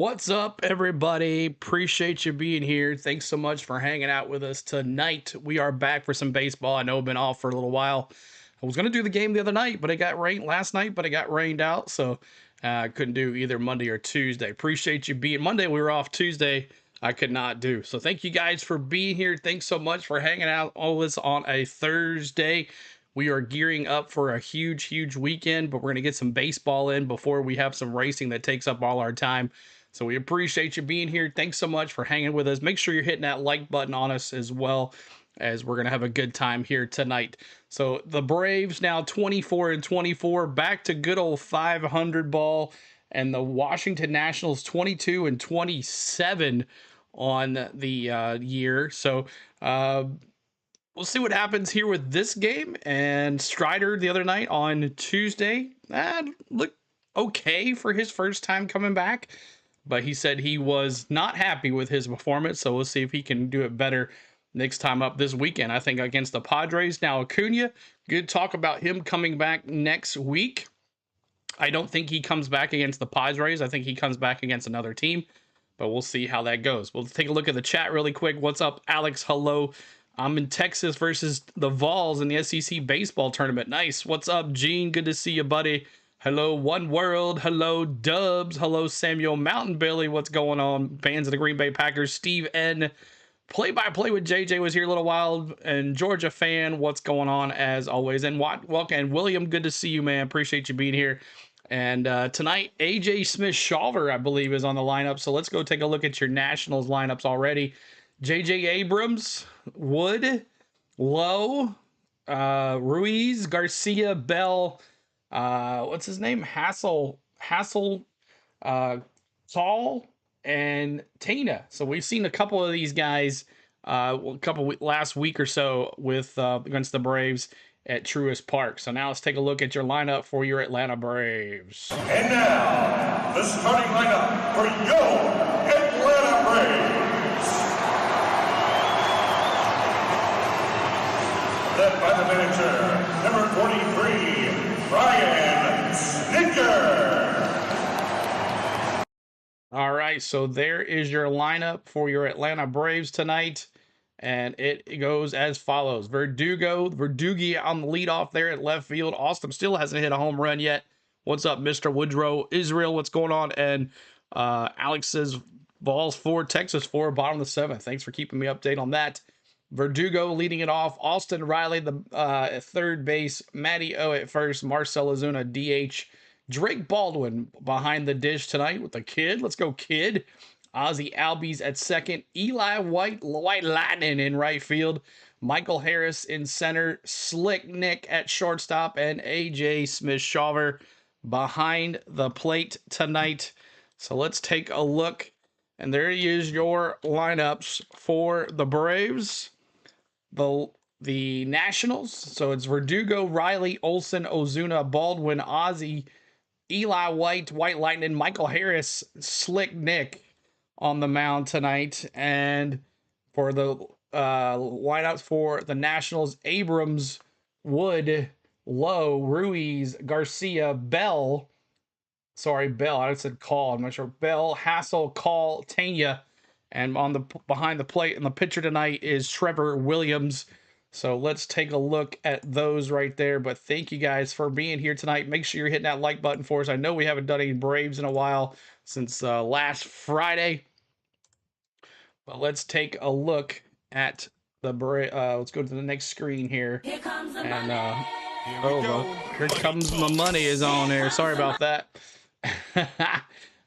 What's up, everybody? Appreciate you being here. Thanks so much for hanging out with us tonight. We are back for some baseball. I know I've been off for a little while. I was going to do the game the other night, but it got rained last night, but it got rained out. So I couldn't do either Monday or Tuesday. Appreciate you being Monday. We were off Tuesday. I could not do. So thank you guys for being here. Thanks so much for hanging out all this on a Thursday. We are gearing up for a huge weekend, but we're going to get some baseball in before we have some racing that takes up all our time. So we appreciate you being here. Thanks so much for hanging with us. Make sure you're hitting that like button on us as well, as we're going to have a good time here tonight. So the Braves now 24-24, back to good old 500 ball, and the Washington Nationals 22-27 on the year. So we'll see what happens here with this game. And Strider the other night on Tuesday, looked okay for his first time coming back, but he said he was not happy with his performance. So we'll see if he can do it better next time up this weekend, I think, against the Padres. Now, Acuna, good talk about him coming back next week. I don't think he comes back against the Padres. I think he comes back against another team, but we'll see how that goes. We'll take a look at the chat really quick. What's up, Alex? Hello. I'm in Texas versus the Vols in the SEC baseball tournament. Nice. What's up, Gene? Good to see you, buddy. Hello, One World. Hello, Dubs. Hello, Samuel Mountain Billy. What's going on? Fans of the Green Bay Packers. Steve N. Play-by-play with JJ was here a little while. And Georgia fan, what's going on as always? And welcome. And William, good to see you, man. Appreciate you being here. And tonight, AJ Smith-Shawver, I believe, is on the lineup. So let's go take a look at your Nationals lineups already. JJ Abrams, Wood, Lowe, Ruiz, Garcia, Bell, what's his name? Hassel, Saul, and Tina. So we've seen a couple of these guys last week or so with against the Braves at Truist Park. So now let's take a look at your lineup for your Atlanta Braves. And now, the starting lineup for your Atlanta Braves. Led by the manager, number 43, Brian Snitker. All right, so there is your lineup for your Atlanta Braves tonight, and it goes as follows. Verdugi on the leadoff there at left field. Austin still hasn't hit a home run yet. What's up, Mr. Woodrow? Israel, what's going on? And Alex says Vols 4, Texas 4, bottom of the 7th. Thanks for keeping me updated on that. Verdugo leading it off. Austin Riley at third base. Matty O at first. Marcell Ozuna DH. Drake Baldwin behind the dish tonight with the kid. Let's go, kid. Ozzy Albies at second. Eli White Lightning in right field. Michael Harris in center. Slick Nick at shortstop. And AJ Smith-Shawver behind the plate tonight. So let's take a look. And there is your lineups for the Braves. The Nationals. So it's Verdugo, Riley, Olsen, Ozuna, Baldwin, Ozzy, Eli White, White Lightning, Michael Harris, Slick Nick on the mound tonight. And for the lineups for the Nationals, Abrams, Wood, Lowe, Ruiz, Garcia, Bell. Sorry, Bell. I said Call. I'm not sure. Bell, Hassel, Call, Tanya. And on the behind the plate and the pitcher tonight is Trevor Williams. So let's take a look at those right there. But thank you guys for being here tonight. Make sure you're hitting that like button for us. I know we haven't done any Braves in a while since last Friday. But let's take a look at the Braves. Let's go to the next screen here. Here comes the And money. here comes the money is on there. Sorry about that.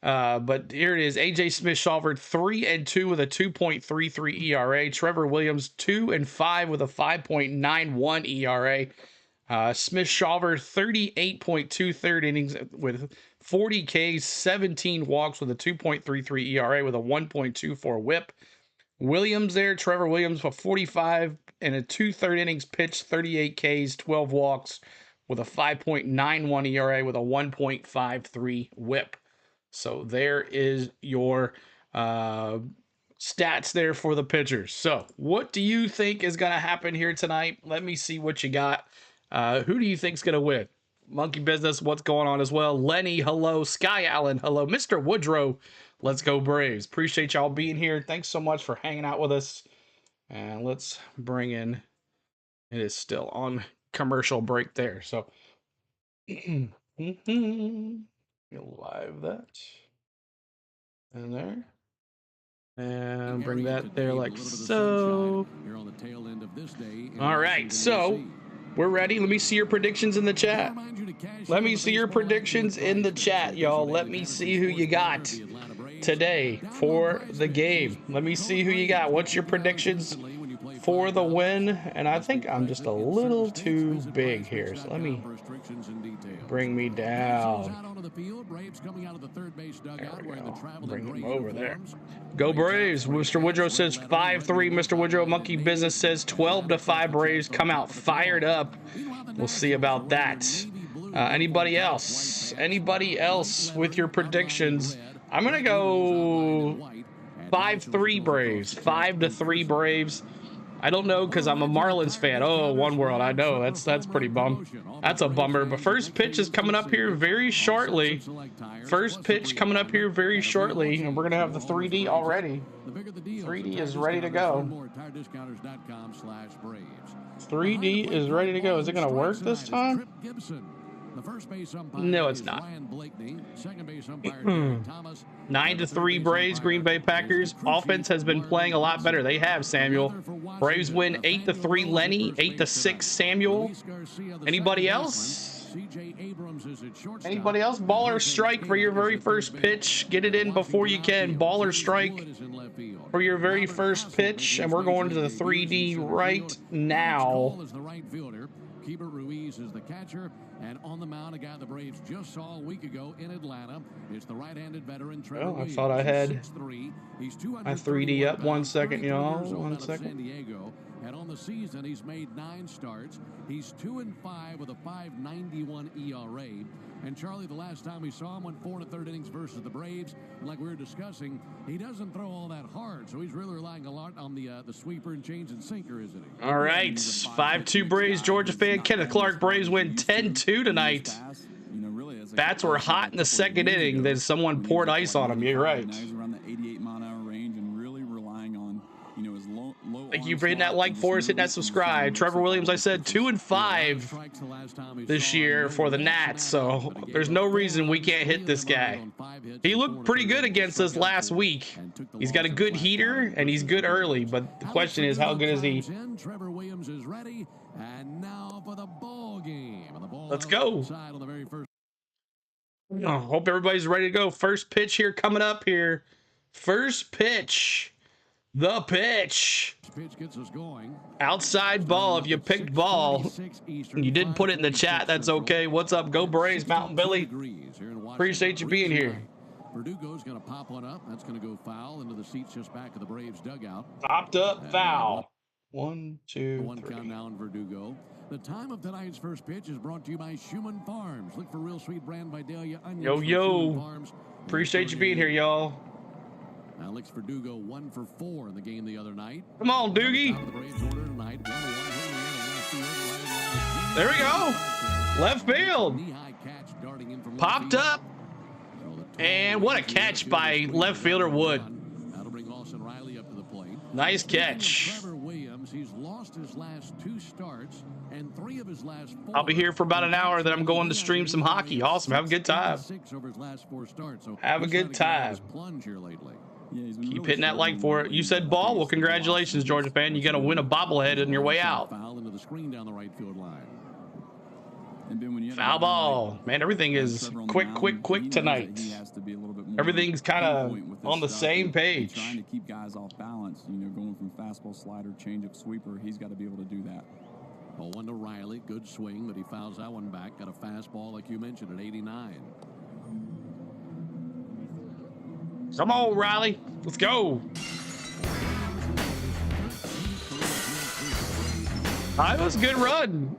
But here it is. AJ Smith-Shawver 3-2 with a 2.33 ERA. Trevor Williams 2-5 with a 5.91 ERA. Smith-Shawver 38.2 third innings with 40 Ks, 17 walks with a 2.33 ERA with a 1.24 WHIP. Williams there, Trevor Williams for 45 and a 2 third innings pitched, 38 Ks, 12 walks with a 5.91 ERA with a 1.53 WHIP. So there is your stats there for the pitchers. So what do you think is going to happen here tonight? Let me see what you got. Who do you think is going to win? Monkey Business, what's going on as well? Lenny, hello. Sky Allen, hello. Mr. Woodrow, let's go Braves. Appreciate y'all being here. Thanks so much for hanging out with us. And let's bring in, it is still on commercial break there. So, live that in there. And bring that there like so. All right, so we're ready. Let me see your predictions in the chat. Let me see your predictions in the chat, y'all. Let me see who you got today for the game. Let me see who you got. What's your predictions for the win? And I think I'm just a little too big here, so let me bring me down. There we go. Bring him over there. Go Braves. Mr. Woodrow says 5-3. Mr. Woodrow Monkey Business says 12-5 Braves. Come out fired up. We'll see about that. Anybody else? Anybody else with your predictions? I'm going to go 5-3 Braves. 5-3 Braves. I don't know because I'm a Marlins fan. Oh, One World. I know. That's pretty bum. That's a bummer. But first pitch is coming up here very shortly. First pitch coming up here very shortly. And we're going to have the 3D already. 3D is ready to go. 3D is ready to go. Is it going to work this time? No, it's not. 9-3 Braves, Green Bay Packers. Offense has been playing a lot better. They have, Samuel. Braves win 8-3 Lenny, 8-6 Samuel. Anybody else? Anybody else? Ball or strike for your very first pitch. Get it in before you can. Ball or strike for your very first pitch. And we're going to the 3D right now. Keeper Ruiz is the catcher, and on the mound, a guy the Braves just saw a week ago in Atlanta. It's the right-handed veteran Trevor Williams. I thought I had my 3D up. 1 second, y'all. 1 second. San Diego, and on the season, he's made 9 starts. He's 2-5 with a 5.91 ERA. And Charlie, the last time we saw him went 4 1/3 innings versus the Braves. And like we were discussing, he doesn't throw all that hard, so he's really relying a lot on the sweeper and change and sinker, isn't he? All right, 5-2 Braves. Georgia fan Kenneth Clark. Braves win 10-2 tonight. Bats were hot in the second inning. Then someone poured ice on them. You're right. Thank you for hitting that like for us, hitting that subscribe. Trevor Williams, I said 2-5 this year for the Nats, so there's no reason we can't hit this guy. He looked pretty good against us last week. He's got a good heater and he's good early, but the question is, how good is he? Trevor Williams is ready, and now for the ball game. Let's go. Oh, hope everybody's ready to go. First pitch here coming up here. First pitch. The pitch. Outside ball. If you picked ball, you didn't put it in the chat, that's okay. What's up? Go Braves, Mountain Billy. Appreciate you being here. Verdugo's going to pop one up. That's going to go foul into the seats just back of the Braves dugout. Popped up, foul. 1, 2, 1 3. count now in Verdugo. The time of tonight's first pitch is brought to you by Schumann Farms. Look for Real Sweet Brand Vidalia onions. Yo. Appreciate you being here, y'all. Alex Verdugo 1 for 4 in the game the other night. Come on, Doogie. There we go. Left field. Popped up. And what a catch by left fielder Wood. That'll bring Austin Riley up to the plate. Nice catch. Trevor Williams, he's lost his last 2 starts and 3 of his last 4. I'll be here for about an hour, then I'm going to stream some hockey. Awesome. Have a good time. 6 over his last 4 starts. So have a good time. Plunge here lately. Keep hitting that like for it. You said ball. Well, congratulations, Georgia fan. You got to win a bobblehead on your way out. Foul into the screen down the right field line. Foul ball. Man, everything is quick tonight. Everything's kind of on the same page. Trying to keep guys off balance, going from fastball, slider, changeup, sweeper. He's got to be able to do that. Well, 1 to Riley. Good swing, but he fouls that one back. Got a fastball, like you mentioned, at 89. Come on, Riley. Let's go. That was a good run.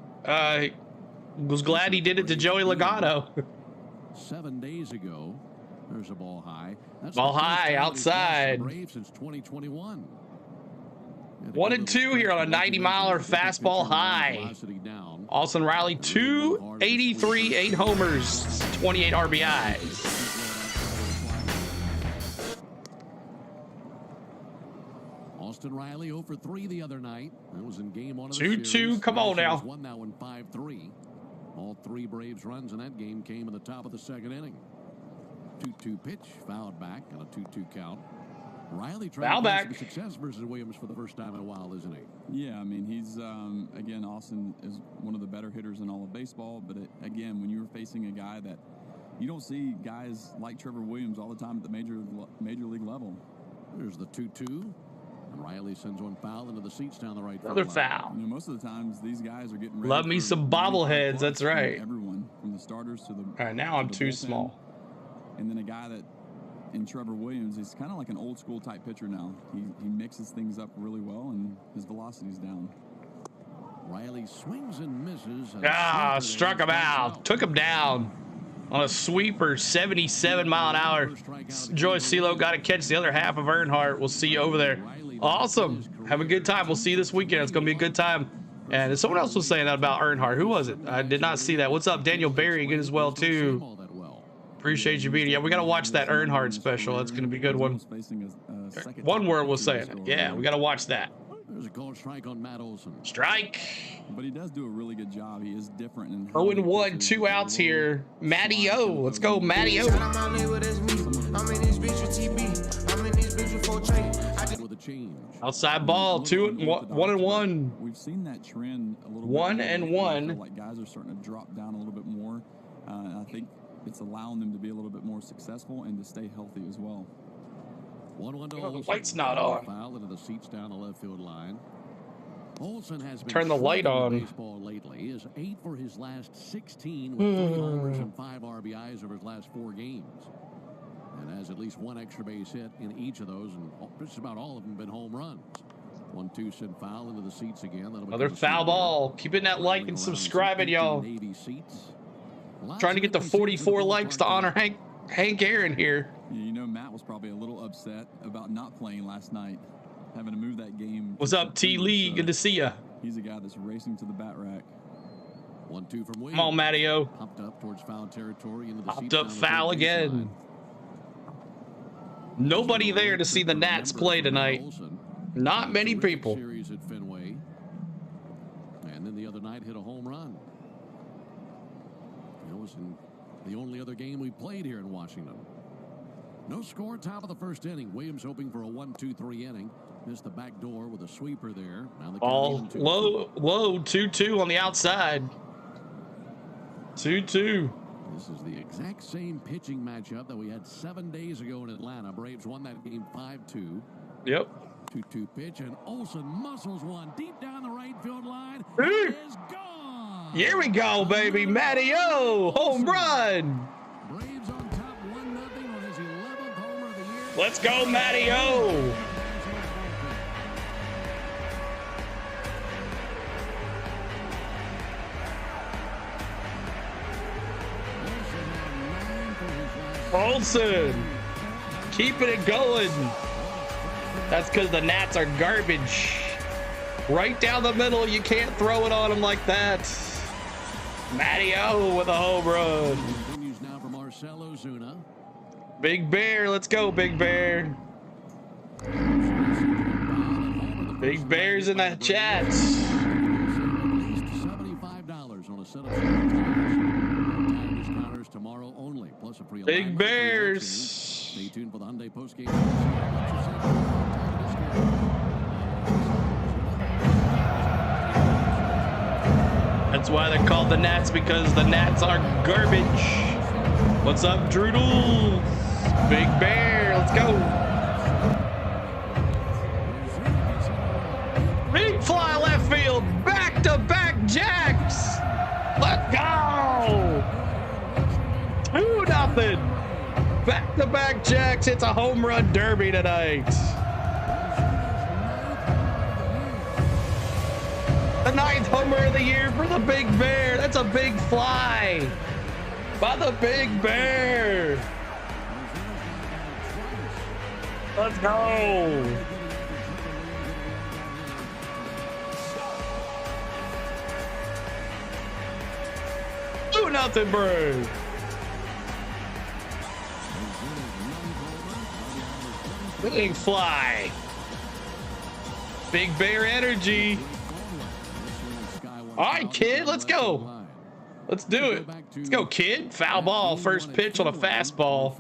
Was glad he did it to Joey Logano. 7 days ago, there's a ball high. That's ball high outside. Since 2021. 1 and 2 here on a 90-miler fastball high. Velocity down. Austin Riley, 283, 8 homers, 28 RBIs. Austin Riley 0 for 3 the other night. That was in game 1 of the 2-2, series. come on now. Won that one 5-3. All 3 Braves runs in that game came in the top of the 2nd inning. 2-2 pitch, fouled back on a 2-2 count. Riley trying to have success versus Williams for the first time in a while, isn't he? Yeah, I mean, he's, again, Austin is one of the better hitters in all of baseball. But, again, when you're facing a guy that you don't see guys like Trevor Williams all the time at the major league level. There's the 2-2. And Riley sends one foul into the seats down the right field. Another foul. You know, most of the times these guys are getting ready. Love me some bobbleheads. That's right. Everyone from the starters to the. All right, now I'm too small. And then a guy that, in Trevor Williams, he's kind of like an old school type pitcher now. He mixes things up really well, and his velocity's down. Riley swings and misses. Struck him out. Took him down on a sweeper, 77 mile an hour. Joy CeeLo got to catch the other half of Earnhardt. We'll see you over there. Awesome. Have a good time. We'll see you this weekend. It's going to be a good time. And someone else was saying that about Earnhardt. Who was it? I did not see that. What's up, Daniel Berry? Good as well, too. Appreciate you being here. Yeah, we got to watch that Earnhardt special. That's going to be a good one. One word was saying it. Yeah, we got to watch that. There's a called strike on Matt Olson. Strike. But he does do a really good job. He is different. In 0-1, 2 outs here. Matty O. Let's go, Matty O. Outside ball, 1-1. We've seen that trend a little 1-1. Like guys are starting to drop down a little bit more. I think it's allowing them to be a little bit more successful and to stay healthy as well. 1-1 to The Olson. light's not on. Foul into the seats down the left field line. Olson has been Turn the light on. Baseball lately. He is 8 for his last 16 with 3 homers and 5 RBIs over his last 4 games. And has at least 1 extra base hit in each of those, and just about all of them been home runs. 1-2 sent foul into the seats again. Another foul ball. Keep hitting that like and subscribing, y'all. Trying to get the 44 likes to honor Hank Aaron here. You know, Matt was probably a little upset about not playing last night, having to move that game. What's up, T. Lee? Good to see ya. He's a guy that's racing to the bat rack. 1-2 from Williams. Come on, Matty-O. Popped up towards foul territory. Into the Popped up foul again. Nobody there to see the Nats play tonight. Not many people. Series at Fenway. And then the other night hit a home run. It was in the only other game we played here in Washington. No score, top of the first inning. Williams hoping for a 1-2-3 inning. Missed the back door with a sweeper there. Now the ball low, 2-2 on the outside. 2-2. This is the exact same pitching matchup that we had 7 days ago in Atlanta. Braves won that game 5-2. Yep. 2-2 pitch, and Olson muscles one deep down the right field line. It is gone. Here we go, baby. Matty-O, home run. Braves on top 1-0 on his 11th homer of the year. Let's go, Matty-O. Olson, keeping it going. That's because the Nats are garbage. Right down the middle, you can't throw it on them like that. Matty-O with a home run. Continues now for Marcell Ozuna. Big Bear, let's go, Big Bear. Big Bear's in the chat. $75 on a set of counters tomorrow only, plus a free Big Bears. Stay tuned for the Hyundai postgame. That's why they're called the Nats, because the Nats are garbage. What's up, Droodles? Big Bear, let's go. Big fly left field, back-to-back jacks. Let's go. 2-0. Back-to-back jacks. It's a home run derby tonight. The 9th homer of the year for the Big Bear. That's a big fly by the Big Bear. Let's go. 2-0 Braves. Big fly. Big Bear energy. All right, kid, let's go. Let's do it. Let's go, kid. Foul ball, first pitch on a fastball.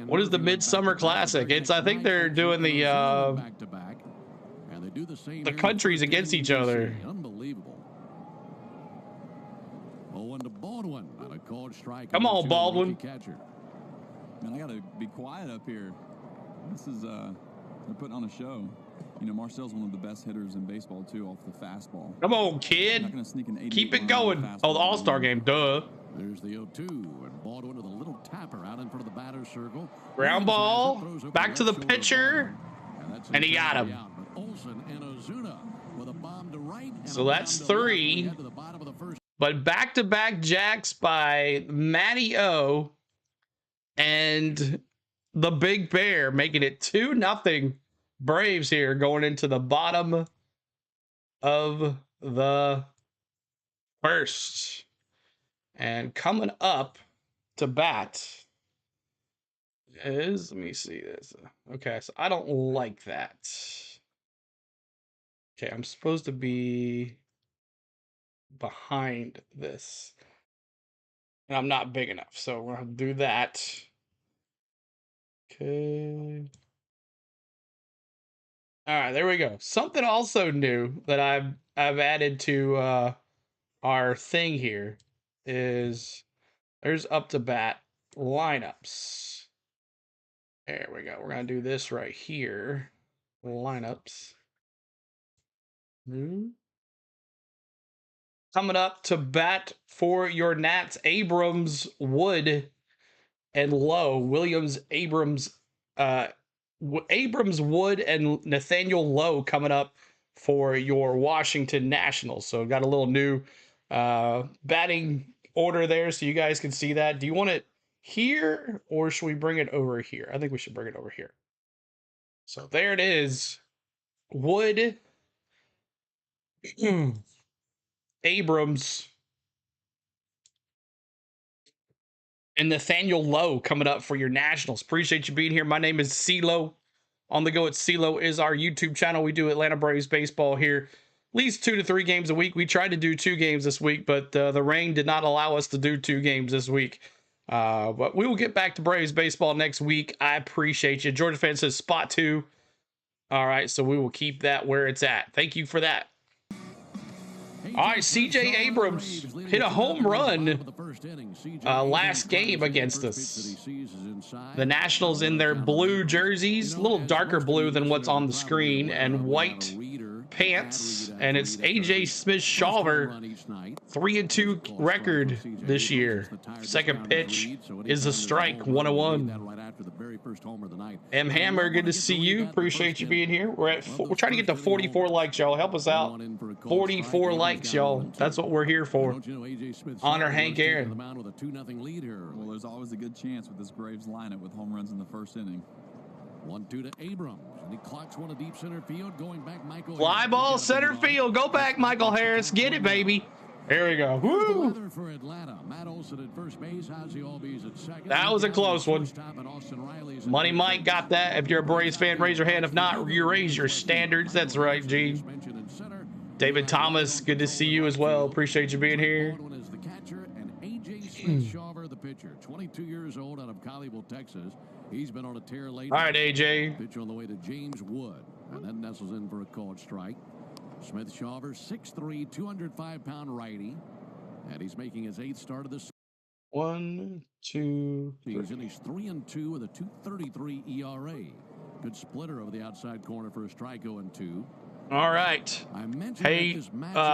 What is the Midsummer Classic? It's, I think they're doing the countries against each other. Unbelievable. To Baldwin on a called strike. Come on, Baldwin. Man, I gotta be quiet up here. This is they're putting on a show. You know, Marcel's one of the best hitters in baseball too, off the fastball. Come on, kid. Keep it going. Oh, the All-Star game, duh. There's the 0-2, and Baldwin with a little tapper out in front of the batter's circle. Ground ball, back to the pitcher, and he got him. So that's 3. But back-to-back jacks by Matty O and the Big Bear, making it 2-0 Braves here going into the bottom of the first. And coming up to bat is, let me see this. Okay, so I don't like that. Okay, I'm supposed to be behind this. And I'm not big enough, so we're going to do that. Okay. All right, there we go. Something also new that I've added to our thing here is there's up to bat lineups. There we go. We're gonna do this right here. Lineups. Coming up to bat for your Nats, Abrams, Wood, and Lowe. Williams, Abrams, Wood, and Nathaniel Lowe coming up for your Washington Nationals. So got a little new batting order there so you guys can see that. Do you want it here or should we bring it over here? I think we should bring it over here. So there it is. Wood, Abrams, and Nathaniel Lowe coming up for your Nationals. Appreciate you being here. My name is CeeLo. On the Go at CeeLo is our YouTube channel. We do Atlanta Braves baseball here. At least 2 to 3 games a week. We tried to do 2 games this week, but the rain did not allow us to do 2 games this week. But we will get back to Braves baseball next week. I appreciate you. Georgia fan says spot 2. All right, so we will keep that where it's at. Thank you for that. All right, C.J. Abrams hit a home run last game against us. The Nationals in their blue jerseys, a little darker blue than what's on the screen, and white pants, and it's A.J. Smith-Shawver, 3-2 record this year. Second pitch is a strike, 1-1. M. Hammer, good to see you. Appreciate you being here. We're trying to get to 44 likes, y'all. Help us out. 44 likes, y'all. That's what we're here for. Honor Hank Aaron. Well, there's always a good chance with this Braves lineup with home runs in the first inning. 1-2 to Abrams, and he clocks one to deep center field. Going back, Michael. Fly ball, center field. Go back, Michael Harris. Get it, baby. There we go. Woo! For Atlanta, Matt Olson at first base, Ozzie Albies at second. That was a close one. Money Mike got that. If you're a Braves fan, raise your hand. If not, you raise your standards. That's right, G. David Thomas, good to see you as well. Appreciate you being here. Is the catcher, and A.J. Smith-Shawver, the pitcher, 22 years old, out of Colleyville, Texas. He's been on a tear late. All right, AJ. Pitch on the way to James Wood, and then nestles in for a called strike. Smith-Shawver, 6'3", 205-pound righty, and he's making his 8th start of this. 1, 2, 3. He's in his 3-2 with a 2.33 ERA. Good splitter over the outside corner for a strike, 0-2. All right. Hey,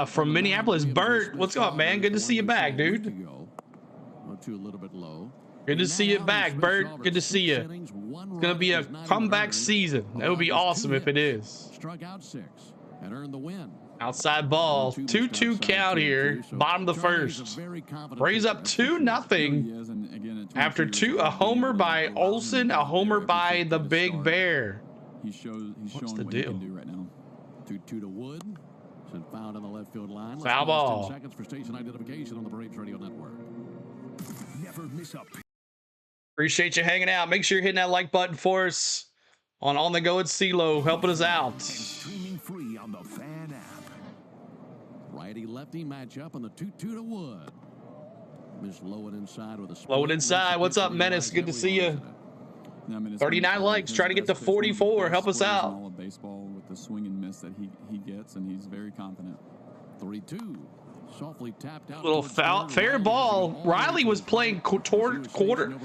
from Minneapolis, Bert, what's up, man? Good to see you back, dude. 0-2 a little bit low. Good to see you back, Bert. Good to see you. It's going to be a comeback season. That would be awesome if it is. Struck out 6 and earned the win. Outside ball. 2-2 count here. Bottom of the first. Braves up 2-0 after a homer by Olson, a homer by the Big Bear. He's showing What's the what deal? he can do right now. 2-2 to Wood. And fouled on the left field line. Foul ball. 10 seconds for station identification on the Braves Radio Network. Never miss a Appreciate you hanging out. Make sure you're hitting that like button for us on the Go at CeeLo, helping us out. streaming free on the Fan app. Righty-lefty matchup on the 2-2 to Wood. Miss Lowen inside with a Lowen inside. What's up, Menace? Good to see you. 39 likes. Trying to get to 44. Help us out. All of baseball with the swing and miss that he gets, and he's very confident. 3-2. Softly tapped out. Little foul, fair ball. Riley was playing toward quarter.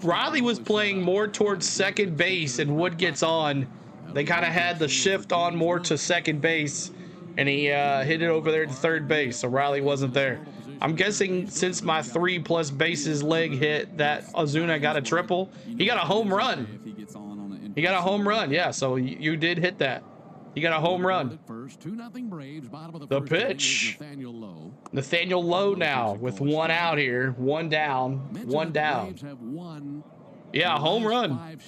Riley was playing more towards second base, and Wood gets on. They kind of had the shift on more to second base, and he hit it over there to third base. So Riley wasn't there. I'm guessing since my 3+ bases leg hit, that Ozuna got a triple. He got a home run. He got a home run. Yeah. So you did hit that. He got a home run. The pitch. Nathaniel Lowe now with 1 out here. 1 down. 1 down. Yeah, home run.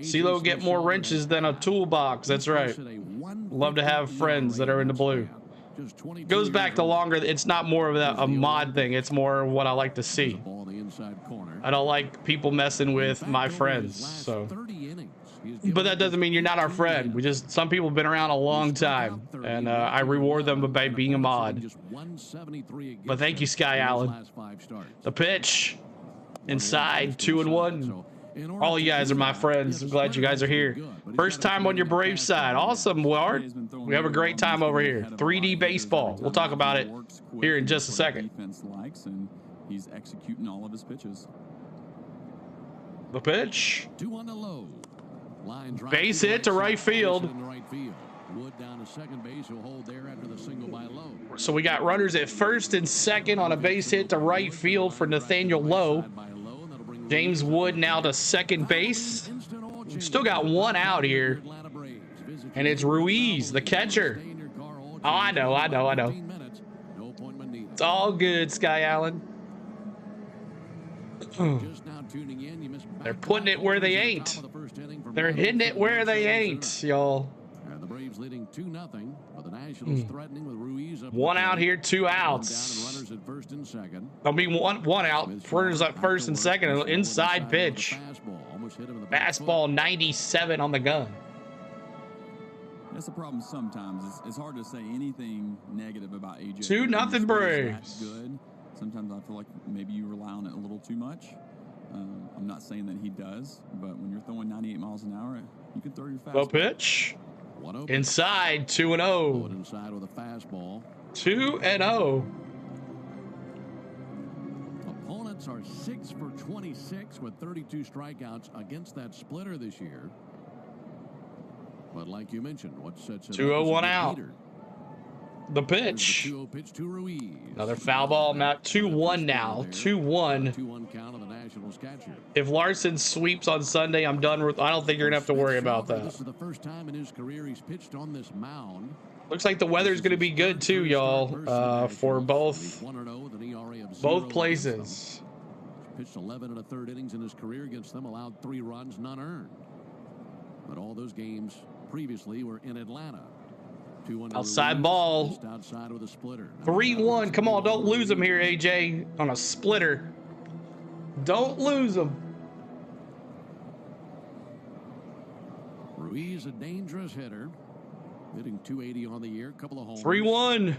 CeeLo get more wrenches than a toolbox. That's right. Love to have friends that are in the blue. Goes back to longer. It's not more of a mod thing. It's more what I like to see. I don't like people messing with my friends. So. But that doesn't mean you're not our friend. Some people have been around a long time, and I reward them by being a mod. But thank you, Sky Allen. The pitch inside, 2-1. All you guys are my friends. I'm glad you guys are here. First time on your Braves side. Awesome, Ward. We have a great time over here. 3D baseball. We'll talk about it here in just a second. He's executing all of his pitches. The pitch. 2-1 to Lowe. Base hit to right field. Wood down to second base. He'll hold there after the single by Lowe. So we got runners at first and second on a base hit to right field for Nathaniel Lowe. James Wood now to second base. Still got 1 out here. And it's Ruiz, the catcher. Oh, I know. It's all good, Sky Allen. They're putting it where they ain't. They're hitting it where they ain't, y'all. The Braves leading 2-0, but the Nationals threatening with Ruiz up 1 out here, 2 outs. Runners at first and second. There'll be one out. Runners at first and second. An inside pitch. Fastball 97 on the gun. That's the problem sometimes. It's hard to say anything negative about AJ. 2-0 Braves. Good. Sometimes I feel like maybe you rely on it a little too much. I'm not saying that he does, but when you're throwing 98 miles an hour, you can throw your fastball. Low pitch. Inside, 2-0. Inside with a fastball. 2-0. Opponents are 6 for 26 with 32 strikeouts against that splitter this year. But like you mentioned, what sets it 2-0, up is a 1 good out. heater. The pitch. 2-0 pitch to Ruiz. Another foul ball. Now 2-1 now. 2-1. 2-1 count on the Nationals catcher. If Larson sweeps on Sunday, I'm done with. I don't think you're gonna have to worry about that. This is the first time in his career he's pitched on this mound. Looks like the weather's gonna be good too, y'all. For both places. Pitched 11 1/3 innings in his career against them, allowed 3 runs, none earned. But all those games previously were in Atlanta. Outside ball. Outside with a splitter. 3-1. Come on, don't lose him here, AJ. On a splitter. Don't lose him. Ruiz, a dangerous hitter. Hitting 280 on the year. Couple of homers. 3-1.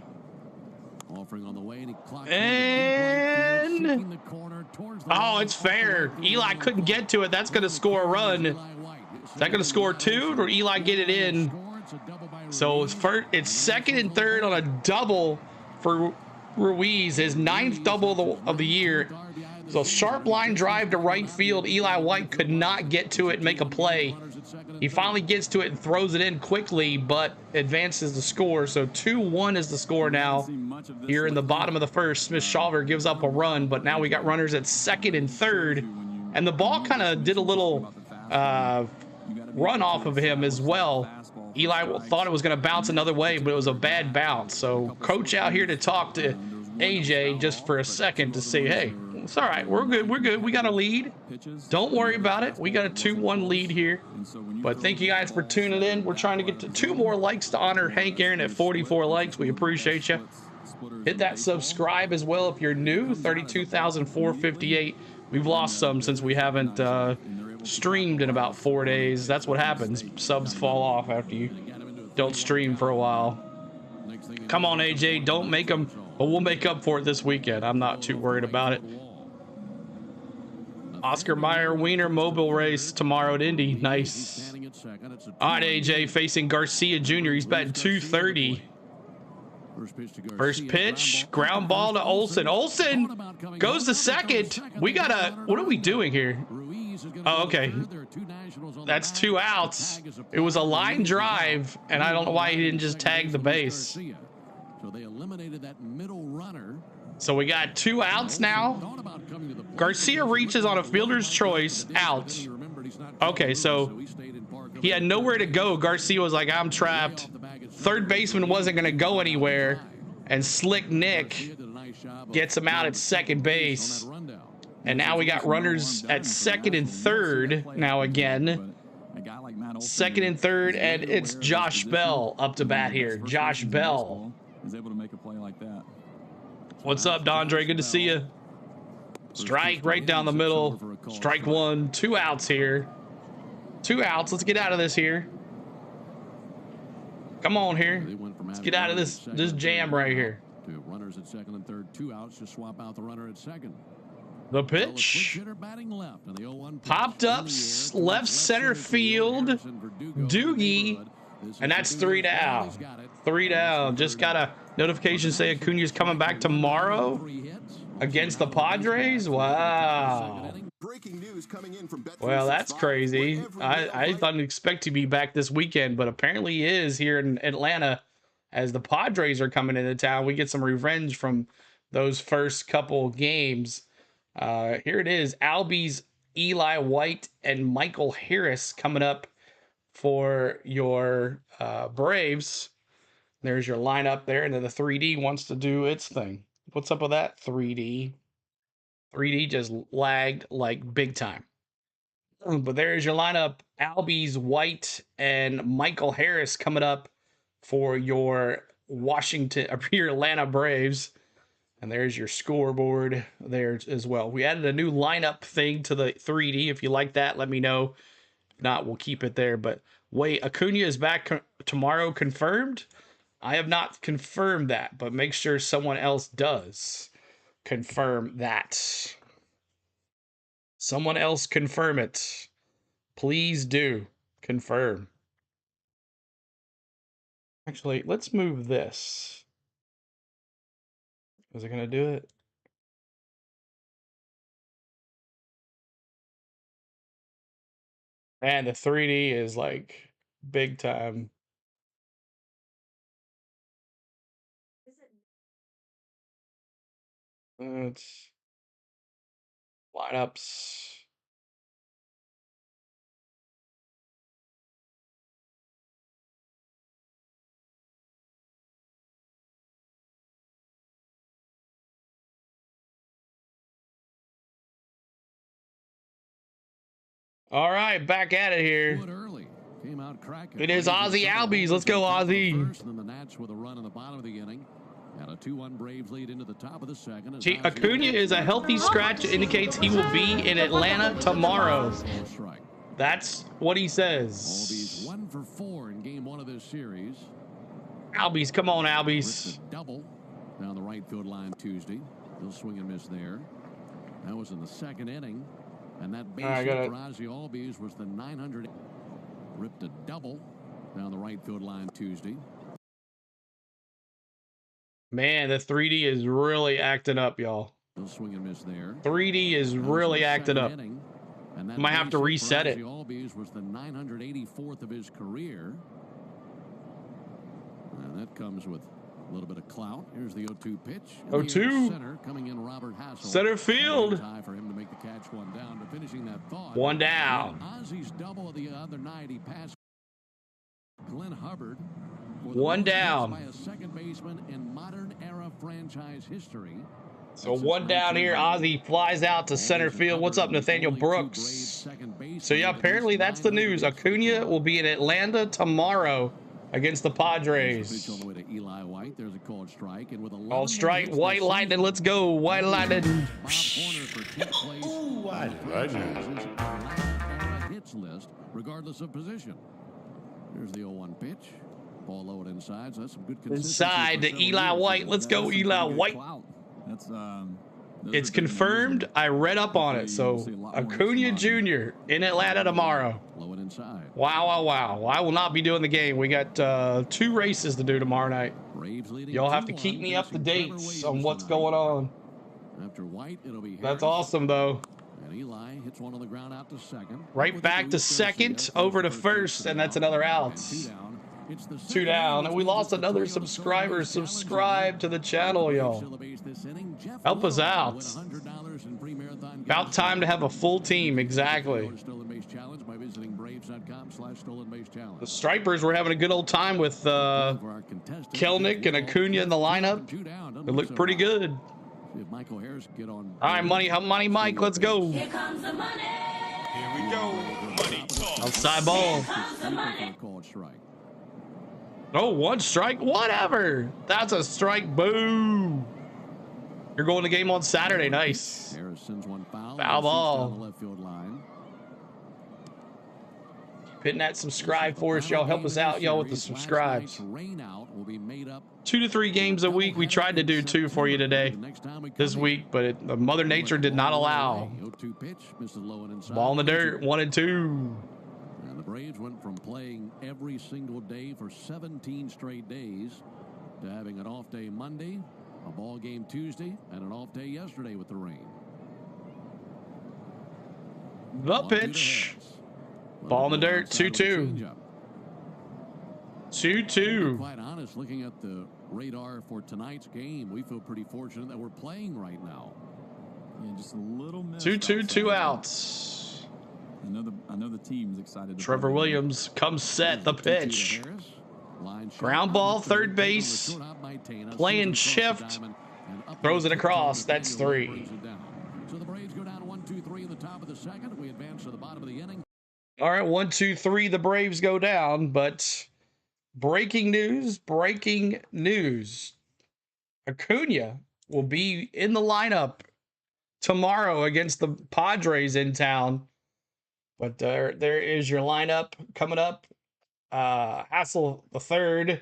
Offering on the way, and he clocks and the corner towards the oh, it's fair. Eli couldn't get to it. That's going to score a run. Is that going to score 2, or Eli get it in? So it's second and third on a double for Ruiz, his 9th double of the year. So sharp line drive to right field. Eli White could not get to it and make a play. He finally gets to it and throws it in quickly, but advances the score. So 2-1 is the score now. Here in the bottom of the first, Smith-Shawver gives up a run, but now we got runners at second and third. And the ball kind of did a little run off of him as well. Eli thought it was going to bounce another way, but it was a bad bounce. So coach out here to talk to AJ just for a second to say, hey, It's all right. We're good. We're good. We got a lead. Don't worry about it. We got a 2-1 lead here. But thank you guys for tuning in. We're trying to get to 2 more likes to honor Hank Aaron at 44 likes. We appreciate you. Hit that subscribe as well if you're new. 32,458. We've lost some since we haven't streamed in about 4 days. That's what happens. Subs fall off after you don't stream for a while. Come on, AJ. Don't make them, but we'll make up for it this weekend. I'm not too worried about it. Oscar Mayer Wiener mobile race tomorrow at Indy. Nice. All right, AJ facing Garcia Jr. He's batting 230. First pitch, ground ball to Olsen. Olsen goes to second. We gotta, what are we doing here? Oh, okay. That's 2 outs. It was a line drive, and I don't know why he didn't just tag the base. So they eliminated that middle runner. So we got 2 outs now. Garcia reaches on a fielder's choice, out. Okay, so he had nowhere to go. Garcia was like, I'm trapped. Third baseman wasn't going to go anywhere. And Slick Nick gets him out at second base. And now we got runners at second and third now again. Second and third, and it's Josh Bell up to bat here. Josh Bell is able to make a play like that. What's up, Dondre? Good to see you. Strike right down the middle. Strike 1. 2 outs here. 2 outs. Let's get out of this here. Come on here. Let's get out of this jam right here. 2 runners at second and third. 2 outs to swap out the runner at second. The pitch popped up left center field. Doogie, and that's 3 down. 3 down. Just got a notification say Acuna's coming back tomorrow against the Padres. Wow. Well, that's crazy. I didn't expect to be back this weekend, but apparently he is here in Atlanta as the Padres are coming into town. We get some revenge from those first couple games. Here it is. Albies, Eli White, and Michael Harris coming up for your Braves. There's your lineup there, and then the 3D wants to do its thing. What's up with that 3D? 3D just lagged like big time. But there's your lineup. Albies, White, and Michael Harris coming up for your your Atlanta Braves. And there's your scoreboard there as well. We added a new lineup thing to the 3D. If you like that, let me know. If not, we'll keep it there. But wait, Acuna is back tomorrow confirmed? I have not confirmed that, but make sure someone else does confirm that. Someone else confirm it. Please do confirm. Actually, let's move this. Is it going to do it? Man, the 3D is like big time. It's lineups. All right, back at it here. It is Ozzy Albies. Let's go, Ozzy. See, Acuna is a healthy scratch. It indicates he will be in Atlanta tomorrow. That's what he says. Albies 1 for 4 in game 1 of this series. Albies, come on, Albies. Double down the right field line Tuesday. He'll swing and miss there. That was in the second inning. And that base hit for Ozzy Albies was the 900. Ripped a double down the right field line Tuesday. Man, the 3D is really acting up, y'all. He'll swing and miss there. 3D is really acting up. Might have to reset it. Albies was the 984th of his career. And that comes with a little bit of clout. Here's the 0-2 pitch. 0-2. Center coming in, Robert Hassel. Center field. Time for him to make the catch. 1 down. To finishing that thought. 1 down. Ozzy's double of the other night. He passed Glenn Hubbard. 1 down. By a second baseman in modern era franchise history. So one down here. Ozzy flies out to center field. What's up, Nathaniel Brooks? So yeah, apparently that's the news. Acuna will be in Atlanta tomorrow against the Padres. Called strike. White Lightning. Let's go. White Lightning. Ooh, White Lightning. Hits list, regardless of position. There's the 0-1 pitch. Ball low and inside. So that's some good inside to Eli White. Let's go, Eli White. That's it's confirmed. I read up on it. So Acuna Jr. in Atlanta tomorrow. Low and inside. Wow, wow, wow. Well, I will not be doing the game. We got 2 races to do tomorrow night. Y'all have to keep me up to date on what's going on. After White, it'll be that's awesome, though. And Eli hits one on the ground out to second. Right back to second, over to first, and that's another out. 2 down, and we lost another subscriber. Subscribe to the channel, y'all. Help us out. About time to have a full team, exactly. The Stripers were having a good old time with Kelnick and Acuna in the lineup. It looked pretty good. All right, money Mike, let's go. Here comes the money. Here we go. Money talk. Outside ball. Oh, 1 strike, whatever. That's a strike. Boom. You're going to game on Saturday. Nice. Foul ball. Hitting that subscribe for us, y'all. Help us out, y'all, with the subscribes. 2 to 3 games a week. We tried to do 2 for you today, this week, but Mother Nature did not allow. Ball in the dirt, 1 and 2. And the Braves went from playing every single day for 17 straight days to having an off day Monday, a ball game Tuesday, and an off day yesterday with the rain. The pitch. Ball in the dirt, 2-2. 2-2. Quite honest, looking at the radar for tonight's game, we feel pretty fortunate that we're playing right now. Yeah, just a little miss. 2-2, 2 outs. I know the team's excited. Trevor Williams comes set the pitch. Ground ball, third base. Playing shift. Throws it across. That's 3. So the Braves go down 1-2-3 in the top of the second. We advance to the bottom of the inning. All right, 1-2-3. The Braves go down, but breaking news. Acuna will be in the lineup tomorrow against the Padres in town. But there is your lineup coming up. Hassel the third,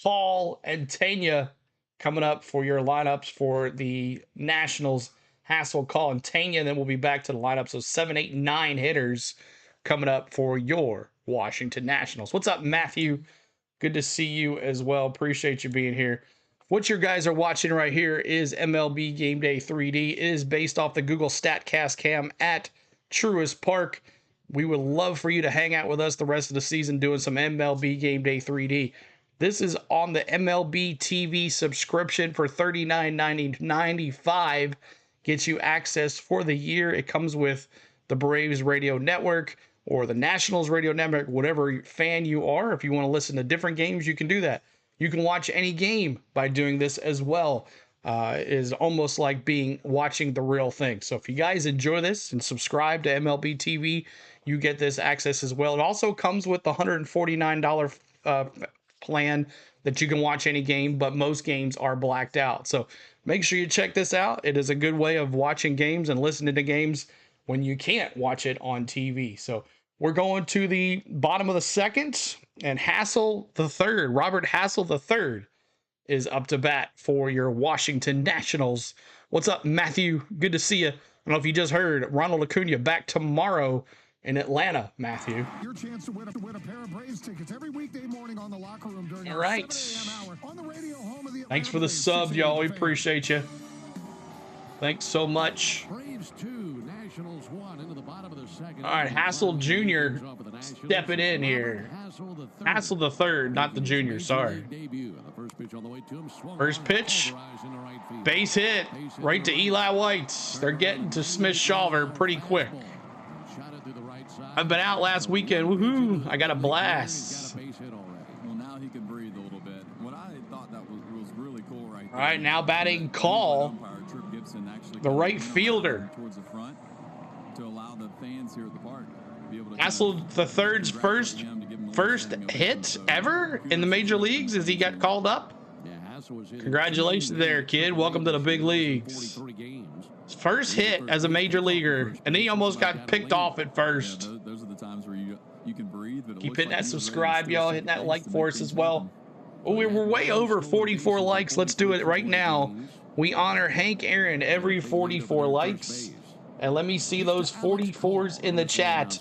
Hall, and Tanya coming up for your lineups for the Nationals. Hassel, Call, and Tanya. Then we'll be back to the lineup. So 7, 8, 9 hitters coming up for your Washington Nationals. What's up, Matthew? Good to see you as well. Appreciate you being here. What you guys are watching right here is MLB Game Day 3D. It is based off the Google StatCast cam at Truist Park. We would love for you to hang out with us the rest of the season doing some MLB Game Day 3D. This is on the MLB TV subscription for $39.95. Gets you access for the year. It comes with the Braves Radio Network or the Nationals Radio Network, whatever fan you are. If you want to listen to different games, you can do that. You can watch any game by doing this as well. It is almost like watching the real thing. So if you guys enjoy this and subscribe to MLB TV, you get this access as well. It also comes with the $149 plan that you can watch any game, but most games are blacked out. So make sure you check this out. It is a good way of watching games and listening to games when you can't watch it on TV. So we're going to the bottom of the second, and Hassel the third, Robert Hassel the third, is up to bat for your Washington Nationals. What's up, Matthew? Good to see you. I don't know if you just heard Ronald Acuna back tomorrow in Atlanta, Matthew. Your chance to win a pair of Braves tickets every weekday morning on the Locker Room during all right. 7 a.m. hour on the radio, home of the Thanks for the sub, y'all. We appreciate you. Thanks so much. Braves 2, Nationals 1 into the bottom of the second. All right, Hassel Jr. stepping in here. Hassel the third, not the junior, sorry. First pitch, base hit, right to Eli White. They're getting to Smith-Shawver pretty quick. I've been out last weekend. Woohoo! I got a blast. Well, now he can breathe a little bit. What I thought that was really cool right there. All right, now batting Call. the right fielder. Towards the front to allow the fans here at the park to be able to Hassel the third's first hit ever in the major leagues as he got called up. Congratulations there, kid. Welcome to the big leagues. First hit as a major leaguer, and he almost got picked off at first. Yeah, those are the times where you can breathe. But Keep hitting that subscribe, y'all. Hitting that like for us as well. Oh, we're way over 44 likes. Let's do it right now. We honor Hank Aaron every 44 likes. And let me see those 44s in the chat.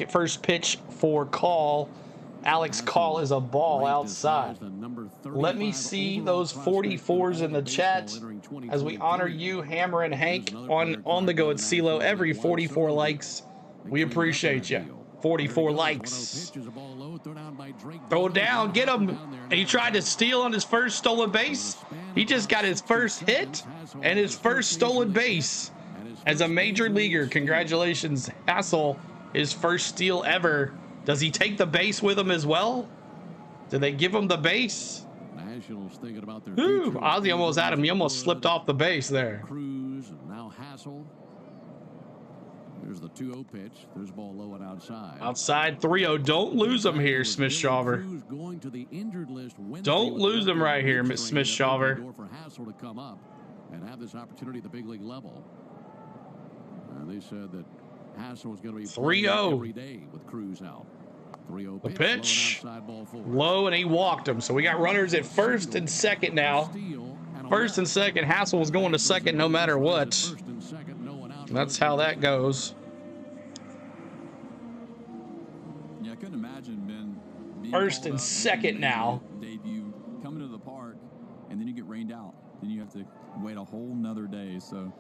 First pitch for Call. Alex Call is a ball outside. Let me see those 44s in the chat as we honor you, Hammer and Hank, on the go at CeeLo every 44 likes. We appreciate you. 44 likes. Throw it down, get him. And he tried to steal on his first stolen base. He just got his first hit and his first stolen base as a major leaguer. Congratulations, Hassel. His first steal ever. Does he take the base with him as well? Did they give him the base? Nationals thinking about their Ooh, Ozzy almost had him. He almost slipped off the base there. Cruz and now Hassel. There's the 2-0 pitch. There's ball low and outside. Outside 3-0. Don't lose him here, Smith-Shawver. Don't lose him right here, Smith-Shawver. For Hassel to come up and have this opportunity at the big league level. And they said that Hassel was going to be 3-0 every day with Cruz out. 3-0 the pitch low, and he walked him. So we got runners at first and second now. First and second. Hassel was going to second no matter what. That's how that goes. Yeah, I couldn't imagine Ben. First and second now. Debut coming to the park, and then you get rained out. Then you have to wait a whole nother day. So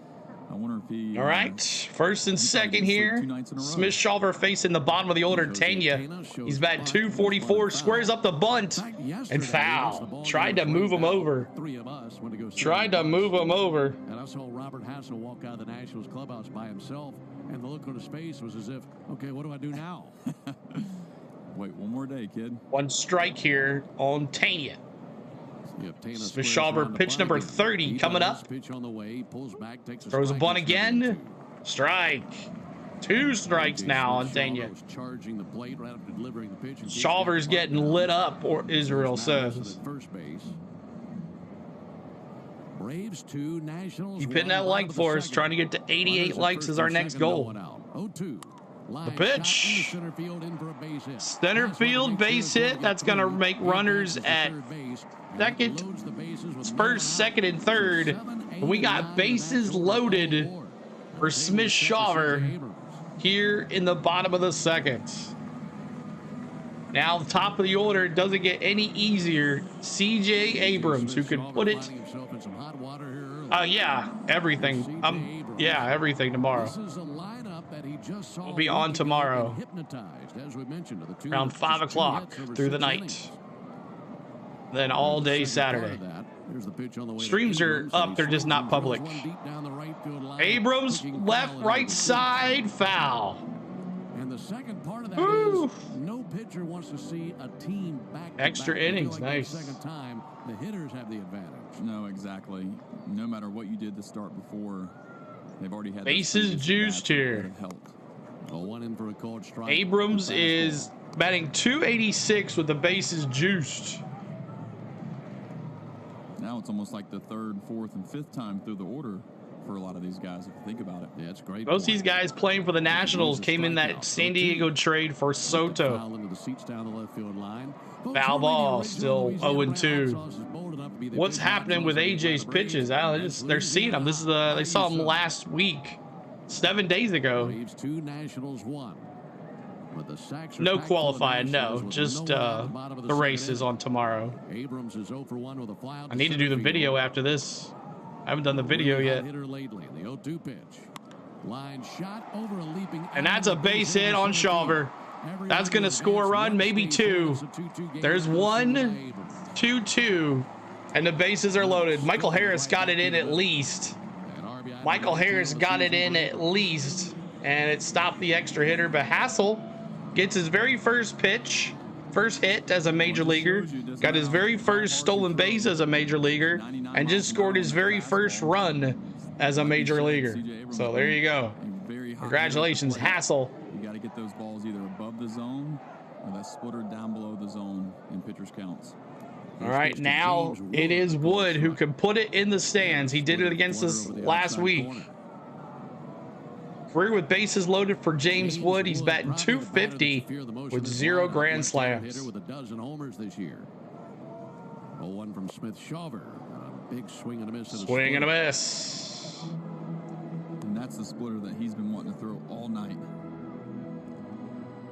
I wonder if he. All right, first and second here. Smith-Shawver facing the bottom of the order. Tanya, he's batting 244, squares up the bunt, and foul. Tried to move him over. Tried to move him over. And I saw Robert Hassel walk out of the Nationals clubhouse by himself, and the look on his face was as if, okay, what do I do now? Wait one more day, kid. One strike here on Tanya. Smith-Shawver, pitch number 30 coming up. Throws a bunt again. Strike. 2 strikes now on Tanya. Shawver's getting lit up, or Israel says. Keep hitting that like for us. Trying to get to 88 likes is our next goal. The pitch. Center field base hit. That's going to make runners at second, first, second, and third. And we got bases loaded for Smith-Shawver here in the bottom of the second. Now, the top of the order doesn't get any easier. C.J. Abrams, who could put it. Yeah, everything. Yeah, everything tomorrow. We'll be on tomorrow around 5 o'clock through the night. Then all day Saturday. Streams are up, they're just not public. Abrams, left, right side, foul. And the second part of that is no pitcher wants to see a team back extra innings, nice. Second time, the hitters have the advantage. No, exactly. No matter what you did to start before, they've already had bases juiced here. Abrams is batting 286 with the bases juiced. Now it's almost like the third, fourth, and fifth time through the order for a lot of these guys, if you think about it. Yeah, it's great. Most of these guys playing for the Nationals came in that San Diego trade for Soto. Foul ball, still 0-2. What's happening with AJ's pitches? They're seeing them. This is they saw him last week, 7 days ago. No qualifying, no. Just the race is on tomorrow. I need to do the video after this. I haven't done the video yet. And that's a base hit on Shawver. That's going to score a run, maybe 2. There's 1, 2. And the bases are loaded. Michael Harris got it in at least. Michael Harris got it in at least. And it stopped the extra hitter. But Hassel gets his very first hit as a major leaguer, got his very first stolen base as a major leaguer, and just scored his very first run as a Like you major said, leaguer. C.J. Abrams So there been you go. a very hot Congratulations, hitter at the plate. Hassel. You got to get those balls either above the zone or that splitter down below the zone in pitchers' counts. All right, now it is Wood who can put it in the stands. He did it against us last week. 3 with bases loaded for James Wood. He's batting .250 with 0 grand slams. With a dozen homers this year. 0-1 from Smith Shawver. A big swing and a miss. Swing and a miss. And that's the splitter that he's been wanting to throw all night.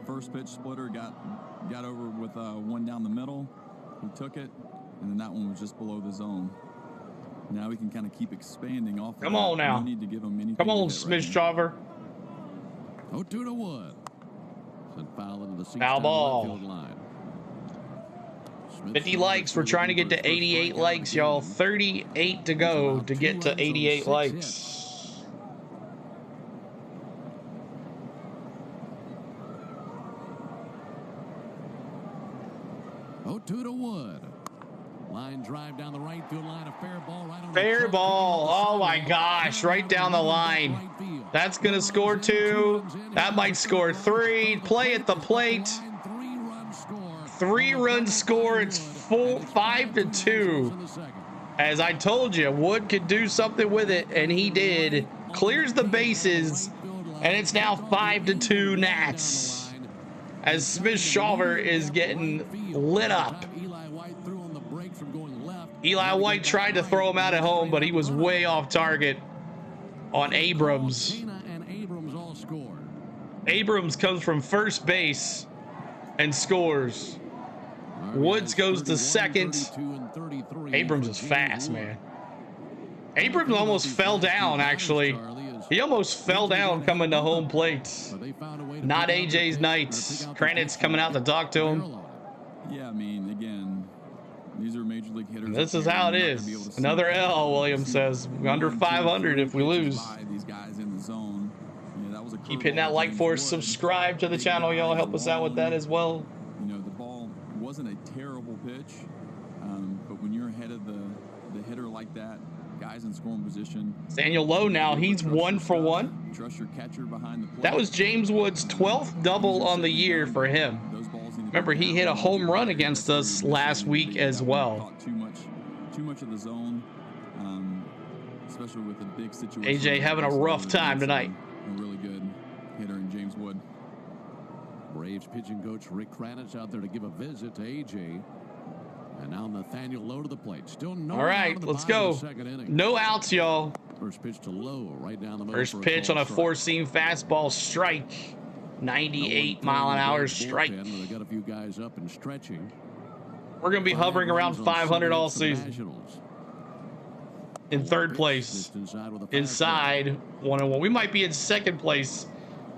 First pitch splitter got over with one down the middle. He took it, and then that one was just below the zone. Now we can kind of keep expanding off of Come on now. Need to give him anything. Come on, Smith Shawver. 0-2 to Wood. Sent foul into the Foul ball. field line. 50 likes. We're trying to get to 88 likes, y'all. 38 to go to get to 88 likes. To Wood. Line drive down the right field line. A fair ball right on Fair ball. Oh my gosh. Right down the line. That's going to score 2. That might score 3. Play at the plate. 3-run score. It's 5-2. As I told you, Wood could do something with it, and he did. Clears the bases, and it's now 5-2 Nats. As Smith Shawver is getting lit up. Eli White tried to throw him out at home, but he was way off target on Abrams. Abrams comes from first base and scores. Woods goes to second. Abrams is fast, man. Abrams almost fell down, actually. He almost fell down coming to home plate. Not AJ's night. Kranitz coming out to talk to him. Yeah, I mean, again, these are major league hitters. This is how it is. Another L, Williams says. Under 500 if we lose. These guys in the zone. Yeah, that was a Keep hitting that like for us. Subscribe to the channel, y'all. Help us out with that as well. You know, the ball wasn't a terrible pitch, but when you're ahead of the hitter like that, guys in scoring position. Daniel Lowe now, he's 1 for 1. Trust your catcher behind the plate. That was James Wood's 12th double on the year for him. Remember, he hit a home run against us last week as well. Too much of the zone, especially with a big situation. AJ having a rough time tonight. A really good hitter in James Wood. Braves pitching coach Rick Kranitz out there to give a visit to AJ. And now Nathaniel Lowe to the plate. Still no. All right, let's go. No outs, y'all. First pitch to Lowe, right down the middle. First pitch on a 4-seam fastball strike. 98-mile-an-hour strike. They got a few guys up and stretching. We're going to be hovering around 500 all season. In third place. Inside 101. We might be in second place.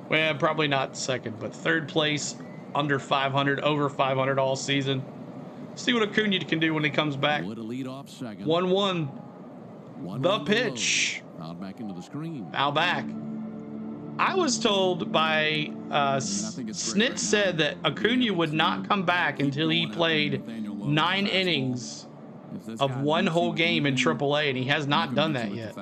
Well, probably not second, but third place. Under 500, over 500 all season. See what Acuna can do when he comes back. 1-1. The pitch. Foul back into the screen. Foul back. I was told by Snit said that Acuna would not come back until he played 9 innings of one whole game in AAA, and he has not done that yet.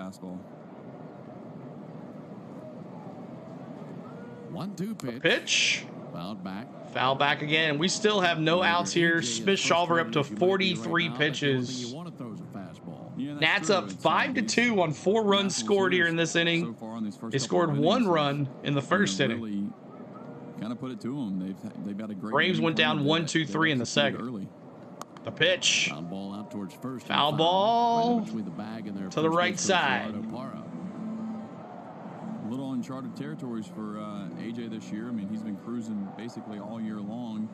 1-2 pitch. Fouled back. Foul back again. We still have no outs here. Smith Shawver up to 43 pitches. Nats up 5-2 on 4 runs scored here in this inning. They scored 1 run in the first inning. Kind of put it to them. They've got a great. Braves went down 1-2-3 in the second. The pitch. Foul ball out towards first. Foul ball to the right side. A little uncharted territories for AJ this year. I mean, he's been cruising basically all year long.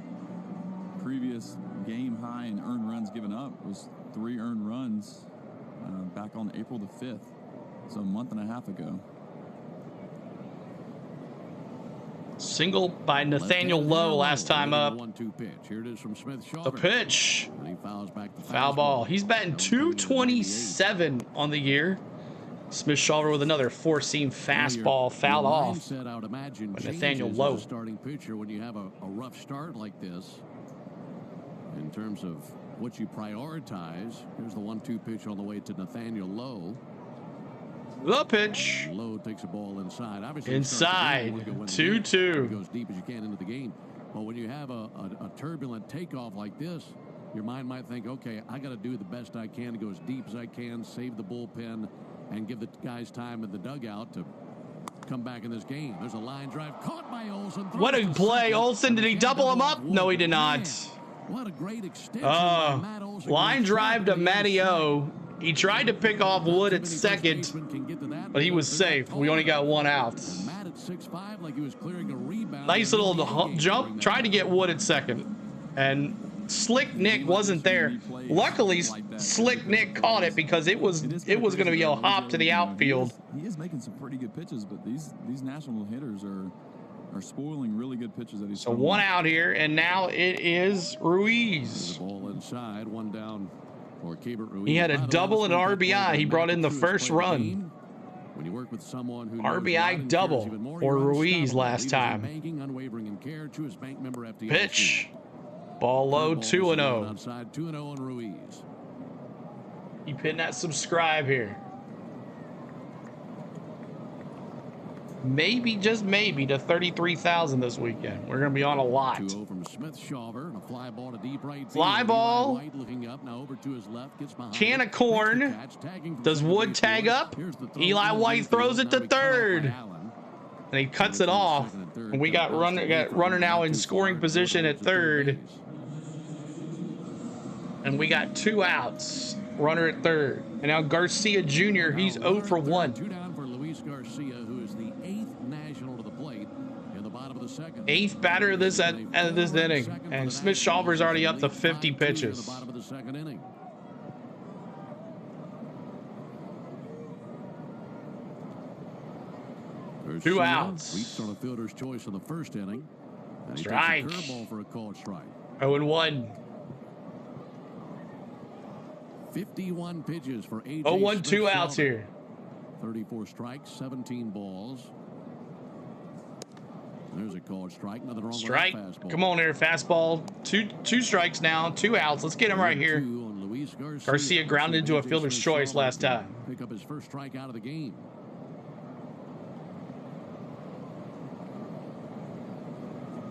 Previous game high in earned runs given up was 3 earned runs back on April the 5th, so a month and a half ago. Single by Nathaniel Lowe last time up. The pitch. Foul ball. He's batting .227 on the year. Smith Shawver with another 4-seam fastball fouled off by Nathaniel Lowe. Starting pitcher when you have a rough start like this. In terms of what you prioritize, here's the 1-2 pitch on the way to Nathaniel Lowe. The pitch. Lowe takes a ball inside. Obviously, Inside. 2-2. Go as deep as you can into the game. But when you have a turbulent takeoff like this, your mind might think, okay, I got to do the best I can to go as deep as I can, save the bullpen, and give the guys time in the dugout to come back in this game. There's a line drive caught by Olsen. What a play. Olsen, did he double him up? No, he did not. What a great extension. Line drive to Matty O. He tried to pick off Wood at second, but he was safe. We only got one out. Nice little jump. Tried to get Wood at second, and Slick Nick wasn't there. Luckily, Slick Nick caught it because it was going to be a hop to the outfield. He is making some pretty good pitches, but these national hitters are spoiling really good pitches that he's. So one out here, and now it is Ruiz. Ball inside, one down. He had a double and an RBI. He brought in the first run. When you work with someone who RBI double for Ruiz last time. Pitch. Ball low, 2-0. Outside 2-0 on Ruiz. Keep hitting that subscribe here. Maybe, just maybe, to 33,000 this weekend. We're going to be on a lot. 2-0 from Smith Shawver, and a fly ball to deep right. Fly ball. Looking up, now over to his left, gets behind. Can of corn. Does Wood tag up? Eli White throws it to third. And he cuts it off. And we got runner now in scoring position at third. And we got 2 outs. Runner at third. And now Garcia Jr., he's 0 for 1. 2 down for Luis Garcia, who is the 8th national to the plate in the bottom of the second. 8th batter of this inning. And Smith Shawver's already up to 50 pitches. The bottom of the second inning. Garcia 2 outs. Reached on a fielder's choice in the first inning. And he Strike. takes a curveball for a called strike. 0-1. 51 pitches for AJ 0-1, 2 outs here. 34 strikes, 17 balls. There's a called strike. Nothing wrong Strike. with that fastball. Come on here, fastball. Two strikes now, 2 outs. Let's get him right here. Garcia grounded into a fielder's choice last time. Pick up his first strike out of the game.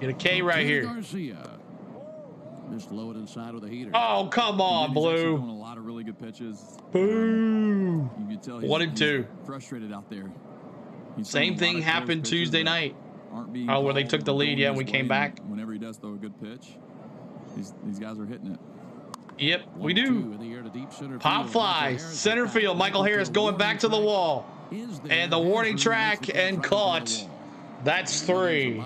Get a K right here. Garcia. Missed low and inside with a heater. Oh, come on, He's actually Blue. doing a lot of really good pitches. Boom. You can tell 1 and 2. he's frustrated out there. Same thing happened Tuesday night. Oh, where they took the lead, yeah, and we came back. Whenever he does throw a good pitch, these guys are hitting it. Yep, we do. Pop fly, center field. Michael Harris going back to the wall. And the warning track and caught. That's 3.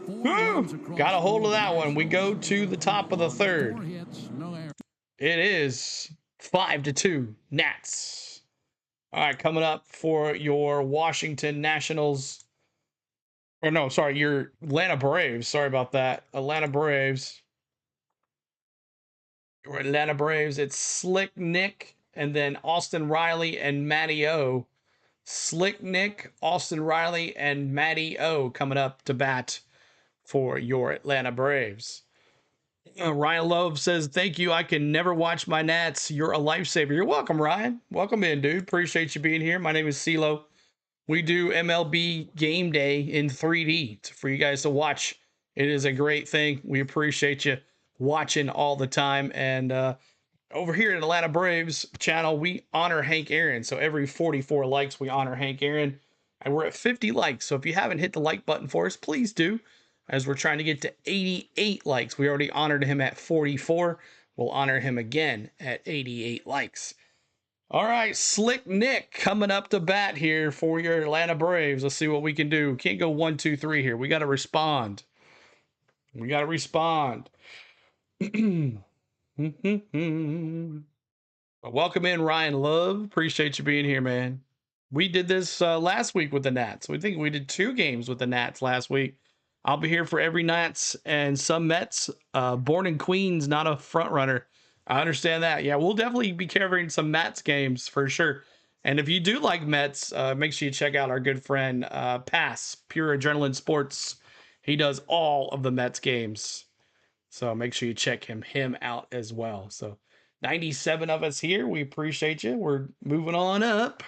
Woo! Got a hold of that one. We go to the top of the third. It is 5-2 Nats. All right, coming up for your Washington Nationals. Or no, sorry, your Atlanta Braves. Sorry about that. Atlanta Braves. Your Atlanta Braves. It's Slick Nick and then Austin Riley and Matty O. Slick Nick, Austin Riley, and Matty O coming up to bat for your Atlanta Braves. Ryan Love says, thank you. I can never watch my Nats. You're a lifesaver. You're welcome, Ryan. Welcome in, dude. Appreciate you being here. My name is CeeLo. We do MLB Game Day in 3D for you guys to watch. It is a great thing. We appreciate you watching all the time. And over here at Atlanta Braves channel, we honor Hank Aaron. So every 44 likes, we honor Hank Aaron. And we're at 50 likes. So if you haven't hit the like button for us, please do. As we're trying to get to 88 likes. We already honored him at 44. We'll honor him again at 88 likes. All right, Slick Nick coming up to bat here for your Atlanta Braves. Let's see what we can do. Can't go 1, 2, 3 here. We got to respond. We got to respond. Welcome in, Ryan Love. Appreciate you being here, man. We did this last week with the Nats. We think we did 2 games with the Nats last week. I'll be here for every Nats and some Mets. Born in Queens, not a front runner. I understand that. Yeah, we'll definitely be covering some Mets games for sure. And if you do like Mets, make sure you check out our good friend Pass, Pure Adrenaline Sports. He does all of the Mets games. So make sure you check him out as well. So 97 of us here. We appreciate you. We're moving on up.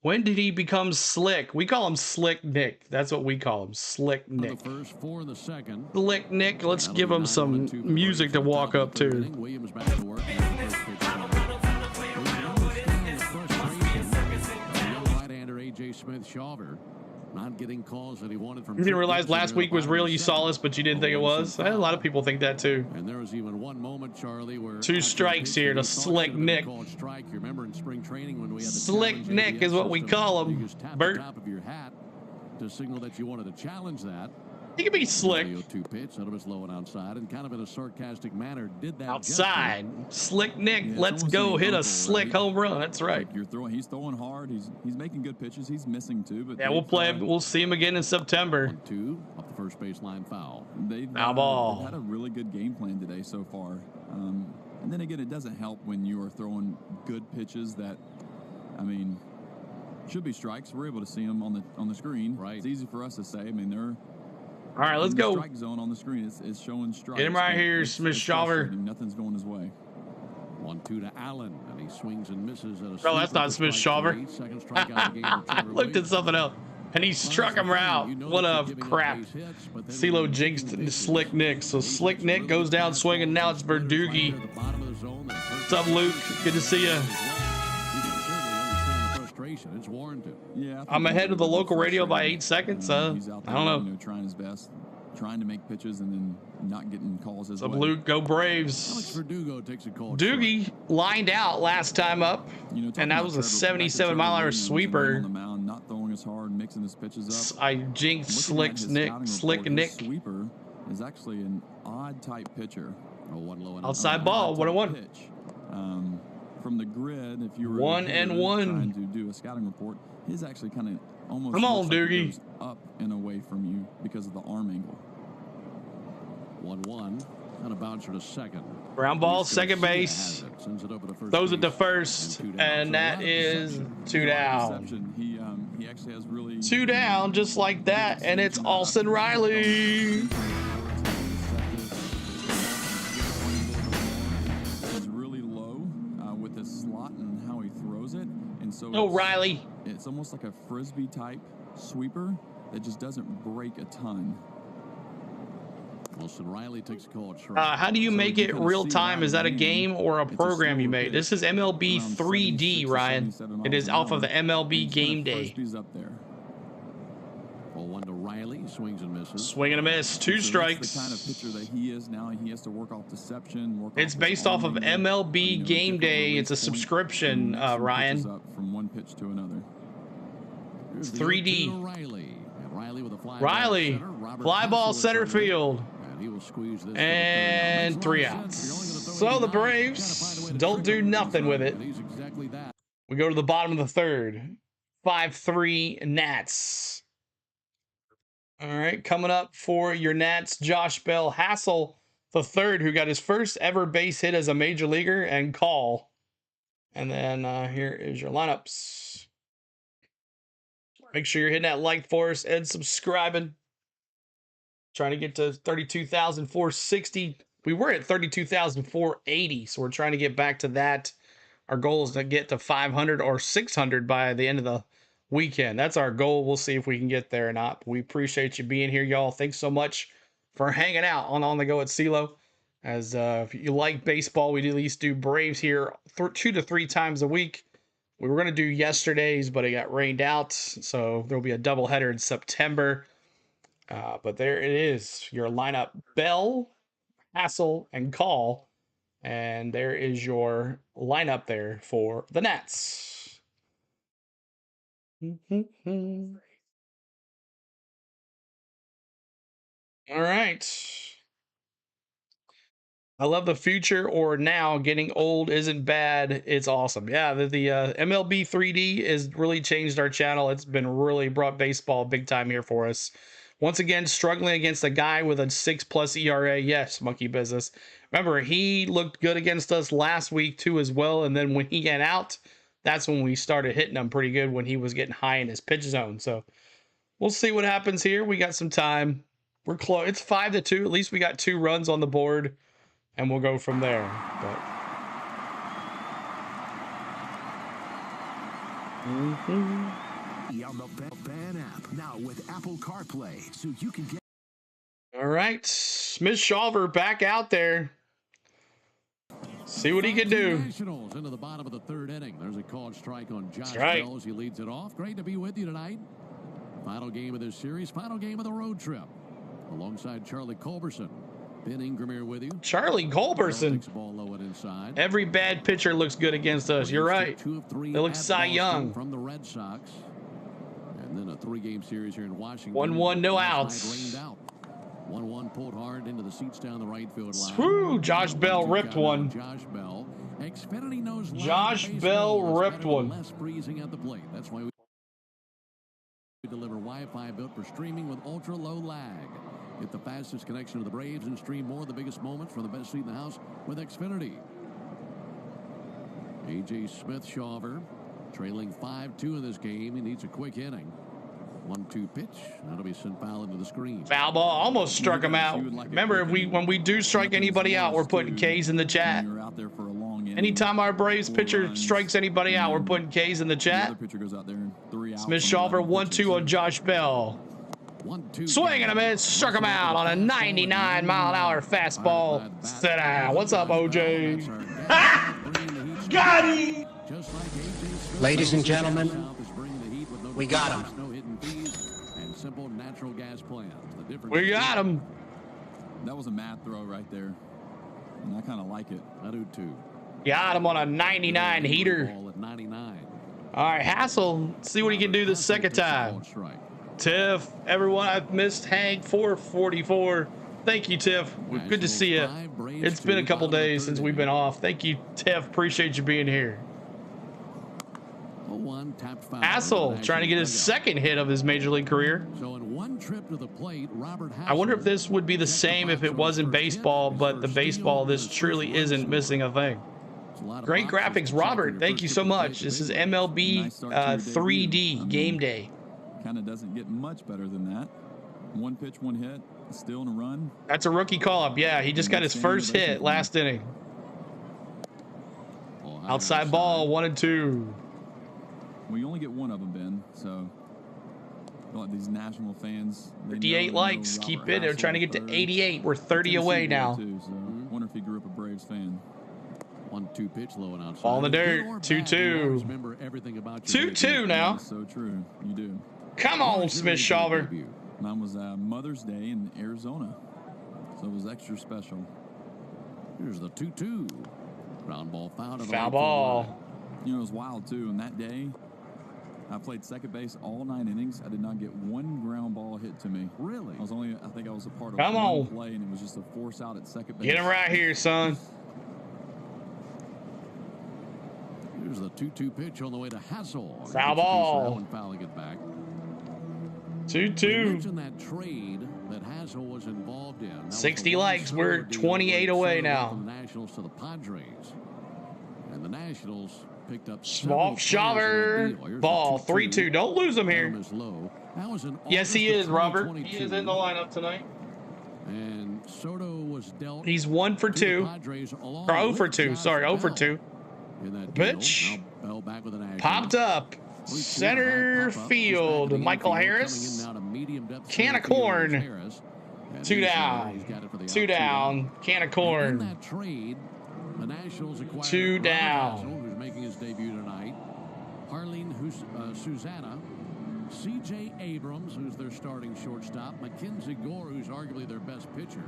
When did he become slick? We call him Slick Nick. That's what we call him, Slick The Nick. first, 4 in the second. Slick Nick, let's That'll give be him 9-1 some and 2 for the music Braves to in the walk top of up the third to. inning. Williams back to work. Here's the first pitch coming. We can understand the frustration of the young right-hander A.J. Smith-Shawver not getting calls that he wanted from. You didn't realize last week was real, you saw us, but you didn't think it was? A lot of people think that too. And there was even one moment, Charlie, where 2 strikes here to Slick Nick. Strike. You remember in spring training when we had the Slick Nick is what we call him. You just tap Bert. the top of your hat to signal that you wanted to challenge that. He can be slick. 2 pitch, that was low and outside, and kind of in a sarcastic manner did that. Outside. Slick Nick, Yeah, let's go hit a slick home run. That's right. Like he's throwing hard. He's making good pitches. He's missing too, but Yeah, we'll see him again in September. 1-2 off the first baseline foul. They've ball. had a really good game plan today so far. And then again, it doesn't help when you are throwing good pitches that, I mean, should be strikes. We're able to see them on the screen. Right. It's easy for us to say. I mean, they're All right, let's in the go. strike zone on the screen. It's showing strikes. Get him right but here, it's Smith-Shawver. frustrating. Nothing's going his way. 1-2 to Allen, and he swings and misses at a. Bro, that's not Smith-Shawver. I looked at something else, and he struck him out. What a crap. CeeLo jinxed Slick Nick. So Slick Nick goes down swinging. Now it's Verdugi. What's up, Luke? Good to see you. It's warranted. Yeah, I'm ahead of the local radio by 8 seconds. He's out I there, don't know. trying his best, trying to make pitches and then not getting calls his What's up, way. Luke? Go Alex Braves. Verdugo takes a call. Doogie lined out last time up, and that was a 77-mile-an-hour sweeper. On the mound, not throwing as hard, mixing his pitches up. I jinxed Looking at his Slick scouting Nick. report, his sweeper is actually an odd type pitcher. Outside ball, 1-1. Pitch. From the grid, if you were 1-1. trying to do a scouting report, his actually kind of almost Come on, looks like it Doogie. goes up and away from you because of the arm angle. 1-1 and a bouncer to second. Ground ball, second base. Throws it to first, and that is 2 down. He actually has really 2 down, just like that, and it's Austin Riley. He's really low with his slot and how he throws it, and so Oh, Riley. it's almost like a frisbee type sweeper that just doesn't break a ton. Austin Riley takes a call. How do you make it real time? Is that a game or a program you made? This is MLB 3D, Ryan. It is off of the MLB game day. Frisbee's up there. 1 to Riley, swings and misses. Swing and a miss, 2 So strikes. that's the kind of pitcher that he is now. He has to work off deception. It's based off of MLB Game Day. It's a subscription, Ryan. Up from one pitch to another. It's 3D. Riley. And Riley with a fly Riley, ball center. Robert fly ball Hassel is center under. field. And he will squeeze this. And 3 outs. So the Braves don't do nothing with it. He's exactly that. We go to the bottom of the third. 5-3 Nats. All right, coming up for your Nats, Josh Bell Hassel the third, who got his first ever base hit as a major leaguer, and call. And then here is your lineups. Make sure you're hitting that like for us and subscribing. Trying to get to 32,460. We were at 32,480, so we're trying to get back to that. Our goal is to get to 500 or 600 by the end of the weekend. That's our goal. We'll see if we can get there or not. We appreciate you being here, y'all. Thanks so much for hanging out on the Go at CeeLo. As if you like baseball, we at least do Braves here 2 to 3 times a week. We were going to do yesterday's, but it got rained out, so there'll be a doubleheader in September. But there it is, your lineup: Bell, Hassel, and Call. And there is your lineup there for the Nats. All right. I love the future, or now getting old isn't bad. It's awesome. Yeah, the MLB 3D has really changed our channel. It's been really brought baseball big time here for us. Once again, struggling against a guy with a 6+ ERA. Yes, monkey business. Remember, he looked good against us last week too as well. And then when he got out, that's when we started hitting him pretty good when he was getting high in his pitch zone. So we'll see what happens here. We got some time. We're close. It's 5-2. At least we got 2 runs on the board, and we'll go from there. But On the Fan app. Now with Apple CarPlay, so you can get. All right. Smith Shawver back out there. See what he can do. Nationals into the bottom of the third inning. There's a called strike on Josh right. Bell as he leads it off. Great to be with you tonight. Final game of this series. Final game of the road trip. Alongside Charlie Culberson. Ben Ingram here with you. Charlie Culberson. Ball low and inside. Every bad pitcher looks good against us. You're right. They look Cy Young. From the Red Sox. And then a 3-game series here in Washington. 1-1, no outs. Rained out. 1-1 pulled hard into the seats down the right field line. Woo, Josh Bell ripped one. Josh Bell. Xfinity knows Josh Bell ripped one. Less freezing at the plate. That's why we deliver Wi-Fi built for streaming with ultra low lag. Get the fastest connection to the Braves and stream more of the biggest moments from the best seat in the house with Xfinity. A.J. Smith Shawver trailing 5-2 in this game. He needs a quick inning. 1-2 pitch. That'll be sent foul into the screen. Foul ball almost struck him out. Remember, when we do strike anybody out, we're putting K's in the chat. Anytime our Braves pitcher strikes anybody out, we're putting K's in the chat. Smith Shawver 1-2 on Josh Bell. Swing and a miss, struck him out on a 99-mile-an-hour fastball. Sit down. What's up, OJ? Got him! Ladies and gentlemen, we got him. We got him. That was a mad throw right there. And I kind of like it. I do too. Got him on a 99 heater. All right, Hassel, see what he can do the second time. Tiff, everyone, I've missed Hank 444. Thank you, Tiff. Good to see you. It's been a couple days since we've been off. Thank you, Tiff. Appreciate you being here. Hassel trying to get his second hit of his major league career. So in one trip to the plate, Robert I wonder if this would be the same if it wasn't baseball, but the baseball, this truly isn't missing a thing. Great graphics, Robert. Thank you so much. This is MLB 3D game day. Kind of doesn't get much better than that. One pitch, one hit, still in a run. That's a rookie call-up. Yeah, he just got his first hit last inning. Outside ball, 1-2. Well, you only get one of them, Ben. So, like these national fans. 58 likes. Keep it. They're trying to get to 88. We're 30 away now. Too, so wonder if he grew up a Braves fan. 1-2 pitch low and outside. Ball in the dirt. 2-2. 2-2 now. That's so true. You do. Come on, Smith Shawver. Mine was Mother's Day in Arizona, so it was extra special. Here's the 2-2. Ground ball foul. Foul ball. You know, it was wild too. And that day, I played second base all 9 innings. I did not get one ground ball hit to me. Really? I think I was a part of one play, and it was just a force out at second base. Get him right here, son. Here's the 2-2 pitch on the way to Hassel. Foul ball. Fouling it back. 2-2. Mentioned that trade that Hassel was involved in. 60 likes. We're 28 away now. From the Nationals to the Padres. And the Nationals picked up Small Shawver. Ball 3-2. Don't lose him here. Yes, he is, Robert. He is in the lineup tonight. And Soto was dealt. He's 1 for 2. Or 0 for 2. Sorry, 0 for 2. Pitch. Popped up. Center field. Michael Harris. Can of corn. 2 down. 2 down. Can of corn. 2 down. Who's making his debut tonight. Harleen Susanna. C.J. Abrams, who's their starting shortstop. Mackenzie Gore, who's arguably their best pitcher.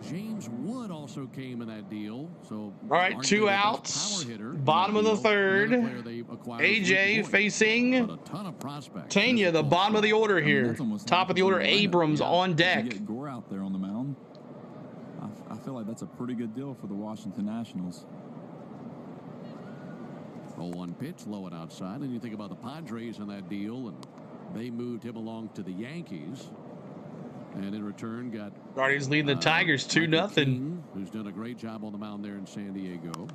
James Wood also came in that deal. So all right, 2 outs. Bottom of the third. AJ facing Tanya, the bottom of the order here. Top of the order, Abrams on deck. Get Gore out there on the mound. I feel like that's a pretty good deal for the Washington Nationals. 0-1 pitch, low and outside. And you think about the Padres in that deal, and they moved him along to the Yankees. And in return, got Guardians leading the Tigers 2-0. Who's done a great job on the mound there in San Diego.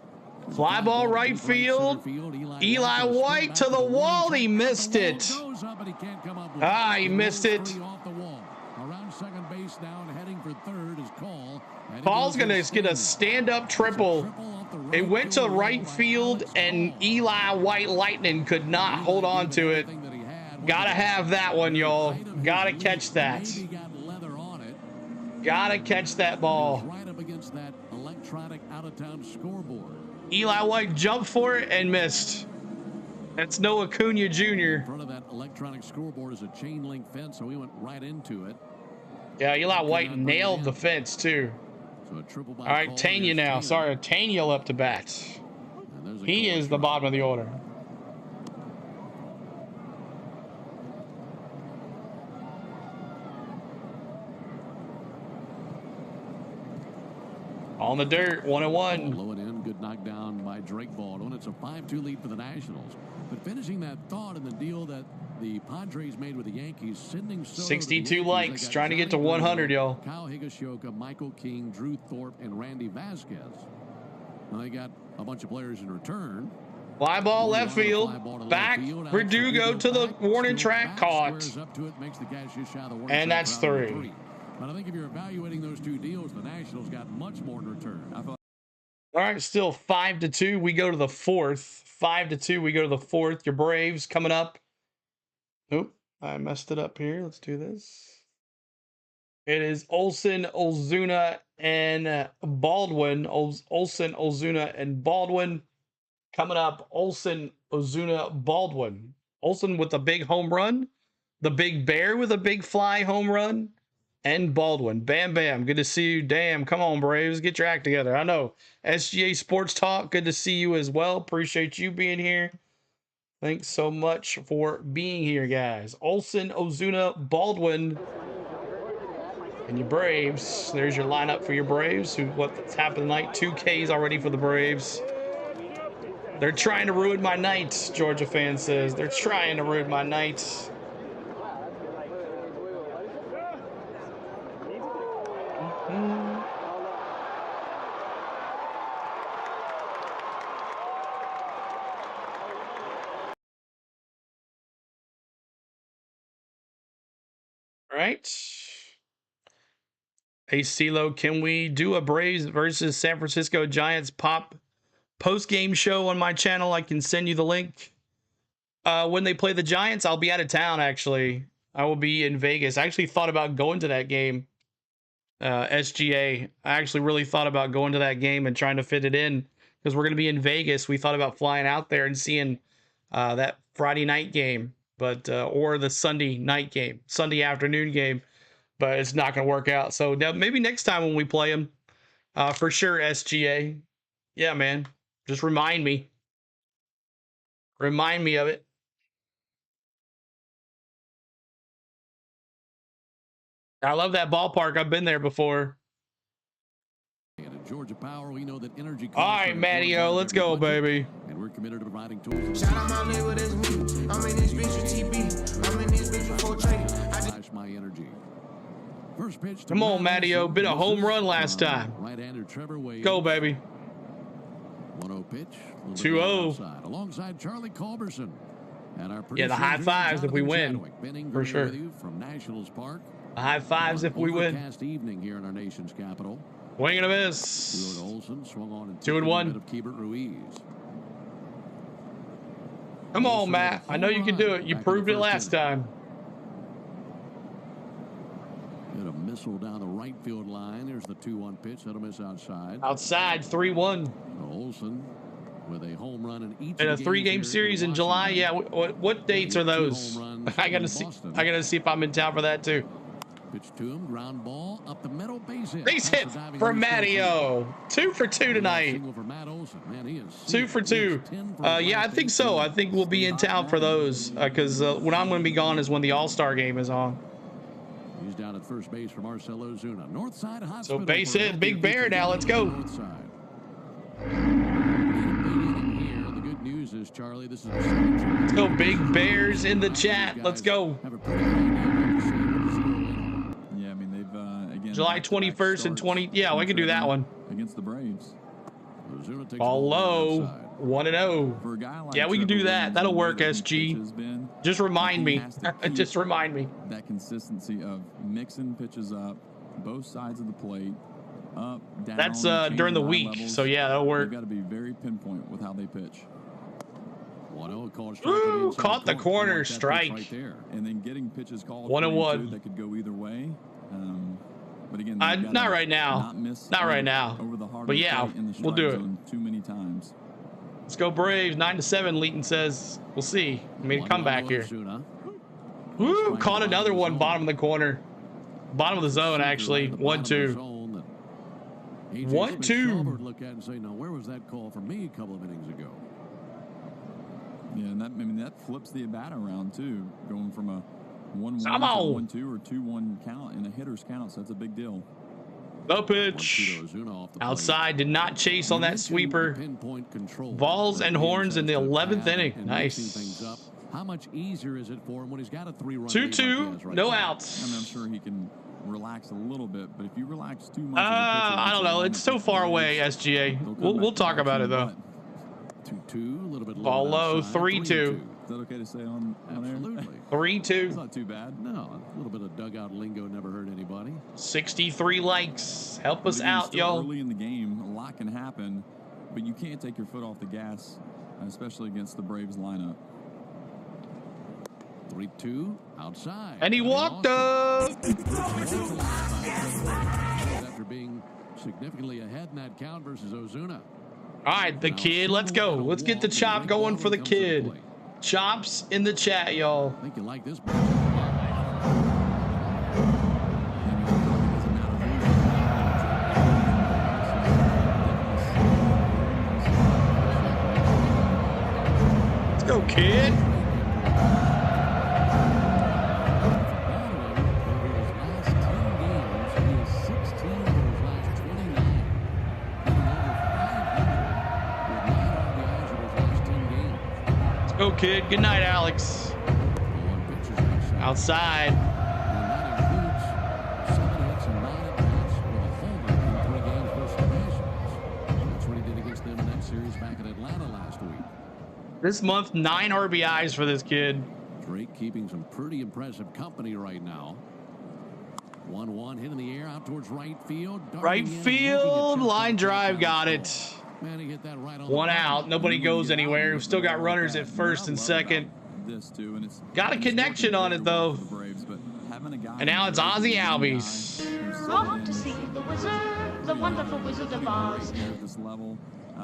Fly ball right field. Eli White to the wall. He missed it. He missed it. Around second base now and heading for third is Cole. Paul's going to get a stand-up triple. It went to right field, and Eli White Lightning could not hold on to it. Gotta have that one, y'all. Gotta catch that. Gotta catch that ball. Right up against that electronic out-of-town scoreboard. Eli White jumped for it and missed. That's no Acuna Jr. In front of that electronic scoreboard is a chain link fence, so we went right into it. Yeah, Eli White nailed the fence too. So a triple by all right, Tanya now. Sorry, Tanya up to bat. He is the bottom of the order. On the dirt, 1-1. Low and in, good knockdown by Drake Baldwin. It's a 5-2 lead for the Nationals. But finishing that thought in the deal that the Padres made with the Yankees, sending 62 likes, trying to get to 100, y'all. Kyle Higashioka, Michael King, Drew Thorpe, and Randy Vasquez. Now they got a bunch of players in return. Fly ball left field. Back. Verdugo to the warning track. Caught. And that's 3. But I think if you're evaluating those two deals, the Nationals got much more in return. All right, still 5-2. We go to the 4th. 5-2. We go to the 4th. Your Braves coming up. Oop, I messed it up here. Let's do this. It is Olsen, Ozuna, and Baldwin. Olsen, Ozuna, and Baldwin. Coming up, Olsen, Ozuna, Baldwin. Olsen with a big home run. The Big Bear with a big fly home run. And Baldwin. Bam, bam. Good to see you. Damn, come on, Braves. Get your act together. I know. SGA Sports Talk. Good to see you as well. Appreciate you being here. Thanks so much for being here, guys. Olsen, Ozuna, Baldwin, and your Braves. There's your lineup for your Braves. What's happened tonight? 2 Ks already for the Braves. They're trying to ruin my night, Georgia fan says. They're trying to ruin my night. All right. Hey, CeeLo, can we do a Braves versus San Francisco Giants post-game show on my channel? I can send you the link. When they play the Giants, I'll be out of town, actually. I will be in Vegas. I actually thought about going to that game, SGA. I actually really thought about going to that game and trying to fit it in because we're going to be in Vegas. We thought about flying out there and seeing that Friday night game, but or the Sunday night game, Sunday afternoon game, but it's not going to work out. So now maybe next time when we play them, for sure, SGA. Yeah, man. Just remind me. Remind me of it. I love that ballpark. I've been there before. Georgia Power, we know that energy. All right, Mattio, let's go, baby. And we're committed to providing tools. Shout out my neighbor, that's me. I'm in this bitch with TB. I'm in this bitch with 4 trading. Flash my energy. First pitch. Come on, Mattio. Bit a home run last time. Right-hander Trevor Williams. Go, baby. 1-0 pitch. 2-0. Alongside Charlie Culberson. And our yeah, the high fives if we win. For sure. From Nationals Park. The high fives if we win. Evening here in our nation's capital. Swing and a miss. Olsen swung on 2-1. Of Keibert Ruiz. Come on, Matt. I know you can do it. You proved it last time. Hit a missile down the right field line. There's the 2-1 pitch. That'll miss outside. Outside, 3-1. Olsen with a home run in each. In a 3-game series in July. Yeah. What dates are those? I gotta see. I gotta see if I'm in town for that too. Pitch to him, ground ball up the middle, base hit. Base hit for Mattio. 2 for 2 tonight. 2 for 2. Yeah, I think so. I think we'll be in town for those because when I'm going to be gone is when the All-Star game is on. He's down at first base for Marcelo Ozuna. North side so base hit, Big Bear now. Let's go. The good news is, Charlie, this is let's go, Big Bears in the chat. Let's go. July 21st and 20. Yeah, we can do that one. Against the Braves. Ball low. 1-0. Yeah, we can do that. That'll work, SG. Just remind me. Just remind me. That consistency of mixing pitches up, both sides of the plate, up, down. That's during the week, levels. So yeah, that'll work. They've got to be very pinpoint with how they pitch. Ooh, caught the corner, strike. Right there. And then getting pitches called 1-1. that could go either way. But again, not right now. Not right now. Over the heart but yeah, we'll do it. Too many times. Let's go Braves. 9-7. Leighton says. We'll see. I mean, come back here. Woo! Caught another one. Bottom of the corner. Bottom of the zone, actually. 1-2. 1-2. Look at and say, now where was that call for me a couple of innings ago? Yeah, and that flips the at-bat around too, going from a 1-1 to 1-2 or 2-1 count in a hitter's count. So that's a big deal. No pitch. Outside, did not chase on that sweeper. Balls and horns in the 11th inning. Nice. How much easier is it for him when he's got a 3-run 2-2, no outs. I mean, I'm sure he can relax a little bit, but if you relax too much, I don't know. It's so far away, SGA. We'll talk about it though. 2-2, a little bit ball low. 3-2. Is that okay to say on Absolutely. 3-2. It's not too bad. No, a little bit of dugout lingo never hurt anybody. 63 likes. Help us out, y'all. Early in the game, a lot can happen, but you can't take your foot off the gas, especially against the Braves lineup. 3-2 outside. And he walked up. After being significantly ahead in that count versus Ozuna. All right, the kid. Let's go. Let's get the chop going for the kid. Chops in the chat, y'all. I think you like this. Let's go, kid. Go, kid. Good night, Alex. Outside. That's what he did against them in that series back in Atlanta last week. This month, 9 RBIs for this kid. Drake keeping some pretty impressive company right now. 1-1 hit in the air out towards right field. Right field. Line drive. Got it. One out. Nobody goes anywhere. We've still got runners at first and second. Got a connection on it, though. And now it's Ozzy Albies. Come to see the wizard, the wonderful Wizard of Oz.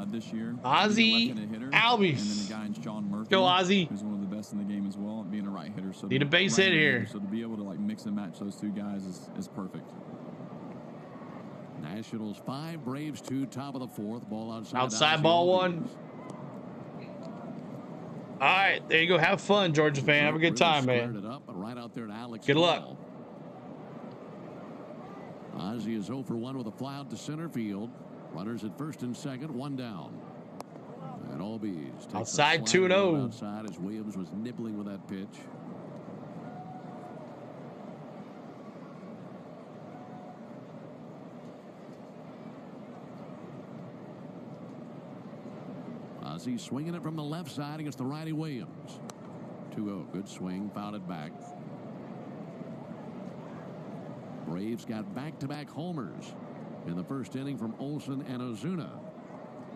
This year, Ozzy Albies. And then a guy in Sean Murphy, go Ozzy. Who's one of the best in the game as well, being a right hitter. So need a base hit here. So to be able to like mix and match those two guys is perfect. Nationals 5, Braves 2, top of the 4th. Ball outside. Outside ball 1. All right, there you go. Have fun, Georgia fan. Have a good time, man. Right out there to Alex. Good luck. Ozzy is 0 for 1 with a fly out to center field. Runners at first and second, 1 down. And Albies outside 2-0. Outside as Williams was nibbling with that pitch. Ozzy swinging it from the left side against the righty Williams. 2-0. Good swing. Fouled it back. Braves got back-to-back homers in the first inning from Olsen and Ozuna.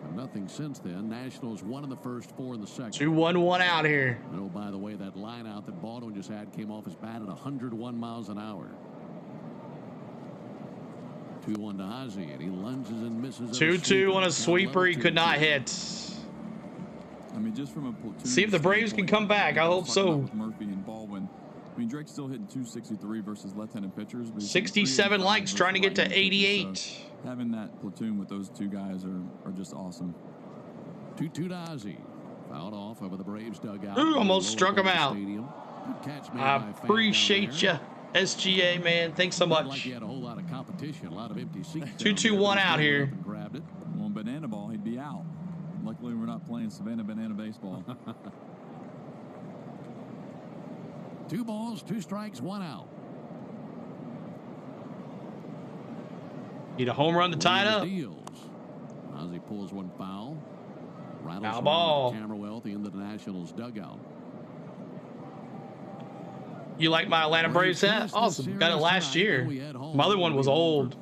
And nothing since then. Nationals 1 in the first, 4 in the second. 2-1-1 out here. And oh, by the way, that line out that Baldwin just had came off his bat at 101 miles an hour. 2-1 to Ozzy, and he lunges and misses. 2-2 on a sweeper he could not hit. I mean, just from a platoon. See if the Braves can come back. I hope so. Murphy and Baldwin. I mean, Drake's still hitting 263 versus left-handed pitchers. But 67 likes, trying to get to 88. So having that platoon with those two guys are just awesome. 2-2 to Ozzy. Fouled off over the Braves dugout. Ooh, almost struck him out. I appreciate you, SGA, man. Thanks so much. Like he had a whole lot of competition, a lot of empty seats. 2-2-1 out here. Grabbed it. One banana ball, he'd be out. Luckily, we're not playing Savannah Banana baseball. 2 balls, 2 strikes, 1 out. Need a home run to tie it up. Ozzy pulls one foul. Foul ball. Camera well at the end of the Nationals dugout. You like my Atlanta Braves hat? Awesome. Got it last year. My other one was old.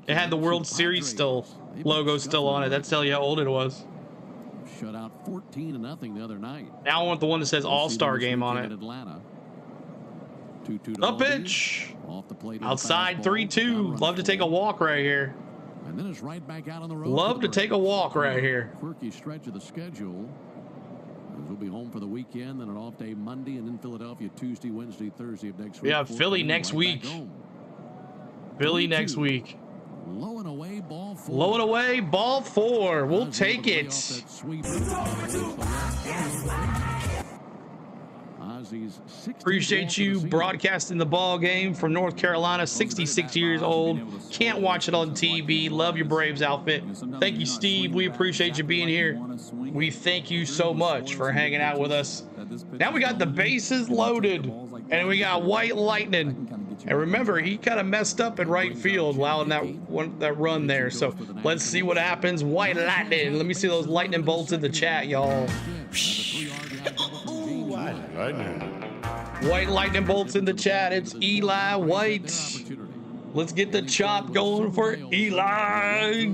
It had the World Series logo still on it. That's tell you how old it was. Shut out 14-0 the other night. Now I want the one that says All-Star Game on it. Atlanta. The pitch. Outside 3-2. Love to take a walk right here. And then it's right back out on the road. Love to take a walk right here. Quirky stretch of the schedule. We'll be home for the weekend, then an off day Monday, and in Philadelphia Tuesday, Wednesday, Thursday of next week. Yeah, Philly next week. Philly next week. Low and away, ball 4. Low and away, ball 4. We'll take it. Appreciate you broadcasting the ball game from North Carolina. 66 years old. Can't watch it on TV. Love your Braves outfit. Thank you, Steve. We appreciate you being here. We thank you so much for hanging out with us. Now we got the bases loaded, and we got White Lightning. And remember, he kind of messed up in right field allowing that run there. So let's see what happens. White Lightning. Let me see those lightning bolts in the chat, y'all. White lightning bolts in the chat. It's Eli White. Let's get the chop going for Eli.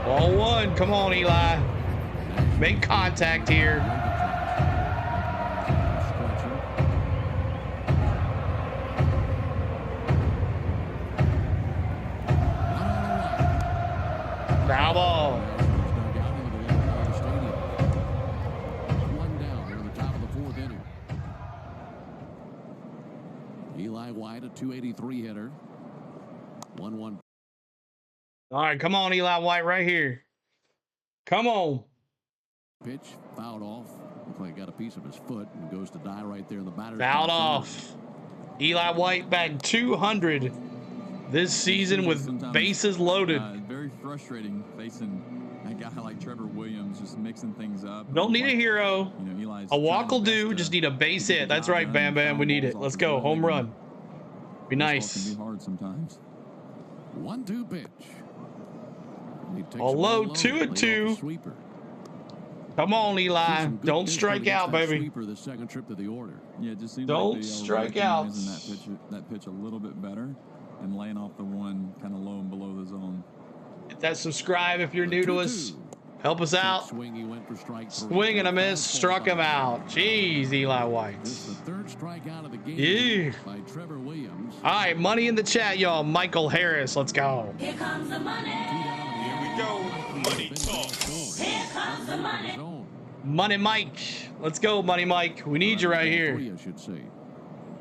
Ball 1. Come on, Eli. Make contact here. Foul ball. One down here in the top of the 4th inning. Eli White, a 283 hitter. 1-1. All right, come on, Eli White, right here. Come on. Pitch fouled off. Looks like he got a piece of his foot and goes to die right there in the batter's Fouled box. off. Eli White bagged 200 this season with bases loaded. Very frustrating facing a guy like Trevor Williams, just mixing things up. Don't need a hero. You know, Eli's A walk will do. Just need a base hit. That's right, Bam Bam. We need it. Let's go. Home run. Be nice. Can be hard sometimes. 1-2 pitch. A low 2-2. Come on, Eli. Don't strike out, baby. The second trip to the order. Yeah, it just seems don't like strike out. That pitch a little bit better and laying off the one kind of low and below the zone. Hit that subscribe if you're new to us. Help us out. Swing and a miss. Struck him out. Jeez, Eli White. This is the 3rd strikeout of the game by Trevor Williams. All right, money in the chat, y'all. Michael Harris. Let's go. Here comes the money. Here we go. Money talk. Here comes the money. Money Mike. Let's go, Money Mike. We need you right here.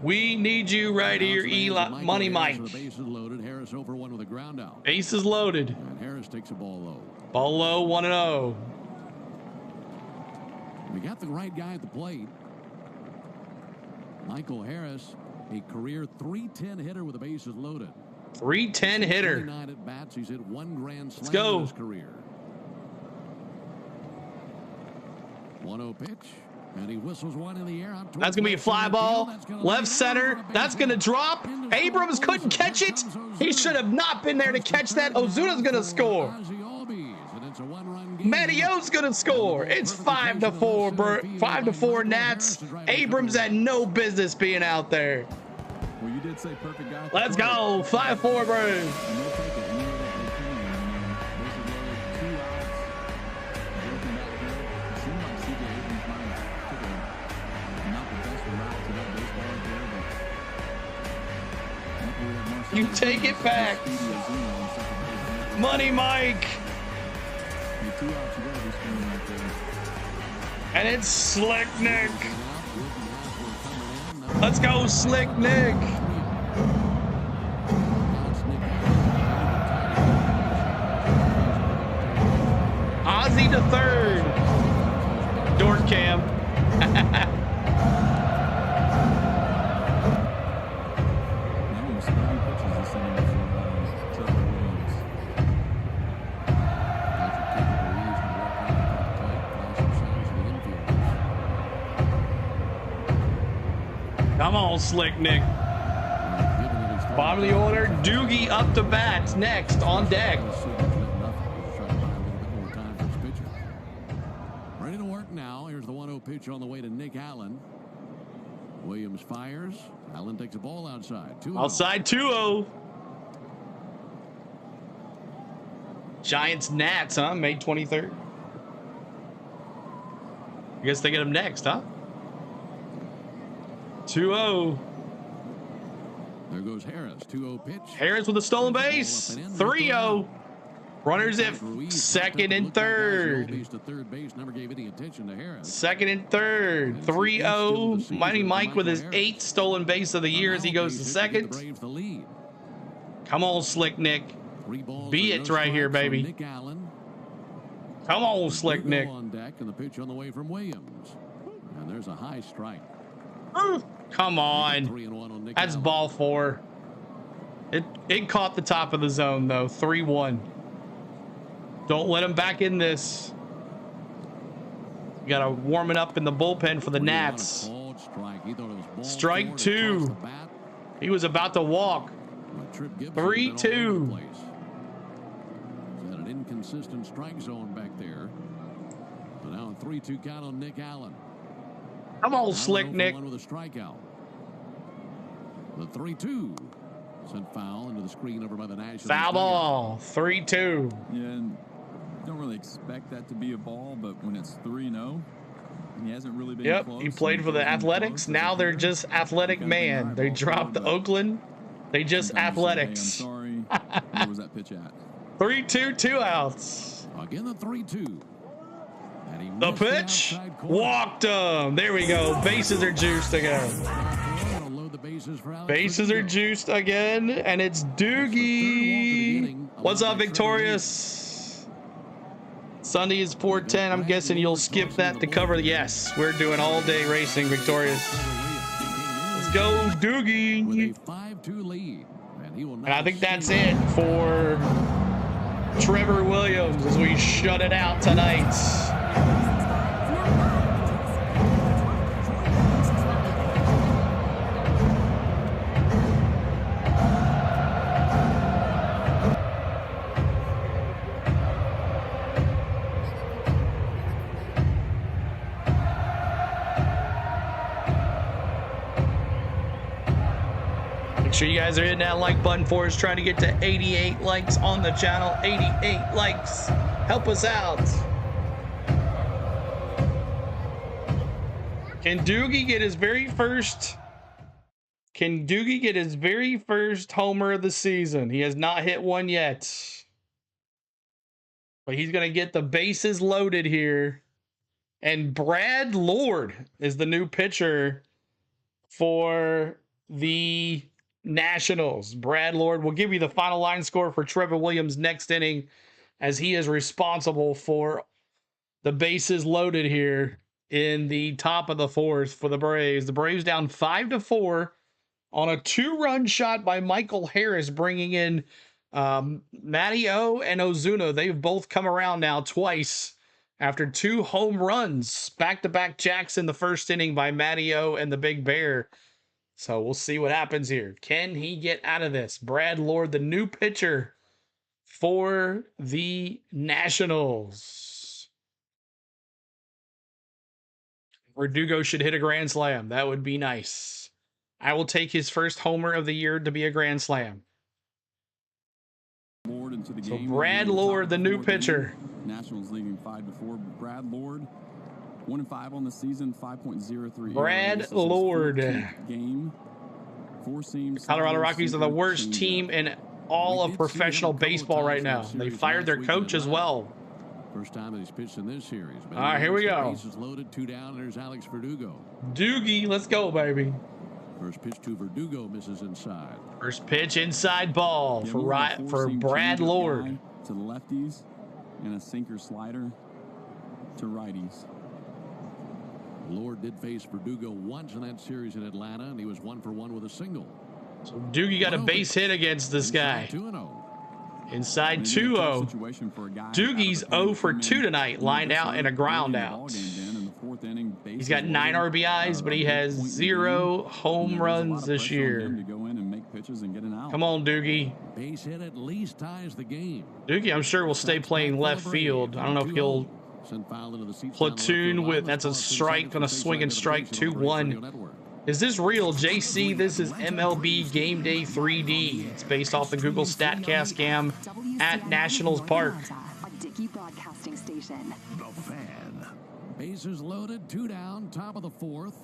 We need you right here, Eli. Money Mike. Bases loaded. Harris over 1 with a ground out. Bases loaded. And Harris takes a ball low. Ball low, 1-0. We got the right guy at the plate. Michael Harris, a career .310 hitter with the bases loaded. .310 hitter. 29 at bats. He's hit 1 grand slam Let's go. in his career. 1-0 pitch. And he whistles one in the air. That's going to be a fly ball. Left center. That's going to drop. Abrams couldn't catch it. He should have not been there to catch that. Ozuna's going to score. Mattio's going to score. It's 5-4, 5-4 Nats. Abrams had no business being out there. Well, you did say perfect guy. Let's go. 5-4 Braves. You take it back. Money Mike. And it's Slick Nick. Let's go, Slick Nick. Ozzy to 3rd. Dork Cam. Come on, Slick Nick. Bottom of the order, Doogie up to bat next on deck. Ready to work now. Here's the 1-0 pitch on the way to Nick Allen. Williams fires. Allen takes a ball outside. 2-0. Outside 2-0. Giants Nats, huh? May 23rd. I guess they get him next, huh? 2-0. There goes Harris. 2-0 pitch. Harris with a stolen base. 3-0. Runners at second and third. Second and third. 3-0. Mighty Mike with his 8th stolen base of the year as he goes to second. Come on, Slick Nick. Be it right here, baby. Come on, Slick Nick. On deck and the pitch on the way from Williams. And there's a high strike. Come on. That's ball 4. It caught the top of the zone, though. 3-1. Don't let him back in this. You got to warm it up in the bullpen for the Nats. Strike 2. He was about to walk. 3-2. An inconsistent strike zone back there. But now a 3-2 count on Nick Allen. Come on, Slick Nick. With a strikeout. The 3-2 sent foul into the screen over by the Nationals. Foul ball. 3-2. Yeah, and don't really expect that to be a ball, but when it's 3-0, he hasn't really been close. He played for the Athletics. Now they're just Athletic Man. They dropped Oakland. They just Athletics. I'm sorry. Where was that pitch at? 3-2, 2 outs. Again, the 3-2. The pitch. Walked him. There we go. Bases are juiced again. Bases are juiced again. And it's Doogie. What's up, Victorious? Sunday is 4:10. I'm guessing you'll skip that to cover. Yes, we're doing all day racing, Victorious. Let's go, Doogie. And I think that's it for Trevor Williams as we shut it out tonight. Make sure you guys are hitting that like button for us, trying to get to 88 likes on the channel. 88 likes. Help us out. Can Doogie get his very first homer of the season? He has not hit one yet. But he's going to get the bases loaded here. And Brad Lord is the new pitcher for the Nationals. Brad Lord will give you the final line score for Trevor Williams next inning, as he is responsible for the bases loaded here in the top of the 4th for the Braves. The Braves down 5-4 on a 2-run shot by Michael Harris, bringing in Matty O and Ozuna. They've both come around now twice after 2 home runs. Back-to-back jacks in the first inning by Matty O and the Big Bear. So we'll see what happens here. Can he get out of this? Brad Lord, the new pitcher for the Nationals. Verdugo should hit a grand slam. That would be nice. I will take his first homer of the year to be a grand slam. So Brad Lord, the new pitcher. Nationals leading 5-4. Brad Lord, 1-5 on the season, 5.03. Brad Lord. Game. 4 seams. Colorado Rockies are the worst team in all of professional baseball right now. They fired their coach as well. First time that he's pitched in this series. All right, here we go. Bases loaded, 2 down. There's Alex Verdugo. Doogie, let's go, baby. First pitch to Verdugo, misses inside. First pitch inside ball for Brad Lord. To the lefties and a sinker slider to righties. Lord did face Verdugo once in that series in Atlanta, and he was 1 for 1 with a single. So Doogie got a base hit against this guy. Inside 2-0. Doogie's 0 for 2 tonight, lined out and a ground out. fourth inning. He's got 9 RBIs, but he has 0 home runs this year. To go in and make pitches and get an out. Come on, Doogie. Base hit at least ties the game. Doogie, I'm sure, will stay playing left field. I don't know if he'll platoon with. That's a strike on a swinging strike. 2-1. Is this real, JC? This is MLB Game Day 3D. It's based off the Google StatCast cam at Nationals Park. Broadcasting station. The Fan. Bases loaded, 2 down, top of the 4th.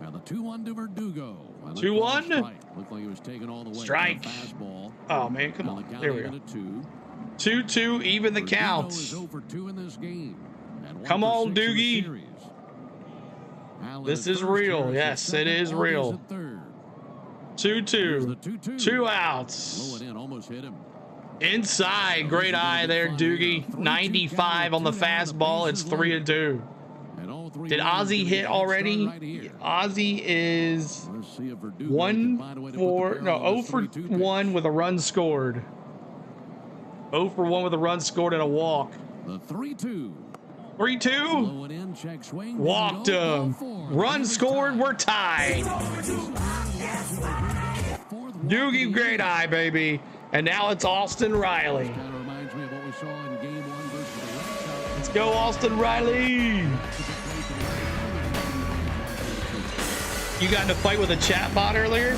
And the 2-1 to Verdugo. 2-1. Looked like he was taking all the way. Strike. Fastball. Oh man, come on. There we go. 2-2, even the count. Come on, Doogie. This is real. Yes, it is real. 2-2. 2 outs. Almost hit him. Inside. Great eye there, Doogie. 95 on the fastball. It's 3-2. Did Ozzy hit already? Ozzy is 0 for 1 with a run scored. 0 for 1 with a run scored and a walk. The 3-2. 3-2. Walked him. Run scored. We're tied. Doogie, great eye, baby. And now it's Austin Riley. Let's go, Austin Riley. You got in a fight with a chat bot earlier?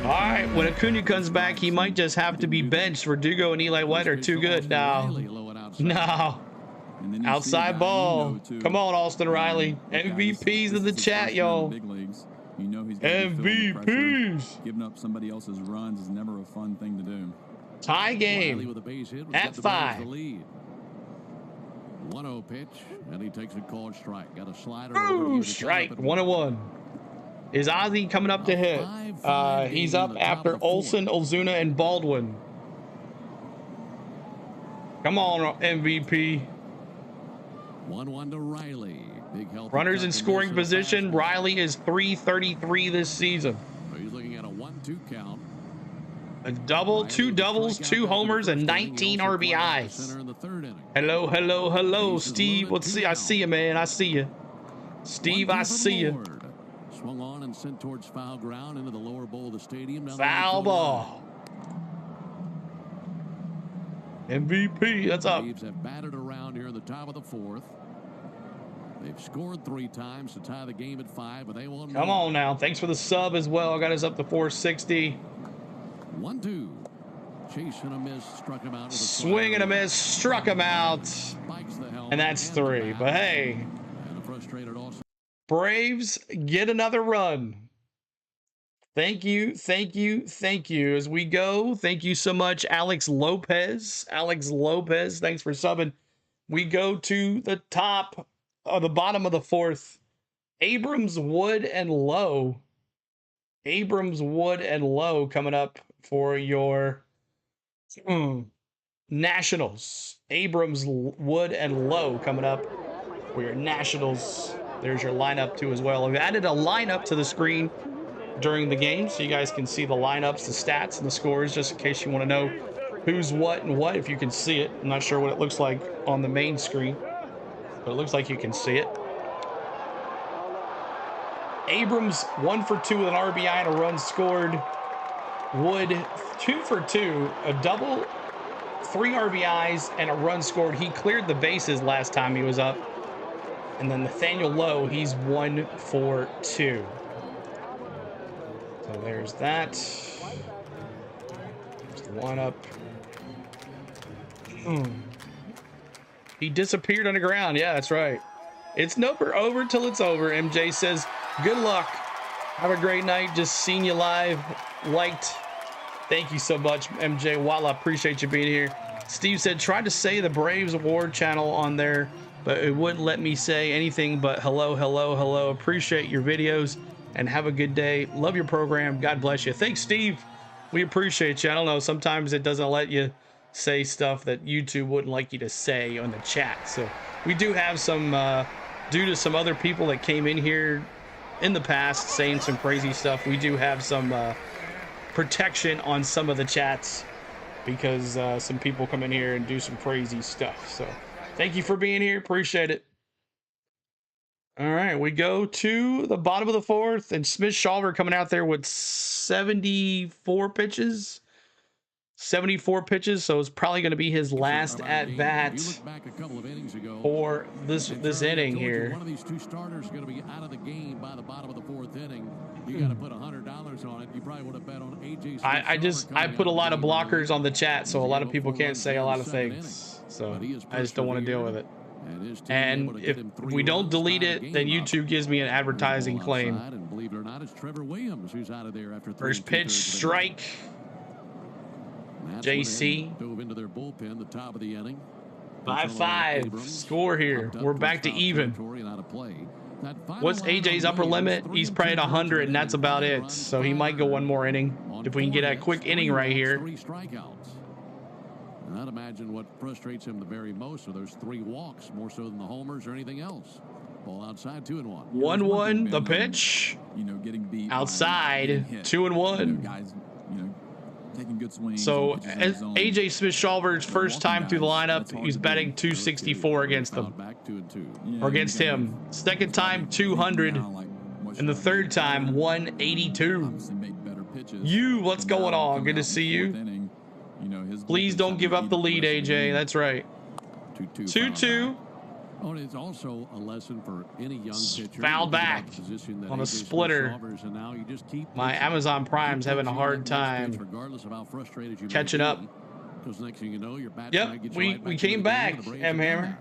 All right, when Acuna comes back, he might just have to be benched. Verdugo and Eli White are too good now. No. Outside ball. Come on, Austin Riley. MVPs in the chat, y'all. MVPs. Giving up somebody else's runs is never a fun thing to do. Tie game at 5. 1-0 pitch, and he takes a called strike. Got a slider. Ooh, strike. 1-1. Is Ozzy coming up to hit? He's up after Olsen, Ozuna, and Baldwin. Come on, MVP. 1-1 to Riley. Big help. Runners in scoring position. Riley is 333 this season. He's looking at a 1-2 count. A double, 2 doubles, 2 homers, and 19 RBIs. Hello, hello, hello, Steve. Let's see. I see you, man. I see you. Steve, I see you. Swung on and sent towards foul ground into the lower bowl of the stadium. Foul ball. MVP, that's up. Braves have batted around here in the top of the 4th. They've scored 3 times to tie the game at 5, but they won't. Come on now. Thanks for the sub as well. Got us up to 460. 1-2. Chase and a miss, struck him out. Swing and a miss, struck him out. And that's 3. But hey, Braves get another run. Thank you, thank you, thank you. As we go, thank you so much, Alex Lopez. Alex Lopez, thanks for subbing. We go to the top, or the bottom of the 4th. Abrams, Wood, and Lowe. Abrams, Wood, and Lowe coming up for your Nationals. Abrams, Wood, and Lowe coming up for your Nationals. There's your lineup too as well. I've added a lineup to the screen during the game so you guys can see the lineups, the stats, and the scores, just in case you want to know who's what and what, if you can see it. I'm not sure what it looks like on the main screen, but it looks like you can see it. Abrams 1 for 2 with an RBI and a run scored. Wood 2 for 2, a double, 3 RBIs and a run scored. He cleared the bases last time he was up. And then Nathaniel Lowe, he's 1 for 2. So there's that. There's the one up. He disappeared underground. Yeah, that's right. It's never over till it's over. MJ says, good luck. Have a great night. Just seen you live. Liked. Thank you so much, MJ. Walla, appreciate you being here. Steve said, tried to say the Braves Award channel on there, but it wouldn't let me say anything but hello, hello, hello. Appreciate your videos and have a good day. Love your program. God bless you. Thanks, Steve. We appreciate you. I don't know. Sometimes it doesn't let you say stuff that YouTube wouldn't like you to say on the chat. So we do have some, due to some other people that came in here in the past saying some crazy stuff, we do have some protection on some of the chats because some people come in here and do some crazy stuff. So thank you for being here. Appreciate it. All right, we go to the bottom of the fourth, and Smith Shawver coming out there with 74 pitches. 74 pitches, so it's probably going to be his last at bat for this inning here. One of these two starters is going to be out of the game by the bottom of the fourth inning. You got to put $100 on it. You probably would have bet on AJ. I put a lot of blockers on the chat, so a lot of people can't say a lot of things. So I just don't want to deal with it. And if we don't delete it, then YouTube gives me an advertising claim. And believe it or not, it's Trevor Williams who's out of there after first pitch, strike. JC. Dove into their bullpen, the top of the inning. 5-5 score here. We're back to even. What's AJ's upper limit? He's probably at 100, and that's about it. So he might go one more inning if we can get a quick inning right here. 3 strikeouts. And I'd imagine what frustrates him the very most are those 3 walks, more so than the homers or anything else. Ball outside, 2-1. 1-1 the pitch. Getting beat outside, 2-1. Guys, taking good swings. So as AJ Smith Shawver's first time through the lineup, he's batting 264 against them. Or against him. Second time 200, and the third time 182. What's going on? Good to see you. Please don't give up the lead, AJ. That's right. 2-2. Oh, it's also a lesson for any young pitcher. Foul back on a splitter. My Amazon Prime's having a hard time catching up. Yep, we came back, M-Hammer.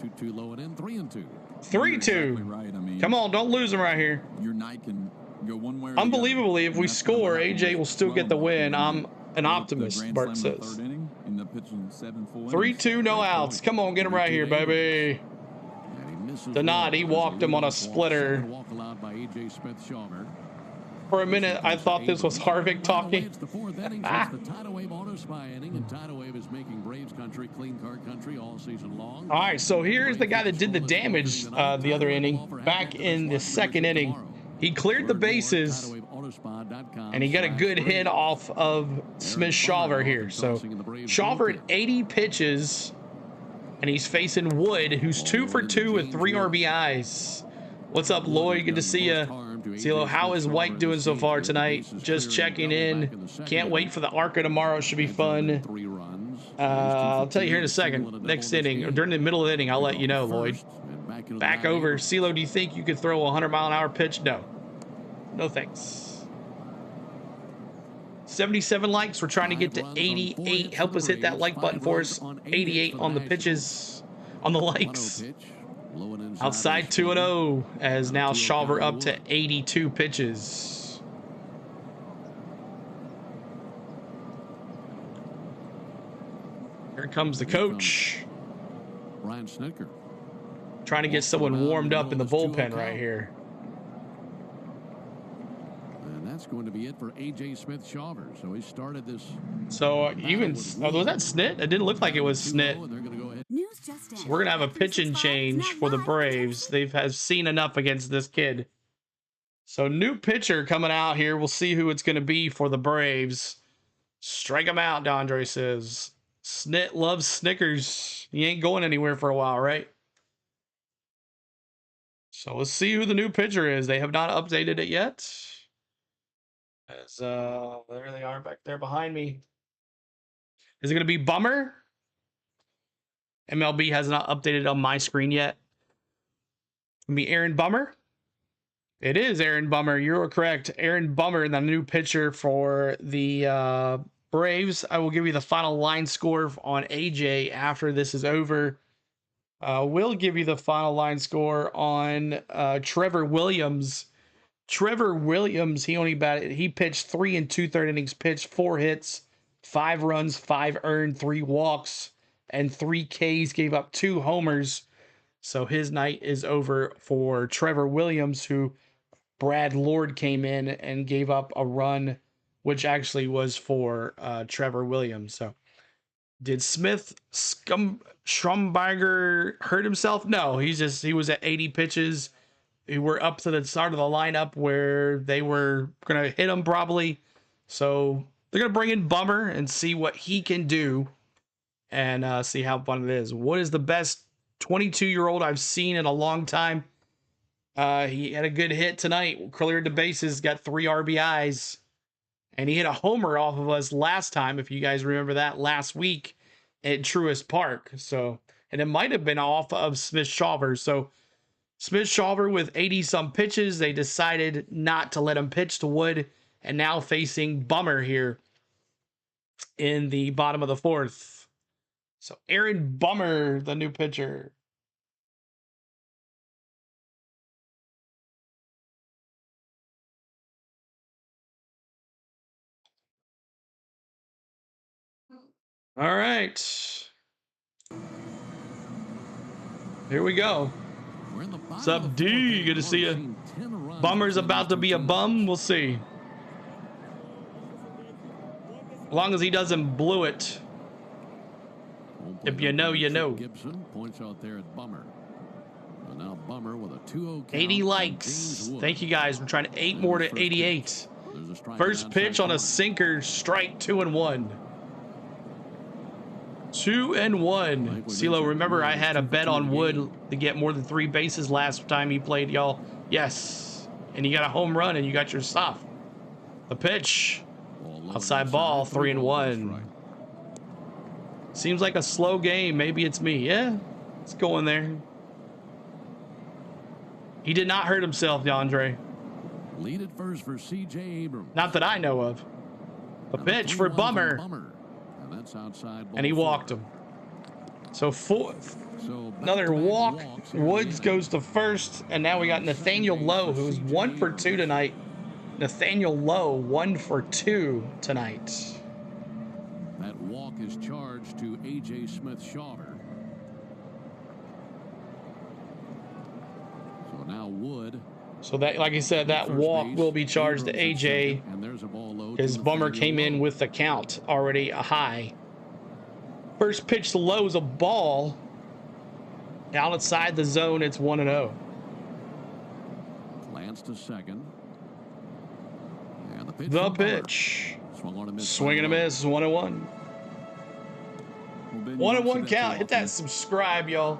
2-2 low and in, 3-2. 3-2. Come on, don't lose him right here. Your night can go one way or unbelievably, if we score, AJ will still get the win. I'm an optimist, Bart says. 3-2, no outs. Come on, get him right here, baby. The nod, he walked him on a splitter. For a minute, I thought this was Harvick talking. It's the fourth inning. It's the Tidal Wave Auto Spy inning, and Tidal Wave is making Braves country clean car country all season long. All right, so here's the guy that did the damage the other inning, back in the second inning. He cleared the bases, and he got a good hit off of Smith Shawver here. So Shawver at 80 pitches, and he's facing Wood, who's 2 for 2 with 3 RBIs. What's up, Lloyd? Good to see you. CeeLo, how is White doing so far tonight? Just checking in. Can't wait for the ARCA tomorrow. Should be fun. I'll tell you here in a second. Next inning, or during the middle of the inning, I'll let you know, Lloyd. Back over. CeeLo, do you think you could throw a 100-mile-an-hour pitch? No. No thanks. 77 likes. We're trying to get to 88. Help us hit that like button for us. 88 on the pitches, on the likes. Outside 2-0, as now Shawver up to 82 pitches. Here comes the coach. Brian Snitker. Trying to get someone warmed up in the bullpen right here. And that's going to be it for AJ Smith Shawver. So he started this. So even was that Snit? It didn't look like it was Snit. So we're gonna have a pitching change for the Braves. They've seen enough against this kid. So new pitcher coming out here. We'll see who it's gonna be for the Braves. Strike him out, Dondre says. Snit loves Snickers. He ain't going anywhere for a while, right? So let's see who the new pitcher is. They have not updated it yet. As there they are back there behind me. Is it gonna be Bummer? MLB has not updated on my screen yet. It'll be Aaron Bummer. It is Aaron Bummer. You're correct. Aaron Bummer, the new pitcher for the Braves. I will give you the final line score on AJ after this is over. We'll give you the final line score on Trevor Williams. Trevor Williams, he pitched 3 2/3 innings pitched, 4 hits, 5 runs, 5 earned, 3 walks, and 3 Ks, gave up 2 homers. So his night is over for Trevor Williams, who Brad Lord came in and gave up a run, which actually was for Trevor Williams. So did Smith Stromberger hurt himself? No, he was at 80 pitches. We were up to the start of the lineup where they were going to hit him probably. So They're going to bring in Bummer and see what he can do and see how fun it is. What is the best 22-year-old I've seen in a long time? He had a good hit tonight. Cleared the bases, got 3 RBIs. And he hit a homer off of us last time, if you guys remember that, last week at Truist Park. So, and it might have been off of Smith-Shawver. So Smith-Shawver with 80-some pitches, they decided not to let him pitch to Wood, and now facing Bummer here in the bottom of the 4th. So Aaron Bummer, the new pitcher. All right. Here we go. What's up, D? Good to see you. Bummer's about to be a bum. We'll see. As long as he doesn't blow it. If you know, you know. Gibson points out there at Bummer. And now Bummer with a 2-0 count. 80 likes. Thank you guys. We're trying to 8 more to 88. First pitch on a sinker, strike 2-1. 2-1. CeeLo, remember I had a bet on Wood to get more than 3 bases last time he played, y'all. Yes. And you got a home run and you got your stuff. The pitch. Outside ball, 3-1. Seems like a slow game. Maybe it's me. Yeah, it's going there. He did not hurt himself, DeAndre. Lead at first for C.J. Abrams. Not that I know of. The pitch for Bummer. And that's outside ball, and he walked him. So another walk. Woods goes to first, and now we got Nathaniel Lowe, who's 1 for 2 tonight. Nathaniel Lowe, 1 for 2 tonight. That walk is charged to A.J. Smith-Shawver. So now Wood. So that, like I said, that walk will be charged to A.J. His Bummer came in with the count already a high. First pitch to Lowe is a ball. Outside the zone, it's 1-0. Glance to second. And the pitch. Swing and a miss, 1-1. 1-1 count. Hit that subscribe, y'all.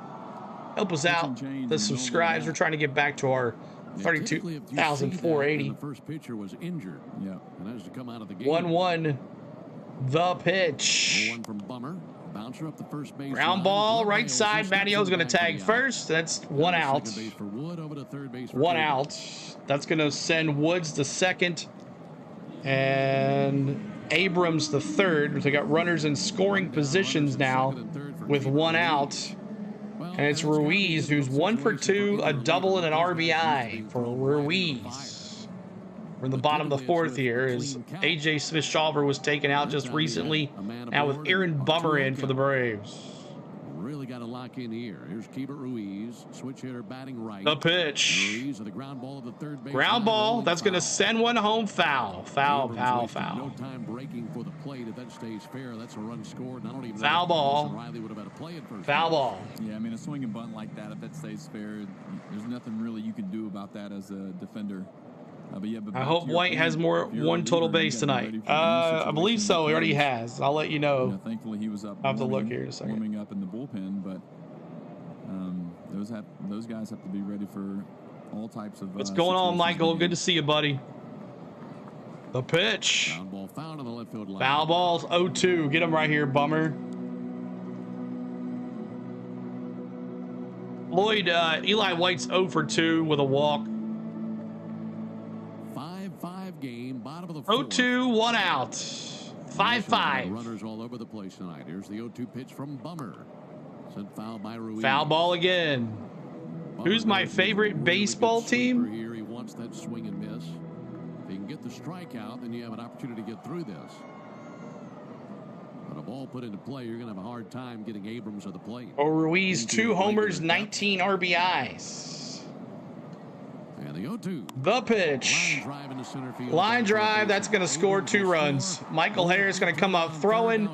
Help us out. The subscribes. We're trying to get back to our 32,480. The first pitcher was injured. Yeah. And has to come out of the game. 1-1. The pitch. 1 from Bummer. Bouncer up the first base. Ground ball, right side. Mattio's going to tag first. That's 1 out. 1 out. That's going to send Woods to second. And Abrams the third. They got runners in scoring positions now with 1 out. And it's Ruiz, who's 1 for 2, a double and an RBI for Ruiz. We're in the bottom of the 4th here as A.J. Smith-Shawver was taken out just recently. Now with Aaron Bummer in for the Braves. Really got to lock in here. Here's Keibert Ruiz, switch hitter batting right. The pitch. Ruiz with the ground ball at the third base. Ground ball. That's going to send one home. Foul. Foul. No time breaking for the plate. If that stays fair, that's a run scored. I don't even foul ball. Riley would have had a play at first. Foul ball. Yeah, I mean, a swing and bunt like that, if that stays fair, there's nothing really you can do about that as a defender. But I hope White has one total base tonight. I believe so. He already has. I'll let you know. Thankfully, he was up. I'll have to look here in a second. Warming up in the bullpen, but those guys have to be ready for all types of. What's going on, Michael? Good to see you, buddy. The pitch. Foul ball found on the left field line. Foul balls 0-2. Get him right here, Bummer. Lloyd, Eli White's 0 for 2 with a walk. 5-5 game, bottom of the 0-2, 1 out. 5-5. Runners all over the place tonight. Here's the 0-2 pitch from Bummer. Sent foul by Ruiz. Foul ball again. Bummer. Who's my favorite baseball team? Here. He wants that swing and miss. If he can get the strikeout, then you have an opportunity to get through this. But a ball put into play, you're going to have a hard time getting Abrams at the plate. Oh, Ruiz, 2 homers, 19 RBIs. And the 0-2. The pitch. Line drive into center field. Line drive. That's going to score 2 runs. Michael Harris going to come up throwing.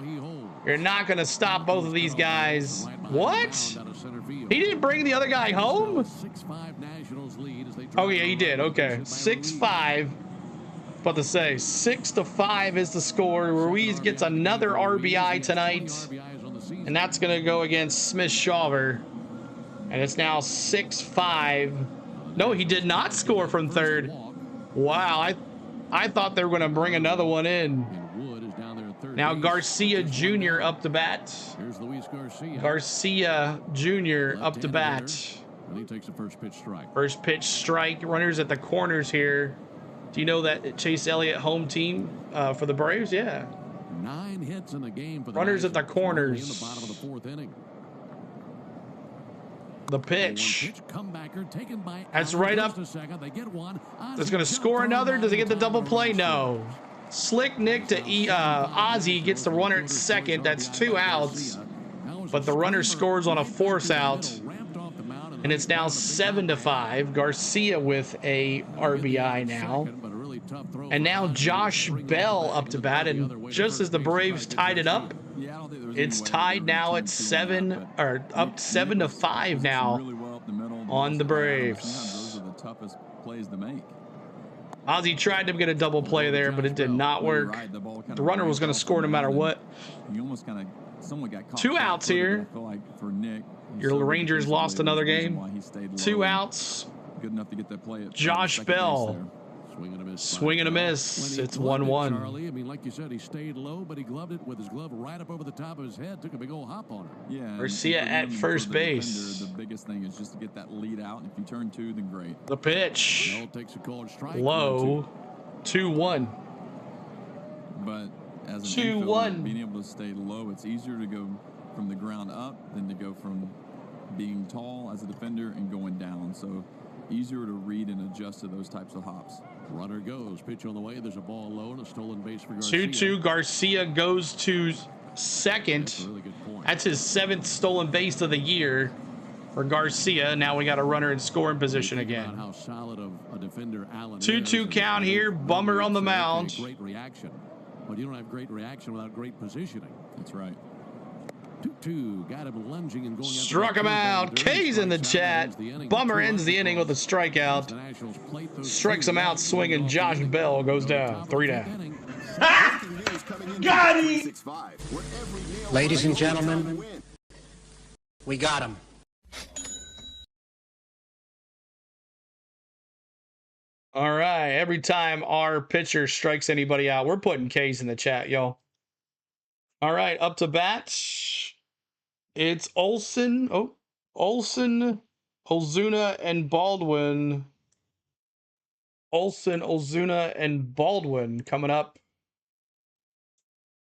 You're not going to stop both of these guys. What? He didn't bring the other guy home? Oh, yeah, he did. Okay. 6-5. About to say 6-5 is the score. Ruiz gets another RBI tonight, and that's going to go against Smith-Shawver. And it's now 6-5. No, he did not score from third. Wow, I thought they were going to bring another one in. Now Garcia Jr. up to bat. Garcia Jr. up to bat. And he takes the first pitch strike. First pitch strike. Runners at the corners here. Do you know that Chase Elliott home team for the Braves? Yeah. 9 hits in the game for the runners at the corners. In the bottom of the 4th inning. The pitch. Comebacker taken by That's right up. They get one. That's going to score another. Does he get the double play? No. Slick Nick to Ozzie gets the runner at second. That's 2 outs. But the runner scores on a force out. And it's now 7-5. Garcia with a RBI now. And now Josh Bell up to bat. And just as the Braves tied it up, it's tied now at 7 or up 7-5 now on the Braves. Those are the toughest plays to make. Ozzie tried to get a double play there, but it did not work. The runner was going to score no matter what. You almost kind of somewhat got caught. 2 outs here. I feel like for Nick, your Rangers lost another game. 2 outs. Good enough to get that play. Josh Bell. Swing and a miss. It's 1-1. Charlie, I mean, like you said, he stayed low, but he gloved it with his glove right up over the top of his head. Took a big old hop on it. Yeah. Garcia at first base. Defender, the biggest thing is just to get that lead out. And if you turn 2, then great. The pitch. Takes a called strike. Low. 2-1. But as an 2-1. infielder, being able to stay low, it's easier to go from the ground up than to go from being tall as a defender and going down. So easier to read and adjust to those types of hops. Runner goes. Pitch on the way. There's a ball low and a stolen base for Garcia. 2-2. Garcia goes to second. That's a really good point. That's his 7th stolen base of the year for Garcia. Now we got a runner in scoring position again. How solid of a defender Allen 2-2 count here. Bummer on the mound. Great reaction. But you don't have great reaction without great positioning. That's right. 2-2. Got him lunging and going. Struck him out. K's in the chat. Bummer ends the inning with a strikeout. Strikes him out swinging. Josh Bell goes down. 3 down. Got him! Ladies and gentlemen, we got him. All right. Every time our pitcher strikes anybody out, we're putting K's in the chat, y'all. All right. Up to bat. It's Olsen. Oh, Olsen, Ozuna, and Baldwin. Olsen, Ozuna, and Baldwin coming up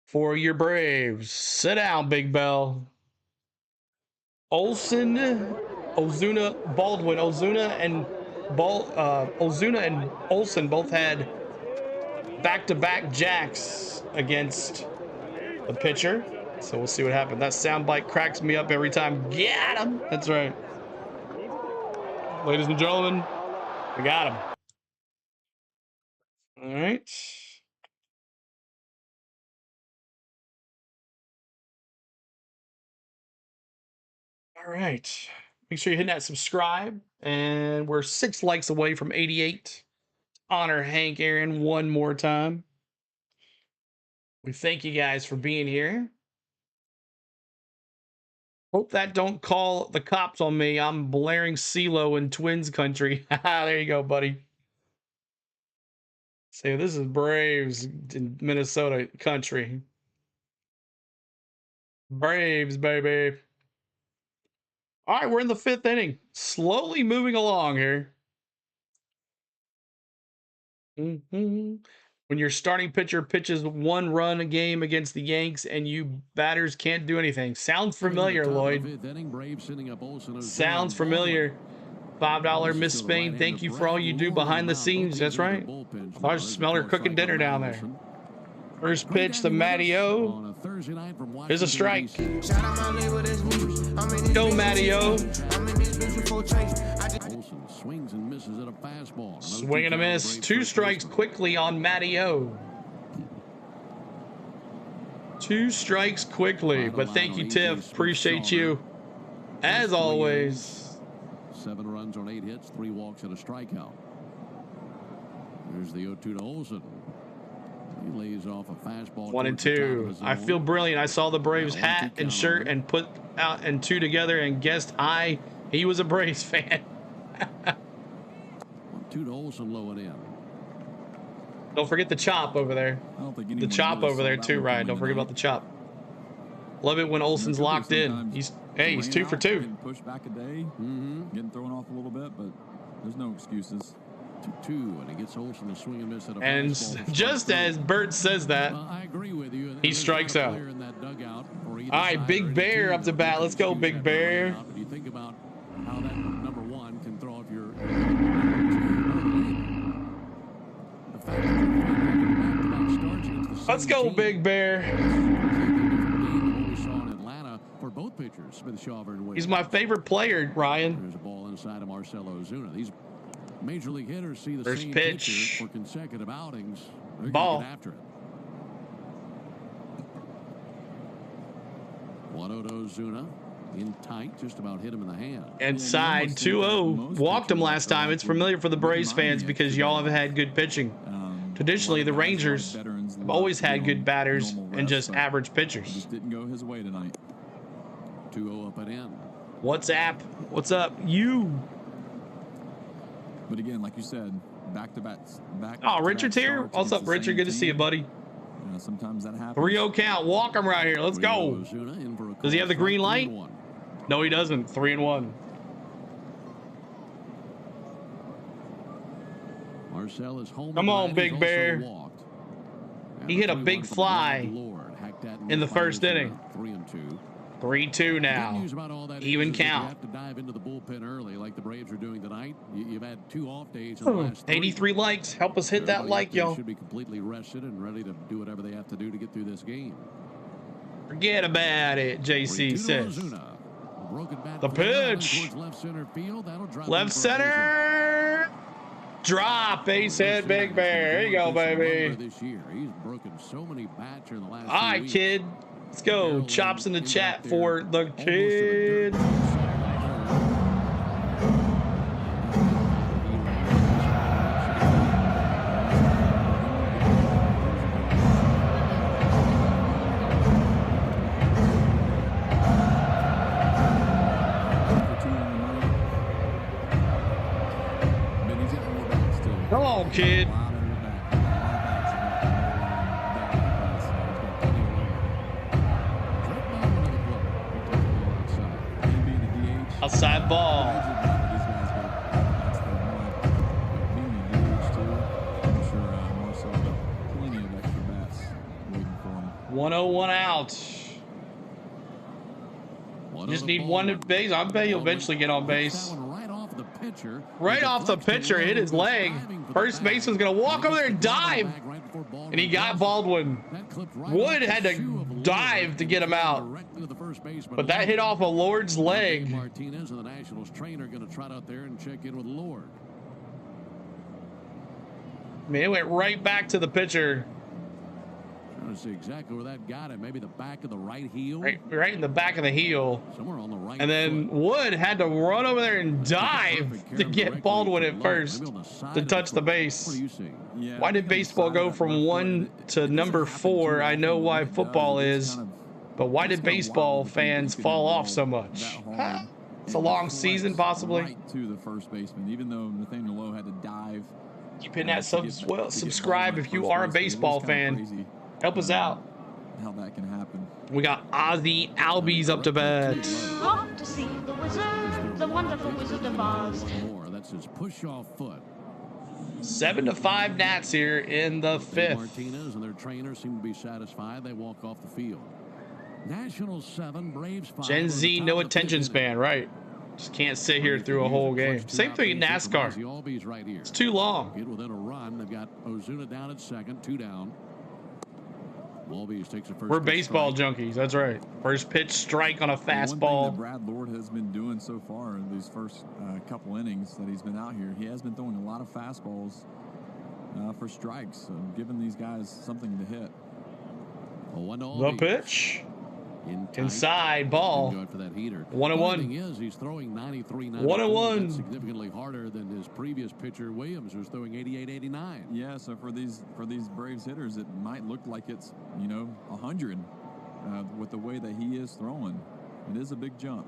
for your Braves. Sit down, Big Bell. Olsen, Ozuna, Baldwin. Ozuna and Olsen both had back-to-back jacks against the pitcher. So we'll see what happens. That soundbite cracks me up every time. Get him! That's right. Ladies and gentlemen, we got him. All right. All right. Make sure you're hitting that subscribe. And we're 6 likes away from 88. Honor Hank Aaron one more time. We thank you guys for being here. Hope that don't call the cops on me. I'm blaring CeeLo in Twins country. There you go, buddy. Say, this is Braves in Minnesota country. Braves, baby. All right, we're in the 5th inning. Slowly moving along here. When your starting pitcher pitches 1 run a game against the Yanks and you batters can't do anything. Sounds familiar, Lloyd. Sounds familiar. $5 Miss Spain. Thank you for all you do behind the scenes. That's right. I smell her cooking dinner down there. First pitch to Matty-O. Here's a strike. Go, Matty-O. Swings and misses at a fastball. Swing and a miss. 2 strikes quickly on Matty-O. 2 strikes quickly. But thank you, Tiff. Appreciate you. As always. 7 runs on 8 hits, 3 walks and a strikeout. There's the 0-2 to Olsen. He lays off a fastball. 1-2. I feel brilliant. I saw the Braves hat and shirt and put out and two together and guessed he was a Braves fan. 1-2 to Olsen, low and in. Don't forget the chop over there. I don't think The chop over there too, Ryan. Don't forget about the chop. Love it when Olsen's locked in. He's 2 for 2. Push back a day, getting thrown off a little bit, but there's no excuses. 2-2, and he gets Olsen to swing and miss at a And just as Bert says that, I agree with you. he strikes out. All right, Big Bear up to bat. Let's go, Big Bear. You think about how that number 1 can throw if you're. The fact that you're back-to-back starts against the same Let's go, team. Big Bear. We saw in Atlanta for both pitchers, Smith, Shawver, and Wade. He's my favorite player, Ryan. There's a ball inside of Marcelo Ozuna. These major league hitters see the First same pitch. pitcher for consecutive outings. They're Ball. gonna get after it. 1-0 to Ozuna. In tight, just about hit him in the hand. Inside 2-0. Walked him last time. It's familiar for the Braves fans because y'all have had good pitching. Traditionally, the Rangers have always had good batters and just average pitchers. Just didn't go his way tonight. 2-0 up and in. What's up? What's up? You. But again, like you said, back-to-backs. Oh, Richard's here. What's up, Richard? Good to see you, buddy. Sometimes that happens. 3-0 count. Walk him right here. Let's go. Does he have the green light? No, he doesn't. 3-1. Marcel is home. Come on, Big Bear. He hit a big fly in the first inning. 3-2. 3-2 now. Even count. You have to dive into the bullpen early, like the Braves are doing tonight. You've had 2 off days in the last 83 likes. Help us hit that like, y'all. Should be completely rested and ready to do whatever they have to do to get through this game. Forget about it, JC says. The pitch. Left center. Drop. Base hit, Big Bear. There you go, baby. This year, he's broken so many bats in the last All right, weeks. kid. Let's go. Chops in the chat for the kid. Come on, kid. Outside ball. 101 out. Just need one at base. I bet he'll eventually get on base. Right off the pitcher, hit his leg. First baseman's gonna walk over there and dive. And he got Baldwin. Wood had to dive to get him out. But that hit off a Lord's leg. Martinez and the Nationals trainer going to trot out there and check in with Lord. I mean, it went right back to the pitcher. Trying to see exactly where that got him. Maybe the back of the right heel. Right in the back of the heel. Somewhere on the right. And then Wood had to run over there and dive to get Baldwin at first to touch the base. What do you see? Yeah, Why did baseball go from 1 to number 4? I know why football is, but why did baseball fans fall off so much? It's a long season, possibly. Right to the first baseman, even though Nathaniel Lowe had to dive. Keep hitting that subscribe if you are a baseball fan. Help us out. How that can happen. We got Ozzy Albies up to bat. Off to see the wizard, the wonderful Wizard of Oz. That's his push-off foot. 7-5 Nats here in the 5th. Martinez and their trainers seem to be satisfied. They walk off the field. Nationals 7, Braves 5. Gen Z, no attention span, right? Just can't sit here through a whole game. Same thing in NASCAR. It's too long. Get within a run. They've got Ozuna down at second, 2 down. Walbies takes a first. We're baseball junkies. That's right. First pitch strike on a fastball. One thing that Brad Lord has been doing so far in these first couple innings that he's been out here, he has been throwing a lot of fastballs for strikes, so giving these guys something to hit. The pitch. Inside ball. For that heater. 1-1. Is he's throwing 93, 1-1. That's significantly harder than his previous pitcher Williams, who's throwing 88, 89. Yeah, so for these Braves hitters, it might look like it's 100 with the way that he is throwing. It is a big jump.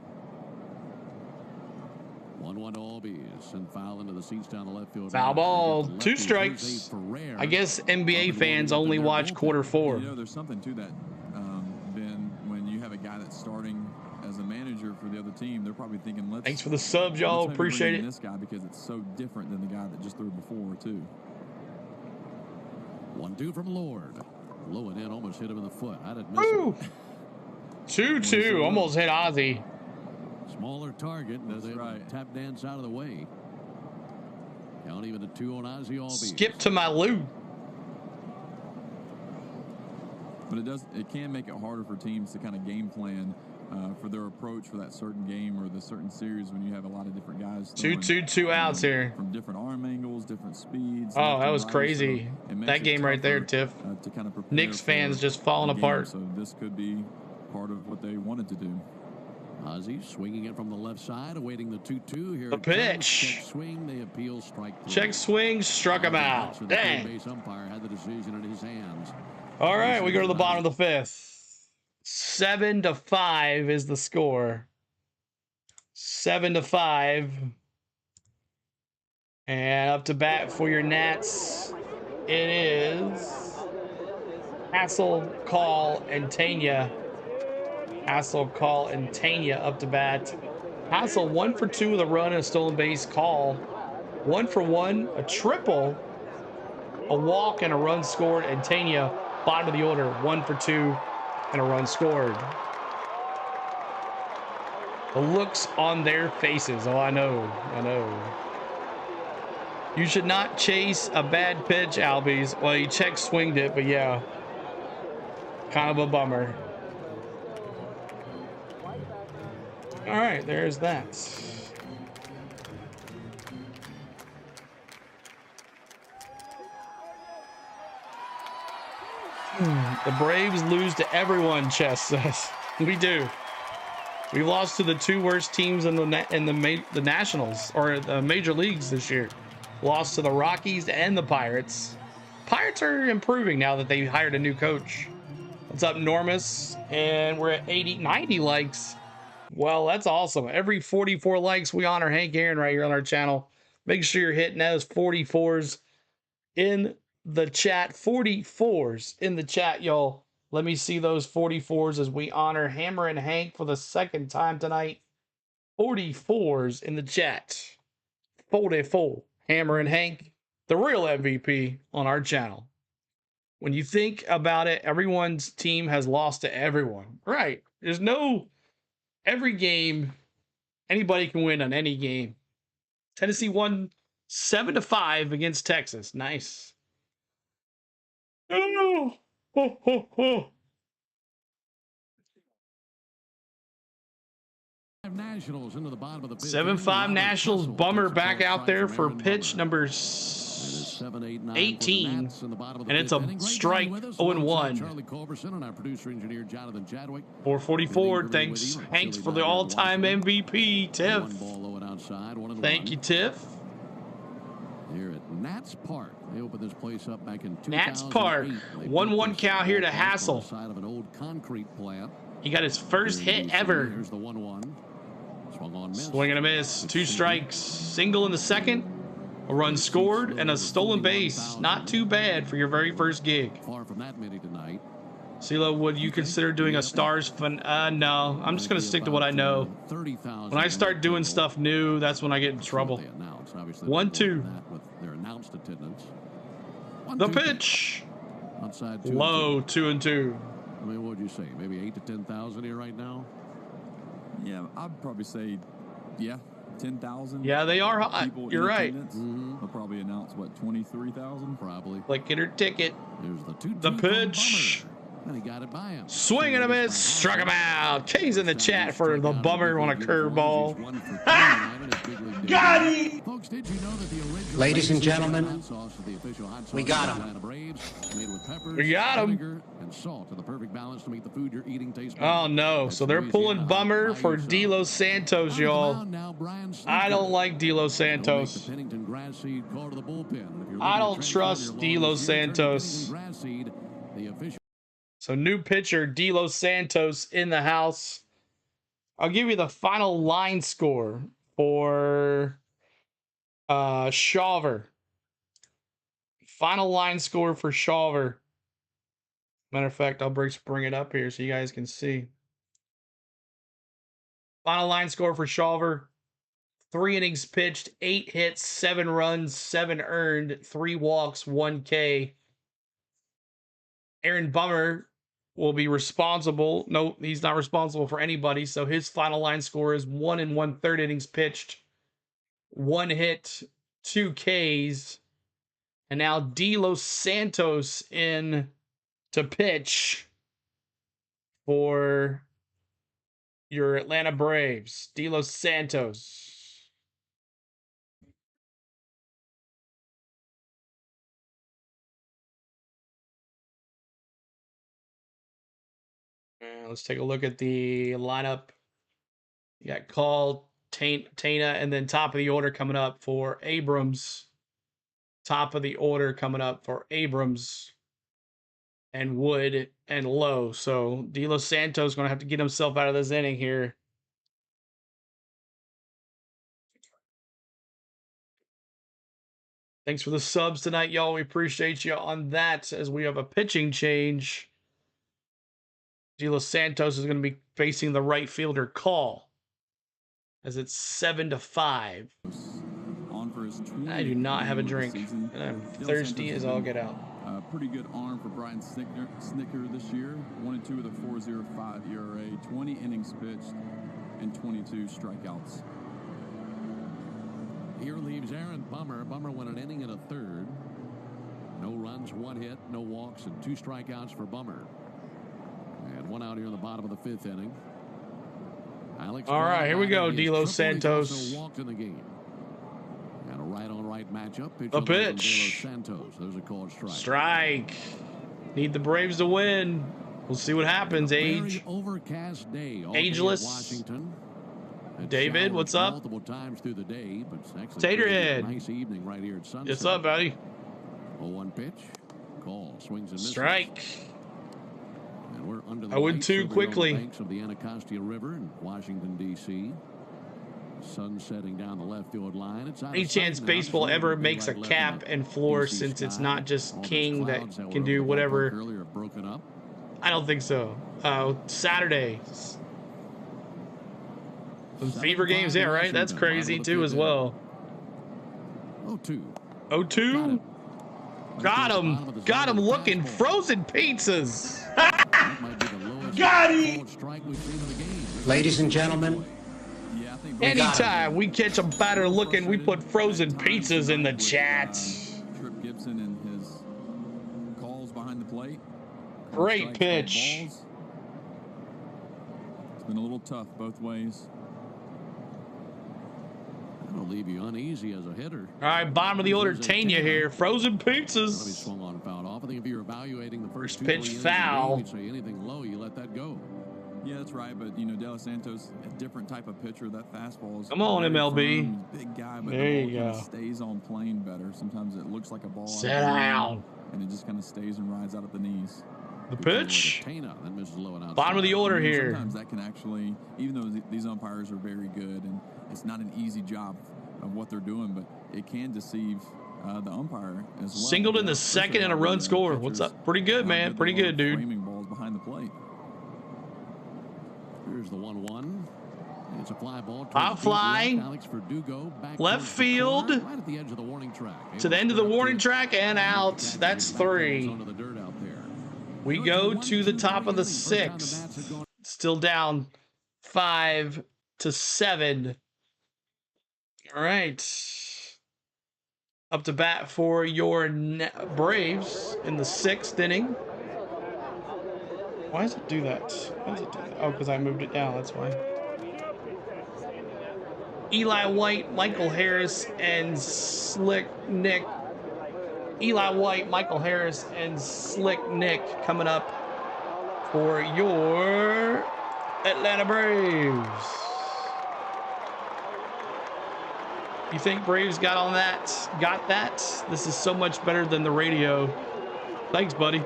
1-1 to Albies, and foul into the seats down the left field. Foul ball, 2 strikes. I guess NBA fans only watch quarter 4. There's something to that, Ben, when you have a guy that's starting as a manager for the other team, they're probably thinking, thanks for the subs, y'all. Appreciate it. This guy, because it's so different than the guy that just threw before, too. 1-2 from Lord. Low and in, almost hit him in the foot. I didn't miss it. 2-2, almost hit Ozzy. Smaller target. That's right. Tap dance out of the way. Count even a 2 on Ozzy Albies. Skip to my loop. But it can make it harder for teams to kind of game plan for their approach for that certain game or the certain series when you have a lot of different guys. 2 outs here. From different arm angles, different speeds. Oh, that was crazy. So that game right there, Tiff. To kind of Knicks fans just falling apart. So this could be part of what they wanted to do. Ozzy swinging it from the left side, awaiting the 2-2 here. The pitch. Check swing, they appeal, strike 3. Check swing, struck him out. So Dang. the base umpire had the decision in his hands. All right, we go to the bottom of the 5th. 7-5 is the score. 7-5. And up to bat for your Nats, it is Hassel, Call, and Tanya. Hassel, Call, and Tanya up to bat. Hassel 1 for 2 with a run and a stolen base. Call 1 for 1, a triple, a walk, and a run scored. And Tanya, bottom of the order, 1 for 2 and a run scored. The looks on their faces. Oh, I know. You should not chase a bad pitch, Albies. Well, he check swinged it, but yeah, kind of a bummer. All right, there's that. The Braves lose to everyone, Chess says. We do. We lost to the 2 worst teams in the Nationals or the major leagues this year. Lost to the Rockies and the Pirates. Pirates are improving now that they hired a new coach. What's up, Normus? And we're at 90 likes. Well, that's awesome. Every 44 likes, we honor Hank Aaron right here on our channel. Make sure you're hitting those 44s in the chat. 44s in the chat, y'all. Let me see those 44s as we honor Hammer and Hank for the 2nd time tonight. 44s in the chat. 44. Hammer and Hank, the real MVP on our channel. When you think about it, everyone's team has lost to everyone. Right. There's no... Every game, anybody can win on any game. Tennessee won 7-5 against Texas. Nice. Oh, ho, ho, ho. Nationals into the bottom of the 7-5 Nationals. Bummer back out there for pitch number 18, and it's a strike. 0-1. 444. Thanks, Hanks, for the all-time MVP. Tiff. Thank you, Tiff. Here at Nats Park, they opened this place up back in 2008. Nats Park. 1-1 count here to Hassel. Side of an old concrete plant. He got his first hit ever. Here's the 1-1. Swung on, miss. Swing and a miss. 2 strikes. Single in the 2nd. A run scored and a stolen base. Not too bad for your very first gig. Far from that many tonight. CeeLo, would you consider doing a Stars fun? No, I'm just going to stick to what I know. When I start doing stuff new, that's when I get in trouble. 1-2. Their announced attendance. The pitch. Outside low, 2-2. I mean, what would you say? Maybe 8,000 to 10,000 here right now? Yeah, I'd probably say, 10,000. Yeah, they are hot. You're right. They'll probably announce, what, 23,000? Probably. Like, get her ticket. There's the 2-2. The pitch. And he got it by him. Swing and a miss, struck him out. K's in the chat for the bummer on a curveball. Got it! Folks, did you know that the original Ladies and gentlemen, hot sauce of the official hot sauce we got of the 'em. Atlanta Braves, made with peppers, We got 'em. vinegar, and salt to the perfect balance to make the food you're eating taste better. Oh no, That's so they're Louisiana pulling bummer by for yourself. De Los Santos, Out of the y'all. mound now, Brian I don't Snitker. like De Los He'll make the Santos. Pennington grass seed call to the bullpen. If you're I looking to don't transform trust your De lawn Los this year, turn to Santos. Pennington grass seed, the official. So new pitcher De Los Santos in the house. I'll give you the final line score for Shawver. Final line score for Shawver. Matter of fact, I'll bring it up here so you guys can see. Final line score for Shawver. 3 innings pitched, 8 hits, 7 runs, 7 earned, 3 walks, 1 K. Aaron Bummer will be responsible. No, he's not responsible for anybody. So his final line score is 1 1/3 innings pitched, 1 hit, 2 Ks. And now De Los Santos in to pitch for your Atlanta Braves. De Los Santos. Let's take a look at the lineup. You got Call, Tana, and then top of the order coming up for Abrams. Top of the order coming up for Abrams and Wood and Lowe. So De Los Santos going to have to get himself out of this inning here. Thanks for the subs tonight, y'all. We appreciate you on that as we have a pitching change. De Los Santos is going to be facing the right fielder Call as it's 7-5. On for his 20th I do not have a game of the drink, season. and I'm De Los thirsty Santos as all has get been out. a pretty good arm for Brian Snicker this year. 1-2 with a 4.05 ERA, 20 innings pitched, and 22 strikeouts. Here leaves Aaron Bummer. Bummer went an inning and a third. No runs, 1 hit, no walks, and 2 strikeouts for Bummer. And 1 out here in the bottom of the 5th inning. Alex All right, here we go, De Los Santos. Also walked in the game. And a right-on-right matchup. A pitch. De Los Santos. There's a called strike. Strike. Need the Braves to win. We'll see what happens, Age. Very overcast day. Ageless. Washington. It David, what's up? Multiple times through the day, but it's actually Taterhead. a nice evening right here at Sunset. What's up, buddy? 0-1 pitch. Call. Swings and misses. Strike. And we're under the 0-2 lights over here on the quickly. banks of the Anacostia River in Washington, D.C. Sun setting down the left field line. It's out Any of sight chance now. baseball Just ever looking makes a right left cap in and that floor DC since it's sky. not just All those King that clouds were can over do the ballpark whatever? earlier have broken up. I don't think so. Saturday. Some fever games, yeah, right? That's crazy too as well. 0-2. 0-2. Got him. Got him looking. Frozen pizzas. Got it! Ladies and gentlemen, Yeah, I think Anytime we catch a batter looking, we put frozen pizzas in the chat. Trip Gibson and his calls behind the plate. Great Strikes, pitch. balls. It's been a little tough both ways. That'll leave you uneasy as a hitter. All right, bottom of the order, Tanya here. Frozen That'll be pizzas. swung on and fouled off. I think if you're evaluating the first First pitch foul. you'd say anything low, you let that go. Yeah, that's right. But, De Los Santos, a different type of pitcher. That fastball is Come on, very MLB. firm. He's a big guy, but There the you ball kind go. of stays on plane better. Sometimes it looks like a ball. Sit out of the down. line, and it just kind of stays and rides out at the knees. The pitch. Tana, then misses low and outside. Bottom of the order here. Sometimes that can actually, even though these umpires are very good, and it's not an easy job of what they're doing, but it can deceive the umpire as well. Singled in the second and a run score. What's up? Pretty good, man. Pretty good, dude. Framing balls behind the plate. Here's the 1-1. It's a fly ball. High fly. Alex Verdugo back Left towards the field. corner, right at the edge of the warning track. To the end of the warning track and out. That's 3. Onto the dirt out there. We go to the top of the 6th. Still down 5-7. All right. Up to bat for your Braves in the 6th inning. Why does it do that? Why does it do that? Oh, because I moved it down. That's why. Eli White, Michael Harris, and Slick Nick. Eli White, Michael Harris, and Slick Nick coming up for your Atlanta Braves. You think Braves got on that? Got that? This is so much better than the radio. Thanks, buddy.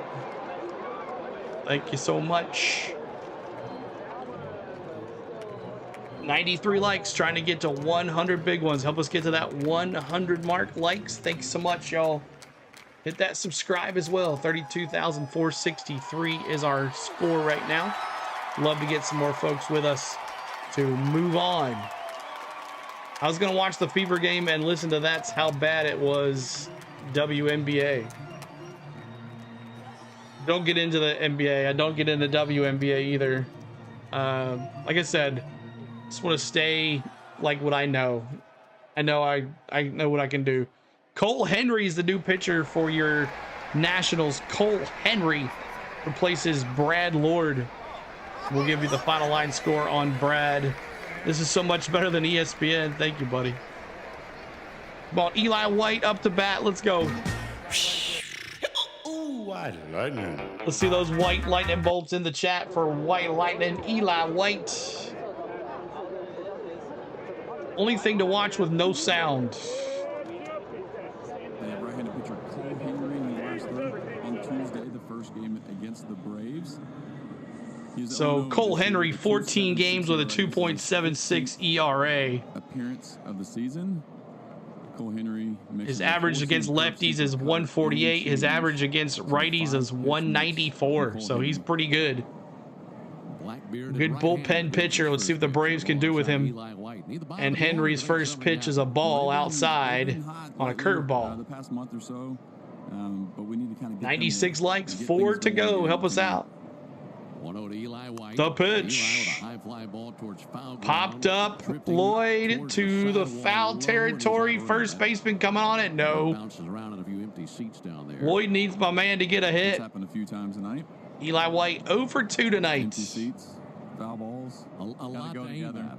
Thank you so much. 93 likes, trying to get to 100 big ones. Help us get to that 100 mark. Likes. Thanks so much, y'all. Hit that subscribe as well. 32,463 is our score right now. Love to get some more folks with us to move on. I was going to watch the Fever game and listen to That's How Bad It Was WNBA. Don't get into the NBA. I don't get into WNBA either. Like I said, just want to stay like what I know. I know what I can do. Cole Henry is the new pitcher for your Nationals. Cole Henry replaces Brad Lord. We'll give you the final line score on Brad. This is so much better than ESPN. Thank you, buddy. Come on, Eli White up to bat. Let's go. Ooh, white lightning. Let's see those white lightning bolts in the chat for White Lightning. Eli White. Only thing to watch with no sound. They have right-handed pitcher Cole Henry in the last third on Tuesday, the first game against the Braves. So Cole Henry, 14 games with a 2.76 ERA. Appearance of the season. Cole Henry. His average against lefties is 148. His average against righties is 194. So he's pretty good. Good bullpen pitcher. Let's see what the Braves can do with him. And Henry's first pitch is a ball outside on a curveball. The past month or so, but we need to kind of 96 likes, 4 to go. Help us out. The pitch popped up. Lloyd to the foul territory. First baseman coming on it. No. Lloyd needs my man to get a hit. Happened a few times tonight. Eli White 0 for 2 tonight. Empty seats, foul balls. A lot go to aim together. at.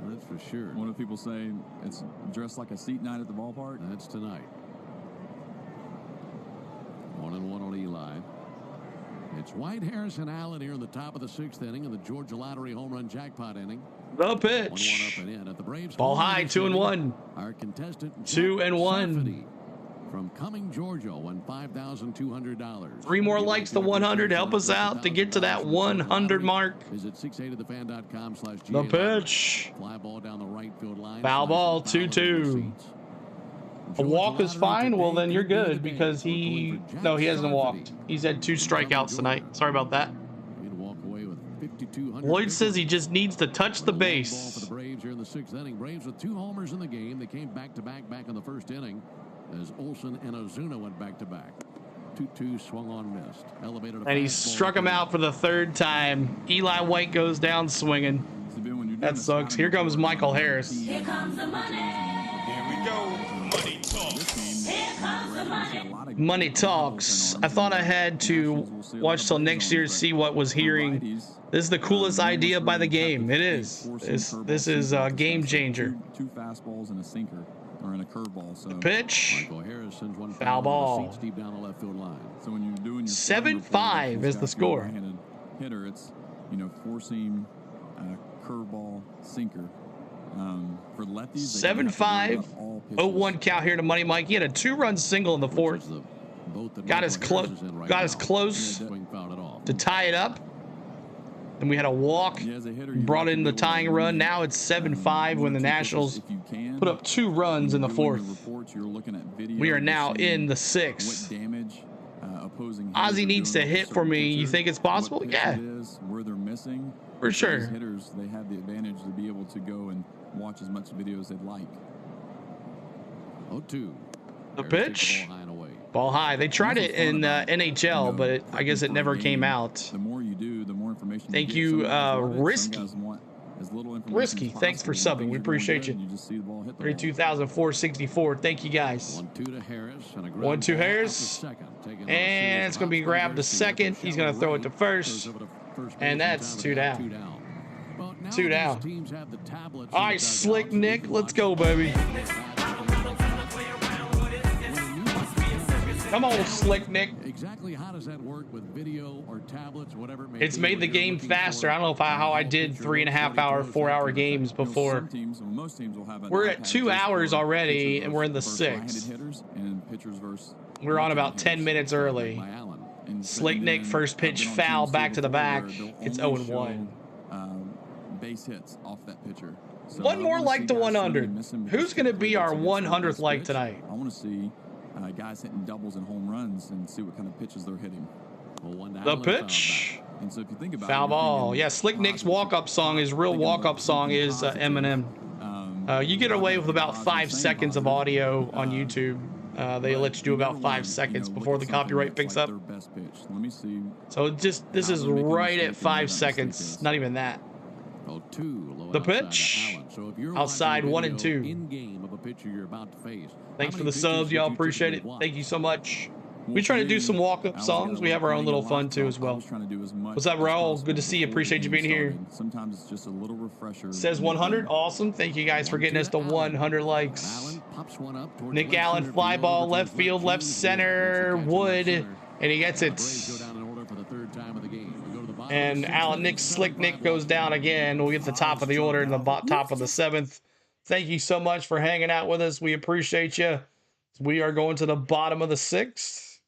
That's for sure. One of the people say it's dressed like a seat night at the ballpark. That's tonight. 1-1 on Eli. It's White, Harris, and Allen here in the top of the 6th inning of the Georgia Lottery home run jackpot inning. The 1-1 pitch. up and in at the Braves. Ball high, 2-1. Our contestant 2-1. From Cumming, Georgia, won $5,200. 3 more likes to 100. Help us out to get to that 100 mark. Visit 680thefan.com/GA. The pitch. Fly ball down the right field line. Foul ball, 2-2. A walk is fine. Well, then you're good because he hasn't walked. He's had 2 strikeouts tonight. Sorry about that. Lloyd says he just needs to touch the base. For the Braves here in the 6th inning. Braves with 2 homers in the game. They came back-to-back back in the 1st inning as Olsen and Ozuna went back-to-back. 2-2 swung on, missed. Elevated And he struck him out for the 3rd time. Eli White goes down swinging. That sucks. Here comes Michael Harris. Here comes the money. Here we go. Money talk. Here comes the money. Money talks. I thought I had to watch till next year to see what was hearing. This is the coolest idea by the game. It is. This is a game changer. 2 fastballs and a sinker, or in a curveball. So Pitch. Foul ball. Deep down the left field line. So when you're doing your 7-5 is the score. Right-handed hitter, it's four-seam, curveball, sinker. For lefties, 7-5. 0-1 count here to Money Mike. He had a 2-run single in the 4th. Got us close to tie it up. And we had a walk, brought in the tying run. Now it's 7-5 when the Nationals put up 2 runs in the 4th. We are now in the 6th. Ozzy needs to hit for me. You think it's possible? Yeah. Where they're missing. For sure. Hitters, they have the advantage to be able to go and watch as much video as they'd like. 0-2. The pitch. Ball high. They tried it in NHL, but I guess it never came out. The more you do, the more information. Thank you, Risky. as little information Risky, as thanks for possible. subbing. We appreciate you. You just see the ball hit the 32,464. Thank you guys. 1-2 to Harris. 1-2 Harris. And it's going to be grabbed to second. He's going to throw it to first. And that's 2 down. 2 down. All right, Slick Nick. Let's go, baby. Come on, Slick Nick. Exactly how does that work with video or tablets, whatever it may It's be, made the game faster. I don't know if how I did 3.5 hour, 4 hour games before. Some teams, most teams will have an We're at iPad 2 just hours for already, pitchers and we're in the versus 6th. right-handed hitters and pitchers versus We're on about left-handed 10 hitters. minutes early. And Slick Nick, then first I've pitch been on foul, teams back to the before back. where they'll It's only 0-1. show, base hits off that pitcher. So One I more wanna like see to guys 100. swing and miss him because Who's going to be our typically it's against their 100th best like pitch. tonight? I want to see guys hitting doubles and home runs and see what kind of pitches they're hitting. The pitch. And so if you think about Foul it, ball. Yeah, Slick Nick's walk-up song, his real walk-up song is Eminem. You get away with about 5 seconds of audio on YouTube. They let you do about 5 seconds before the copyright picks up. Let me see. So this is right at 5 seconds. Not even that. The pitch. Outside 1 and 2. Thanks for the subs, y'all. Appreciate it. Thank you so much. We try to do some walk-up songs. We have our own little fun too as well. What's up, Raul? Good to see you. Appreciate you being here. Sometimes it's just a little refresher. Says 100. Awesome. Thank you guys for getting us to 100 likes. Nick Allen, fly ball, left field, left center, Wood, and he gets it. And Nick Slick Nick goes down again. We'll get the top of the order in the top of the 7th. Thank you so much for hanging out with us. We appreciate you. We are going to the bottom of the 6th.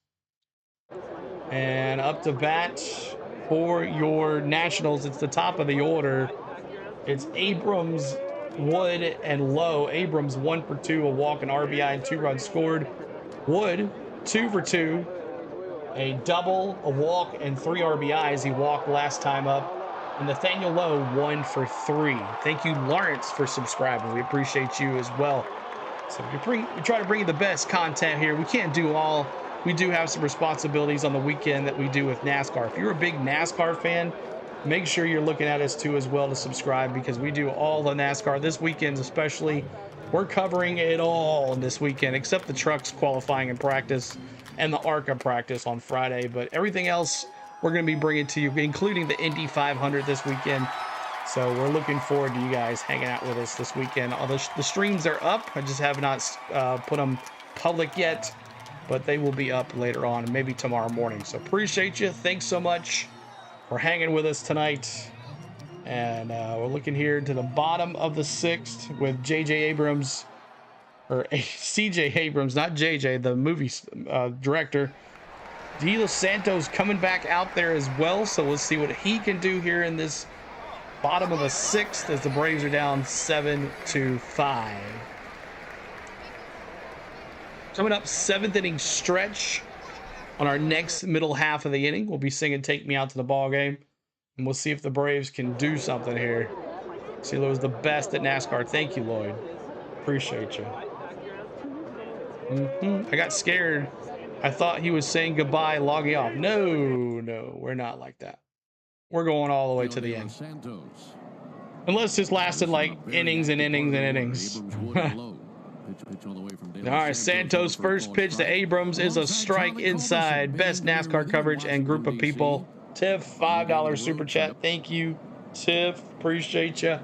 And up to bat for your Nationals, it's the top of the order. It's Abrams, Wood, and Lowe. Abrams 1 for 2, a walk, an RBI, and 2 runs scored. Wood 2 for 2, a double, a walk, and 3 RBIs. He walked last time up. And Nathaniel Lowe 1 for 3. Thank you, Lawrence, for subscribing. We appreciate you as well. So we try to bring you the best content here. We can't do all. We do have some responsibilities on the weekend that we do with NASCAR. If you're a big NASCAR fan, make sure you're looking at us too as well to subscribe, because we do all the NASCAR this weekend especially. We're covering it all this weekend except the trucks qualifying and practice and the ARCA practice on Friday. But everything else we're going to be bringing to you, including the Indy 500 this weekend. So we're looking forward to you guys hanging out with us this weekend. The streams are up. I just have not put them public yet, but they will be up later on, and maybe tomorrow morning. So appreciate you. Thanks so much for hanging with us tonight. And we're looking here to the bottom of the 6th with J.J. Abrams, or C.J. Abrams, not J.J., the movie director. De Los Santos coming back out there as well. So we'll see what he can do here in this bottom of the 6th as the Braves are down 7-5. Coming up, 7th inning stretch. On our next middle half of the inning, we'll be singing "Take Me Out to the Ball Game," and we'll see if the Braves can do something here. CeeLo's the best at NASCAR. Thank you, Lloyd. Appreciate you. I got scared. I thought he was saying goodbye, logging off. No, we're not like that. We're going all the way to the end. Unless this lasted like innings and innings and innings. All right, Santos' first pitch to Abrams is a strike inside. Best NASCAR coverage and group of people. Tiff, $5 super chat. Thank you, Tiff. Appreciate you.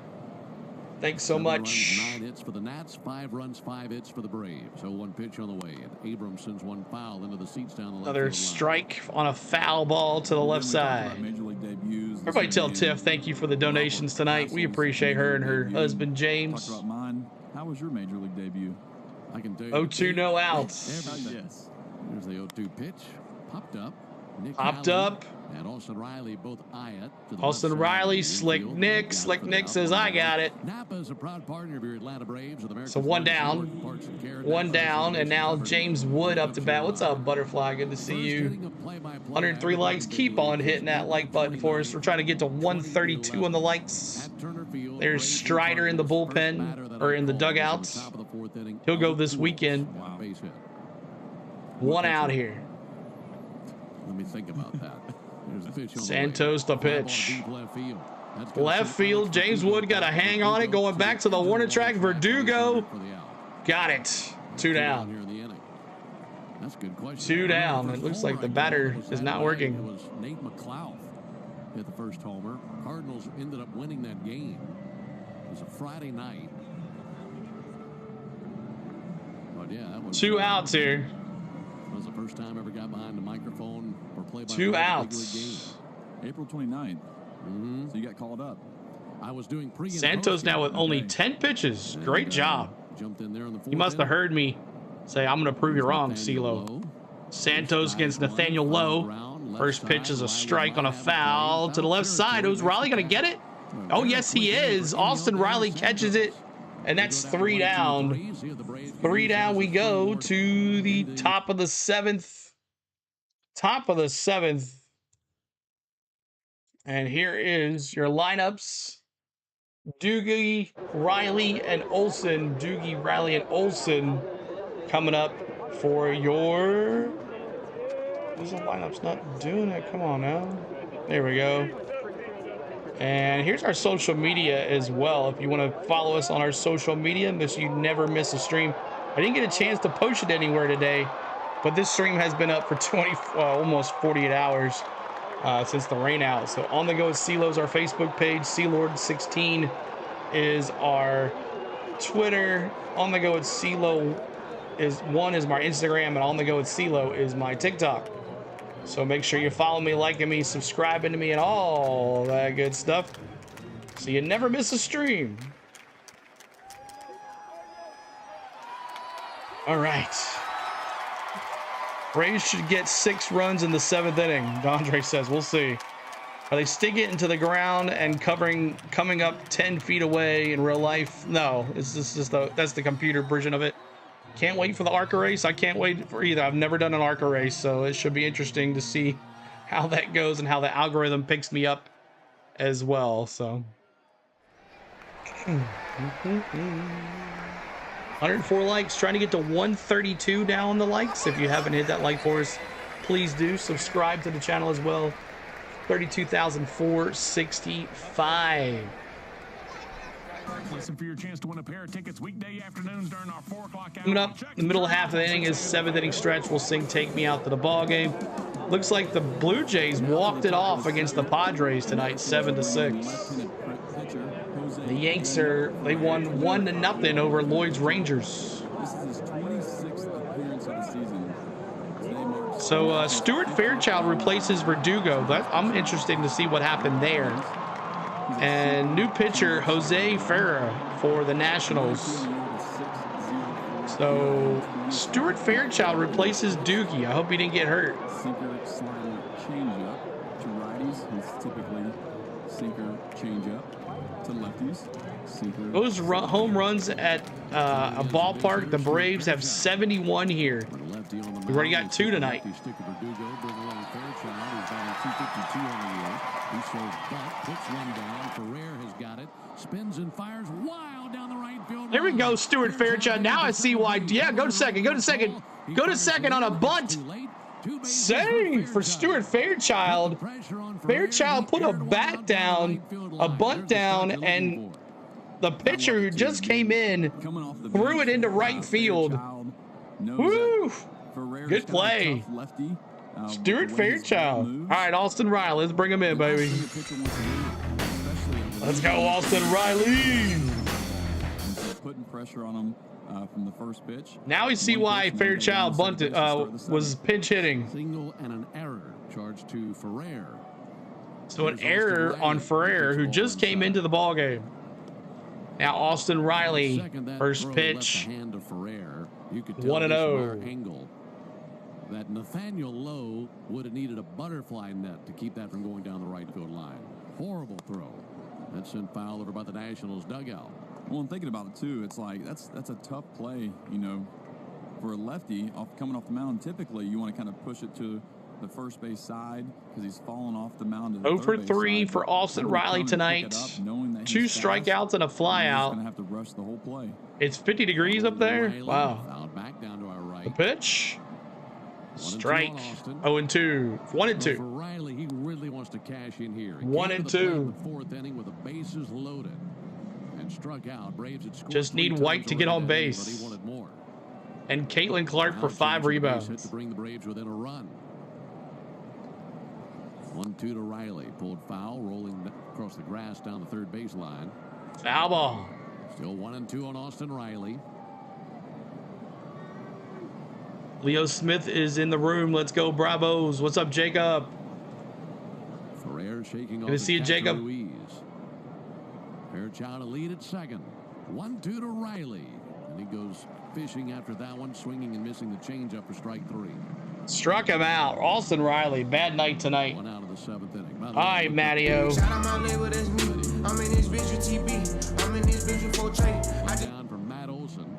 Thanks so much. 9 hits for the Nats, 5 runs, 5 hits for the Braves. So 1 pitch on the way, and Abrams sends 1 foul into the seats down the left. Another strike on a foul ball to the left side. Everybody tell Tiff thank you for the donations tonight. We appreciate her and her husband James. Talk about mine. How was your major league debut? I can tell you. 0-2, no outs. Yes. There's the 0-2 pitch. Popped up. Popped up. And Austin Riley both eye it. Austin Riley, Slick Nick. Slick Nick says, I got it. Napa is a proud partner of your Atlanta Braves. So 1 down. 1 down. And now James Wood up to bat. What's up, Butterfly? Good to see you. 103 likes. Keep on hitting that like button for us. We're trying to get to 132 on the likes. There's Strider in the bullpen, or in the dugouts. He'll go this weekend. 1 out here. Let me think about that. Santos the pitch. Left field, James Wood got a hang on it, going back to the warning track. Verdugo got it. 2 down. That's a good question. 2 down. It looks like the batter is not working. It was Nate McLeod hit the first homer. Cardinals ended up winning that game. It was a Friday night. But yeah, that was 2 outs here. That was the first time I ever got behind the microphone or played by 2 outs. April 29th. So you got called up. I was doing pre Santos now with only 10 pitches. Great job. Jumped in there in the You must have heard me say, I'm going to prove you wrong, CeeLo. Santos against Nathaniel Lowe. First pitch is a strike on a foul to the left side. Is Riley going to get it? Oh, yes, he is. Austin Riley catches it, and that's 3 down. 3 down we go to the top of the 7th. Top of the 7th. And here is your lineups. Doogie, Riley, and Olsen. Doogie, Riley, and Olsen coming up for your... These lineup's not doing it. Come on now. There we go. And here's our social media as well. If you want to follow us on our social media, so you never miss a stream. I didn't get a chance to post it anywhere today, but this stream has been up for almost 48 hours since the rain out. So On The Go with CeeLo is our Facebook page. CeeLord16 is our Twitter. On The Go with CeeLo is my Instagram, and On The Go with CeeLo is my TikTok. So make sure you follow me, liking me, subscribing to me, and all that good stuff, so you never miss a stream. All right. Braves should get 6 runs in the 7th inning, Dondre says. We'll see. Are they sticking it into the ground and coming up 10 feet away in real life? No, it's just that's the computer version of it. Can't wait for the ARCA race. I can't wait for either. I've never done an ARCA race, so it should be interesting to see how that goes and how the algorithm picks me up as well. So 104 likes, trying to get to 132 now on the likes. If you haven't hit that like for us, please do. Subscribe to the channel as well. 32,465. Listen for your chance to win a pair of tickets weekday afternoons during our 4 o'clock hour. Coming up, the middle half of the inning is 7th inning stretch. We'll sing "Take Me Out to the Ball Game." Looks like the Blue Jays walked it off against the Padres tonight, 7-6. The Yanks they won 1-0 over Lloyd's Rangers. This is his 26th appearance of the season. So Stuart Fairchild replaces Verdugo. I'm interested to see what happened there. And new pitcher Jose Ferreira for the Nationals. So Stuart Fairchild replaces Doogie. I hope he didn't get hurt. Sinker, slider, changeup to righties. He's typically sinker, changeup to lefties. Sinker. Those home runs at a ballpark. The Braves have 71 here. We've already got 2 tonight. There we go, Stuart Fairchild. Now I see why. Yeah, go to second. Go to second. Go to second on a bunt. Save for Stuart Fairchild. Fairchild put a bunt down, and the pitcher who just came in threw it into right field. Woo! Good play. Stuart Fairchild. All right, Austin Riley. Let's bring him in, baby. Let's go, Austin Riley. Putting pressure on him from the first pitch. Now we see why Fairchild bunted, was pinch hitting. Single and an error charged to Ferrer. So an error on Ferrer, who just came into the ball game. Now Austin Riley, first pitch, 1-0. That Nathaniel Lowe would have needed a butterfly net to keep that from going down the right field line. Horrible throw. That sent foul over by the Nationals dugout. Well, I'm thinking about it too. It's like that's a tough play, you know, for a lefty coming off the mound. Typically, you want to kind of push it to the first base side because he's falling off the mound. 0 for 3 for Austin Riley tonight. 2 strikeouts and a flyout. Going to have to rush the whole play. It's 50 degrees up there. Wow. Back down to our right. The pitch. Strike. 0-2. 1-2. For Riley, he really wants to cash in here. 1-2. The fourth inning with the bases loaded and struck out. Braves had scored. Just need White to get on base. But he wanted more. And Caitlin Clark for 5 rebounds. To bring the Braves within a run. 1-2 to Riley. Pulled foul, rolling across the grass down the third baseline. Foul ball. Still 1-2 on Austin Riley. Leo Smith is in the room. Let's go, Bravos. What's up, Jacob? Ferrer shaking off. Good to see you, Jacob. Ruiz. Fairchild to lead at second. 1-2 to Riley. And he goes fishing after that one, swinging and missing the changeup for strike 3. Struck him out. Austin Riley. Bad night tonight. 1 out of the 7th inning. All right, Matteo. Shout out my label, that's me. I'm in this bitch with TB. I'm in this bitch with 4 Trey. Down from Matt Olson.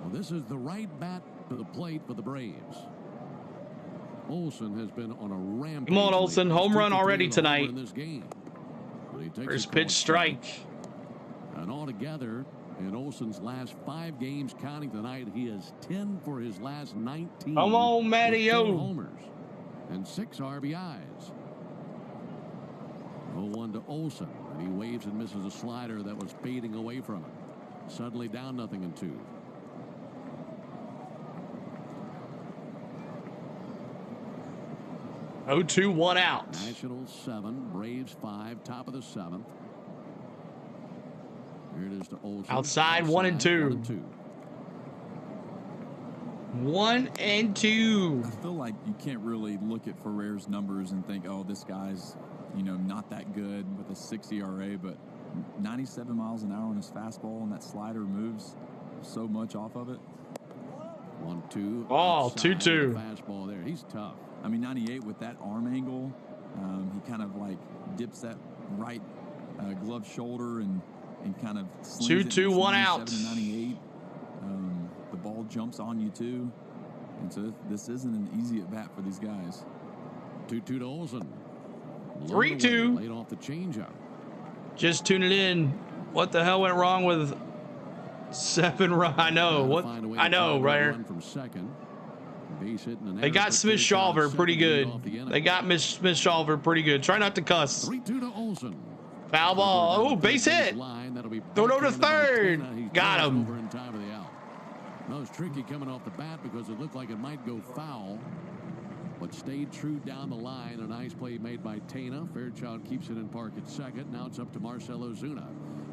Well, this is the right bat to the plate for the Braves. Olson has been on a rampage. Come on, Olson. Home run already tonight. In this game. First pitch strike. And altogether, in Olson's last 5 games, counting tonight, he has 10 for his last 19. Come on, Matteo. 4 homers and 6 RBIs. 0-1 to Olson, and he waves and misses a slider that was fading away from him. Suddenly down 0-2. Oh, 2, 1 out. Nationals 7, Braves 5, top of the 7th. Here it is to Olsen. Outside 1-2. 1-2. I feel like you can't really look at Ferrer's numbers and think, oh, this guy's, not that good with a 6 ERA, but 97 miles an hour on his fastball, and that slider moves so much off of it. 1-2. Oh, 2-2. Fastball there. He's tough. I mean, 98 with that arm angle, he kind of like dips that right glove shoulder and kind of slings 2-2, 1 out. 98. The ball jumps on you too, and so this isn't an easy at bat for these guys. 2-2 to Olsen. 3-2. Laid off the changeup. Just tuning in. What the hell went wrong with 7 run? I know. What? I know, right? From second. They got Smith Shawver pretty good. They got Smith Shawver pretty good. Try not to cuss. 3-2 to Olsen. Foul ball. Oh, base hit. Throw it over to third. Got him. That was tricky coming off the bat because it looked like it might go foul, but stayed true down the line. A nice play made by Tana. Fairchild keeps it in park at second. Now it's up to Marcelo Zuna.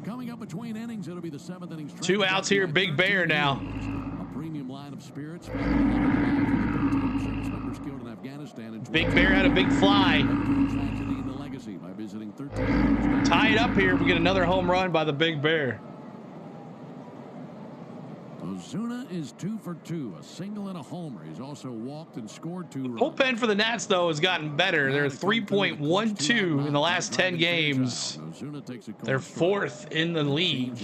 Coming up between innings, it'll be the 7th inning. 2 outs here. Big Bear now. A premium line of spirits. Big Bear had a big fly. Tie it up here. We get another home run by the Big Bear. Ozuna is 2 for 2, a single and a homer. He's also walked and scored 2 runs. Bullpen for the Nats, though, has gotten better. They're 3.12 in the last 10 games. They're 4th in the league.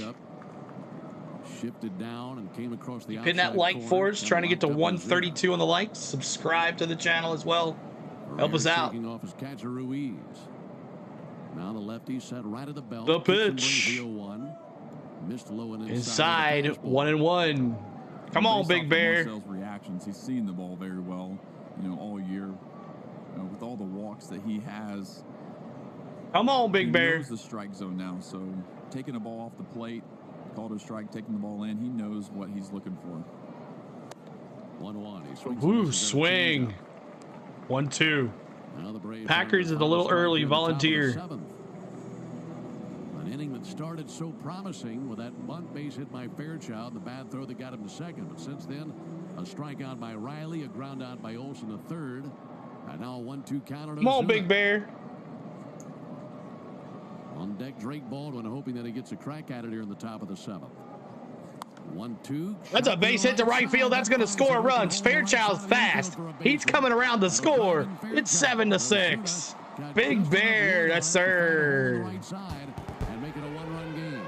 Shifted down and came across the Hitting that like for us, trying to get to 132 on the likes. Subscribe to the channel as well. Help us out. Off his catcher Ruiz. Now the lefty set right at the belt. The pitch. Missed low and inside 1-1. Come on, Big Bear. Marcel's reactions. He's seen the ball very well, all year. With all the walks that he has. Come on, Big Bear. He knows the strike zone now, so taking a ball off the plate, called a strike, taking the ball in, he knows what he's looking for. 1-1. Ooh, swing. 1-2. Packers is a little early. Volunteer. An inning that started so promising with that bunt base hit by Fairchild, the bad throw that got him to second. But since then, a strikeout by Riley, a ground out by Olsen to third, and now a 1-2 counter. Come on, Big Bear. On deck, Drake Baldwin hoping that he gets a crack at it here in the top of the 7th. 1-2. That's a base hit to right field. That's going to score a run. Fairchild's fast. He's coming around to score. It's 7-6. Big Bear, that's third. Right side and make it a 1-run game.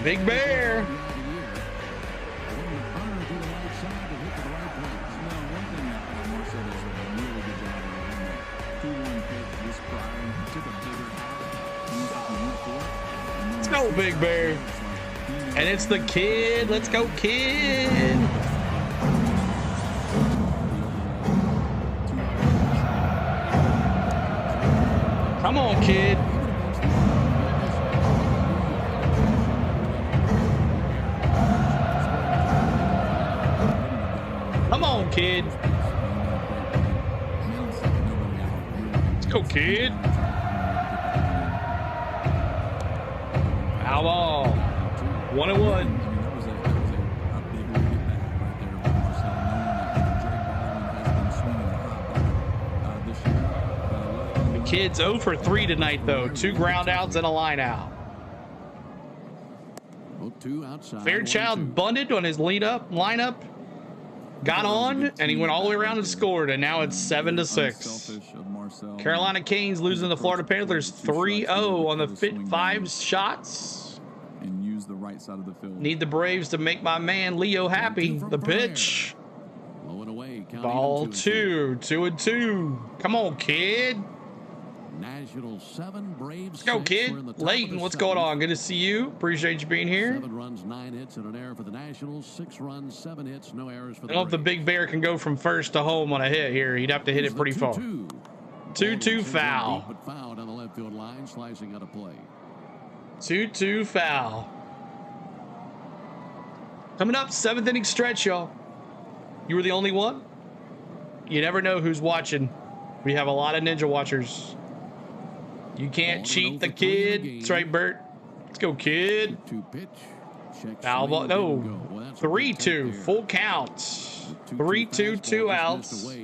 Big Bear. Let's go, Big Bear. And it's the kid. Let's go, kid. Come on, kid. Come on, kid. Let's go, kid. Foul ball. 1-1. The kid's 0 for 3 tonight, though. 2 ground outs and a line out. Fairchild bunted on his lineup. Got on, and he went all the way around and scored, and now it's 7-6. Carolina Canes losing the Florida Panthers 3-0 on the 5 shots. And use the right side of the field. Need the Braves to make my man Leo happy. The pitch. Ball 2, 2-2. Come on, kid. National 7, Braves. Let's go, kid. Leighton, what's going on? Good to see you. Appreciate you being here. 7 runs, 9 hits, and an error for the Nationals. 6 runs, 7 hits, no errors for the I don't know if the Big Bear can go from first to home on a hit here. He'd have to hit it pretty far. 2-2 foul. But foul down the left field line, slicing out of play. 2-2 foul. Coming up, 7th inning stretch, y'all. You were the only one? You never know who's watching. We have a lot of ninja watchers. You can't cheat the kid. That's right, Bert. Let's go, kid. Foul ball. No. 3-2. Full count. 3-2, 2 outs.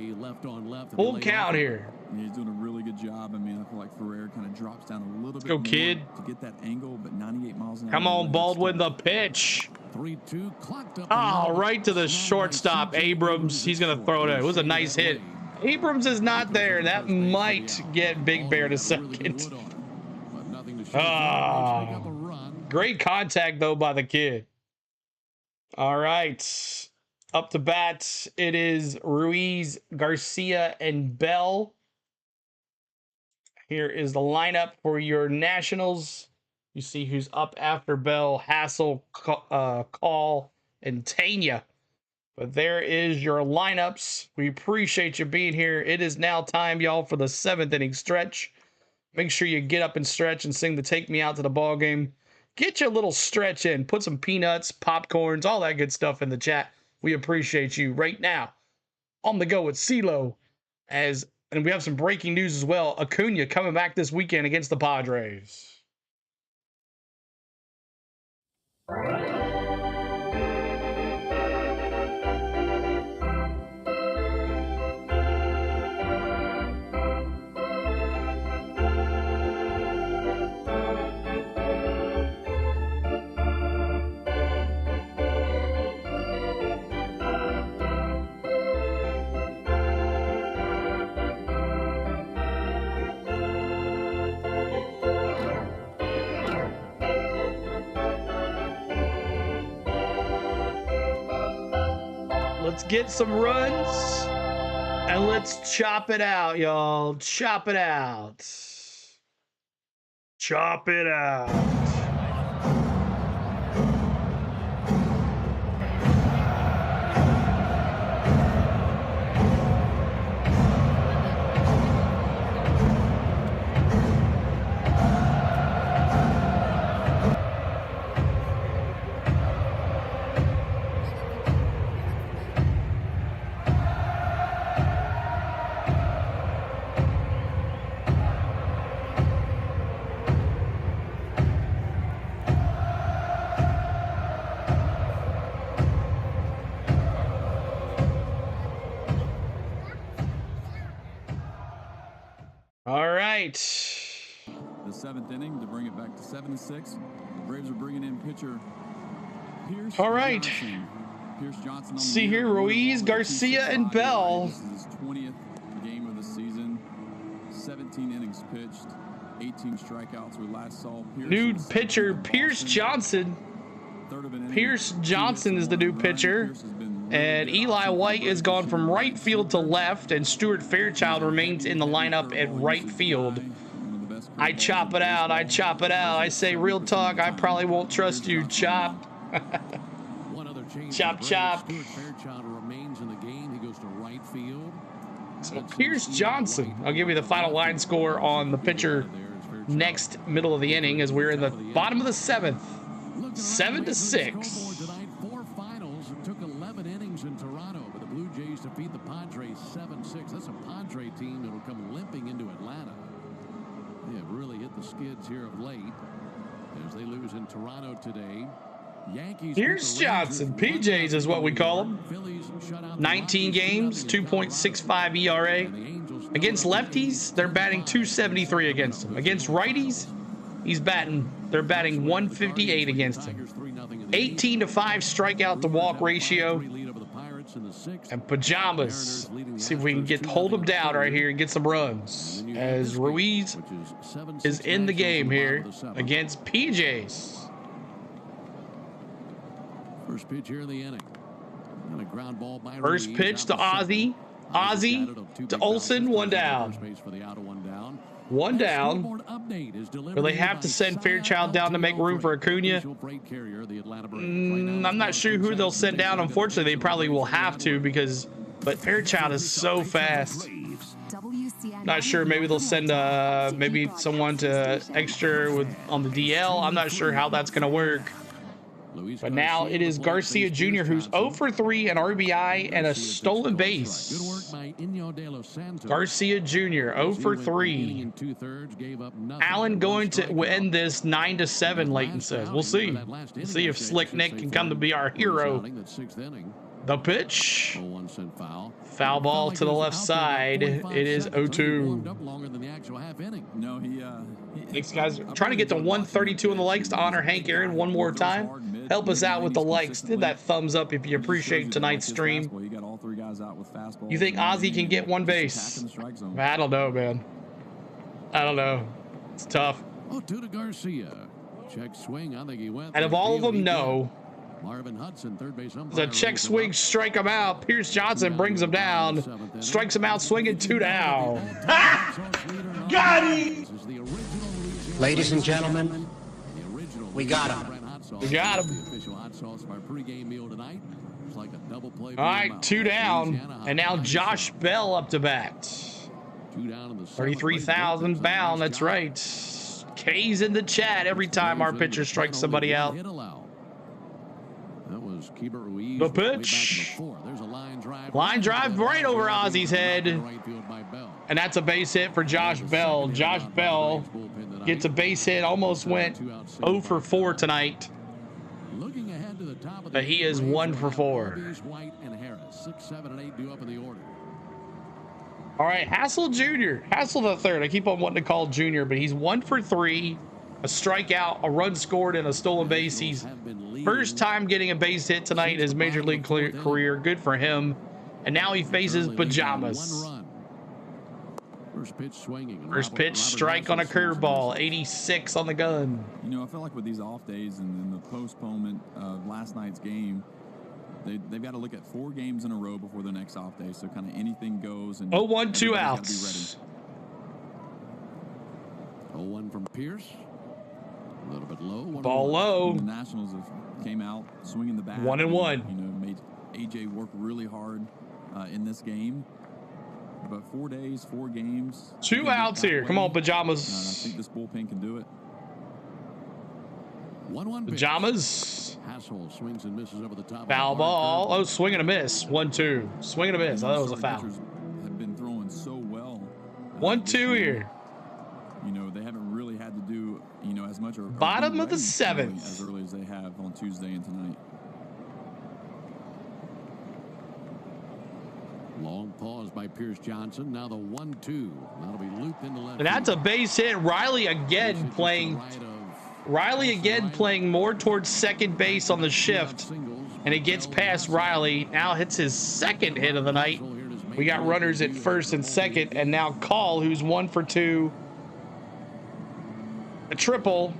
Full count here. Yeah, he's doing a really good job. I mean, I feel like Ferrer kind of drops down a little bit go, kid. To get that angle, but 98 miles an hour. Come on, Baldwin, the pitch. 3-2 clocked up. Oh, right to the shortstop, Abrams. He's going to throw it. It was a nice hit. Abrams is not there. That might get Big Bear to second. Great contact, though, by the kid. All right. Up to bat, it is Ruiz, Garcia, and Bell. Here is the lineup for your Nationals. You see who's up after Bell, Hassel, Call, and Tanya. But there is your lineups. We appreciate you being here. It is now time, y'all, for the 7th inning stretch. Make sure you get up and stretch and sing the Take Me Out to the Ball Game. Get your little stretch in. Put some peanuts, popcorns, all that good stuff in the chat. We appreciate you right now. On the go with CeeLo. And we have some breaking news as well. Acuna coming back this weekend against the Padres. Let's get some runs and let's chop it out, y'all. Chop it out. Chop it out. All right. The 7th inning to bring it back to 7-6. The Braves are bringing in pitcher Pierce. All right. Pierce Johnson. See here, Ruiz, Garcia, and Bell. This is his 20th game of the season. 17 innings pitched, 18 strikeouts. We last saw Pierce. New pitcher Pierce Johnson. Pierce Johnson is the new pitcher. And Eli White is gone from right field to left, and Stuart Fairchild remains in the lineup at right field. I chop it out. I chop it out. I say real talk. I probably won't trust you, Chop. One other change. Chop, chop. Stuart Fairchild remains in the game. He goes to right field. So Pierce Johnson. I'll give you the final line score on the pitcher next middle of the inning as we're in the bottom of the 7th. 7-6. Four finals. It took 11 innings in Toronto, but the Blue Jays defeat the Padres 7-6. That's a Padre team that will come limping into Atlanta. They have really hit the skids here of late as they lose in Toronto today. Yankees. Pierce Johnson, PJs is what we call him. 19 games, 2.65 ERA. Against lefties, they're batting 273 against him. Against righties, they're batting 158 against him. 18-5 strikeout to walk ratio. And Pajamas. See if we can hold him down right here and get some runs. As Ruiz is in the game here against PJs. First pitch here in the inning. And a ground ball by First Ruiz pitch to Ozzy. Ozzy to Olsen, one down. One down. Will they have to send Fairchild down to make room for Acuna? I'm not sure who they'll send down. Unfortunately, they probably will have to but Fairchild is so fast. Not sure. Maybe they'll send maybe someone to extra on the DL. I'm not sure how that's going to work. But now it is Garcia Jr. who's 0 for 3, an RBI, and a stolen base. Garcia Jr. 0 for 3. Allen going to end this 9-7, Leighton says. We'll see. We'll see if Slick Nick can come to be our hero. The pitch. Foul ball to the left side. It is 0-2. No, Thanks, guys. Trying to get to 132 on the likes to honor Hank Aaron one more time. Help us out with the likes. Hit that thumbs up if you appreciate tonight's stream. You think Ozzy can get one base? I don't know, man. I don't know. It's tough. To Garcia. Check swing. I think he went. Out of all of them, no. Marvin Hudson, third base The check swing, strike him out. Pierce Johnson brings him down. Strikes him out, swinging 2 down. Got him! Ladies and gentlemen, we got him. We got him. All right, 2 down. And now Josh Bell up to bat. 33,000 bound, that's right. K's in the chat every time our pitcher strikes somebody out. The pitch. Line drive right over Ozzy's head. And that's a base hit for Josh Bell. Josh Bell gets a base hit. Almost went 0 for 4 tonight. But he is 1 for 4. All right, Hassel Jr. Hassel the third. I keep on wanting to call Jr., but he's 1 for 3. A strikeout, a run scored, and a stolen base. He's first time getting a base hit tonight in his major league career. Good for him. And now he faces Pajamas. First pitch swinging. First pitch strike on a curveball. 86 on the gun. You know, I feel like with these off days and then the postponement of last night's game, they've got to look at 4 games in a row before the next off day. So kind of anything goes. And 0-1, 2 outs. 0-1 from Pierce. A little bit low. Ball low. The Nationals came out swinging the bat. 1-1. You know, made AJ work really hard in this game. But 4 days, 4 games. 2 outs here. Come on, Pajamas. I think this bullpen can do it. 1-1 Pajamas. Hassel swings and misses over the top. Foul ball. Oh, swing and a miss. 1-2. Swing and a miss. I thought it was a foul. Have been throwing so well. 1-2 here. You know, they haven't really had to do, you know, as much. Or bottom of the 7th. As early as they have on Tuesday and tonight. Long pause by Pierce Johnson. Now the 1-2. That'll be looped into left. And that's a base hit. Riley again playing more towards second base on the shift. And it gets past Riley. Now hits his second hit of the night. We got runners at first and second. And now Call, who's 1 for 2. A triple.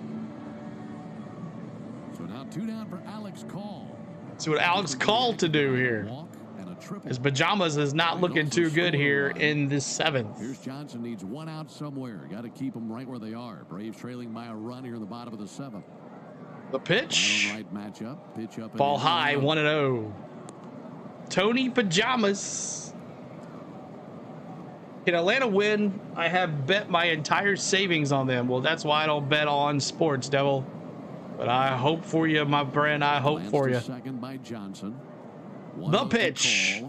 So now 2 down for Alex Call. See what Alex Call to do here. His Pajamas is not looking too good here in this 7th. Pierce Johnson needs 1 out somewhere. Got to keep them right where they are. Braves trailing by a run here in the bottom of the 7th. The pitch. Right matchup. Pitch up Ball high, 1-0. Tony Pajamas. Can Atlanta win? I have bet my entire savings on them. Well, that's why I don't bet on sports, Devil. But I hope for you, my friend. I hope for you. Second by Johnson. The pitch.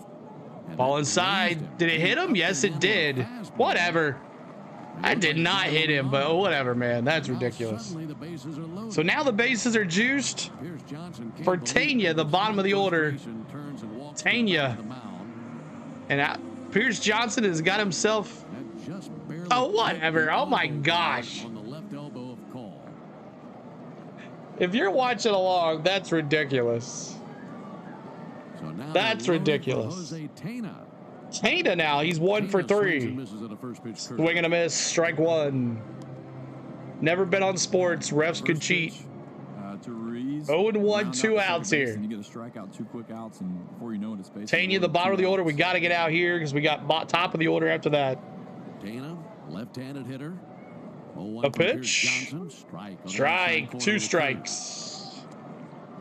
Ball inside. Did it hit him? Yes, it did. Whatever. I did not hit him, but whatever, man. That's ridiculous. So now the bases are juiced for Tanya, the bottom of the order. Tanya. And Pierce Johnson has got himself. Oh, whatever. Oh, my gosh. If you're watching along, that's ridiculous. That's ridiculous. Tana now, he's 1 for 3. Swing and a miss, strike 1. Never been on sports. Refs could cheat. 0-1, 2 outs here. You get a strikeout, 2 quick outs, and before you know it, it's basically Tanya, the bottom of the order. We got to get out here because we got top of the order after that. Tana, left-handed hitter. A pitch. Strike. 2 strikes.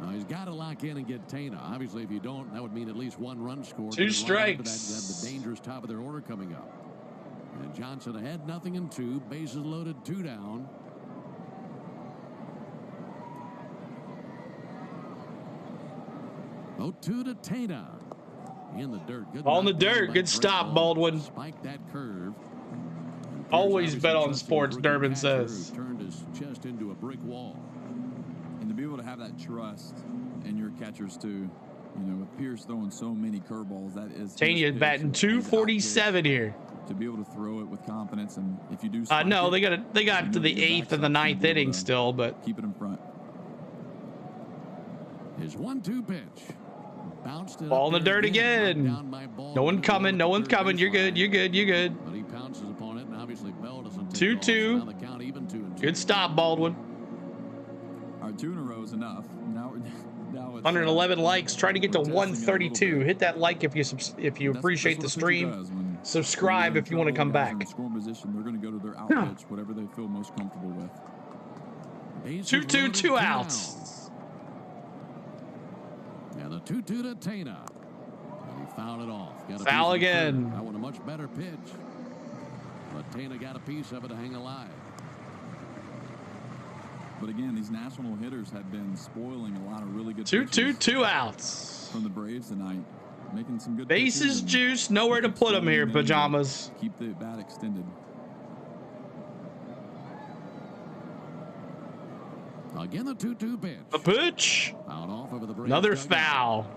Now he's got to lock in and get Tana. Obviously, if you don't, that would mean at least 1 run scored. 2 strikes. Right have the dangerous top of their order coming up. And Johnson ahead, 0-2. Bases loaded, 2 down. Oh, 2 to Tana. In the dirt. Good Ball in the dirt. Good stop, Baldwin. Spike that curve. Always bet on sports, Durbin says. Turned his chest into a brick wall. And to be able to have that trust in your catchers too, you know, with Pierce throwing so many curveballs, that is. Tanya batting 247 here. To be able to throw it with confidence, and if you do, no, they got to the 8th and the 9th inning still, but keep it in front. His 1-2 pitch. Bounced it ball in the dirt again. No one coming. No one coming. You're good. You're good. You're good. But he pounces upon it, and obviously Bell doesn't. 2-2. Good stop, Baldwin. All right, 2 in a row is enough. Now it's 111 likes. Trying to get to 132. Hit that like if you appreciate the stream. Subscribe if you want to come back. Scoring position, they're going to go to their out pitch, whatever they feel most comfortable with. 2-2, 2 outs. And the 2-2 to Tana. And he fouled it off. Foul again. That one a much better pitch. But Tana got a piece of it to hang alive. But again, these national hitters have been spoiling a lot of really good 2-2, 2 outs. From the Braves tonight. Making some good bases juice. Nowhere to put them here, Pajamas. Keep the bat extended. Again, the 2-2 pitch. The pitch. Another foul.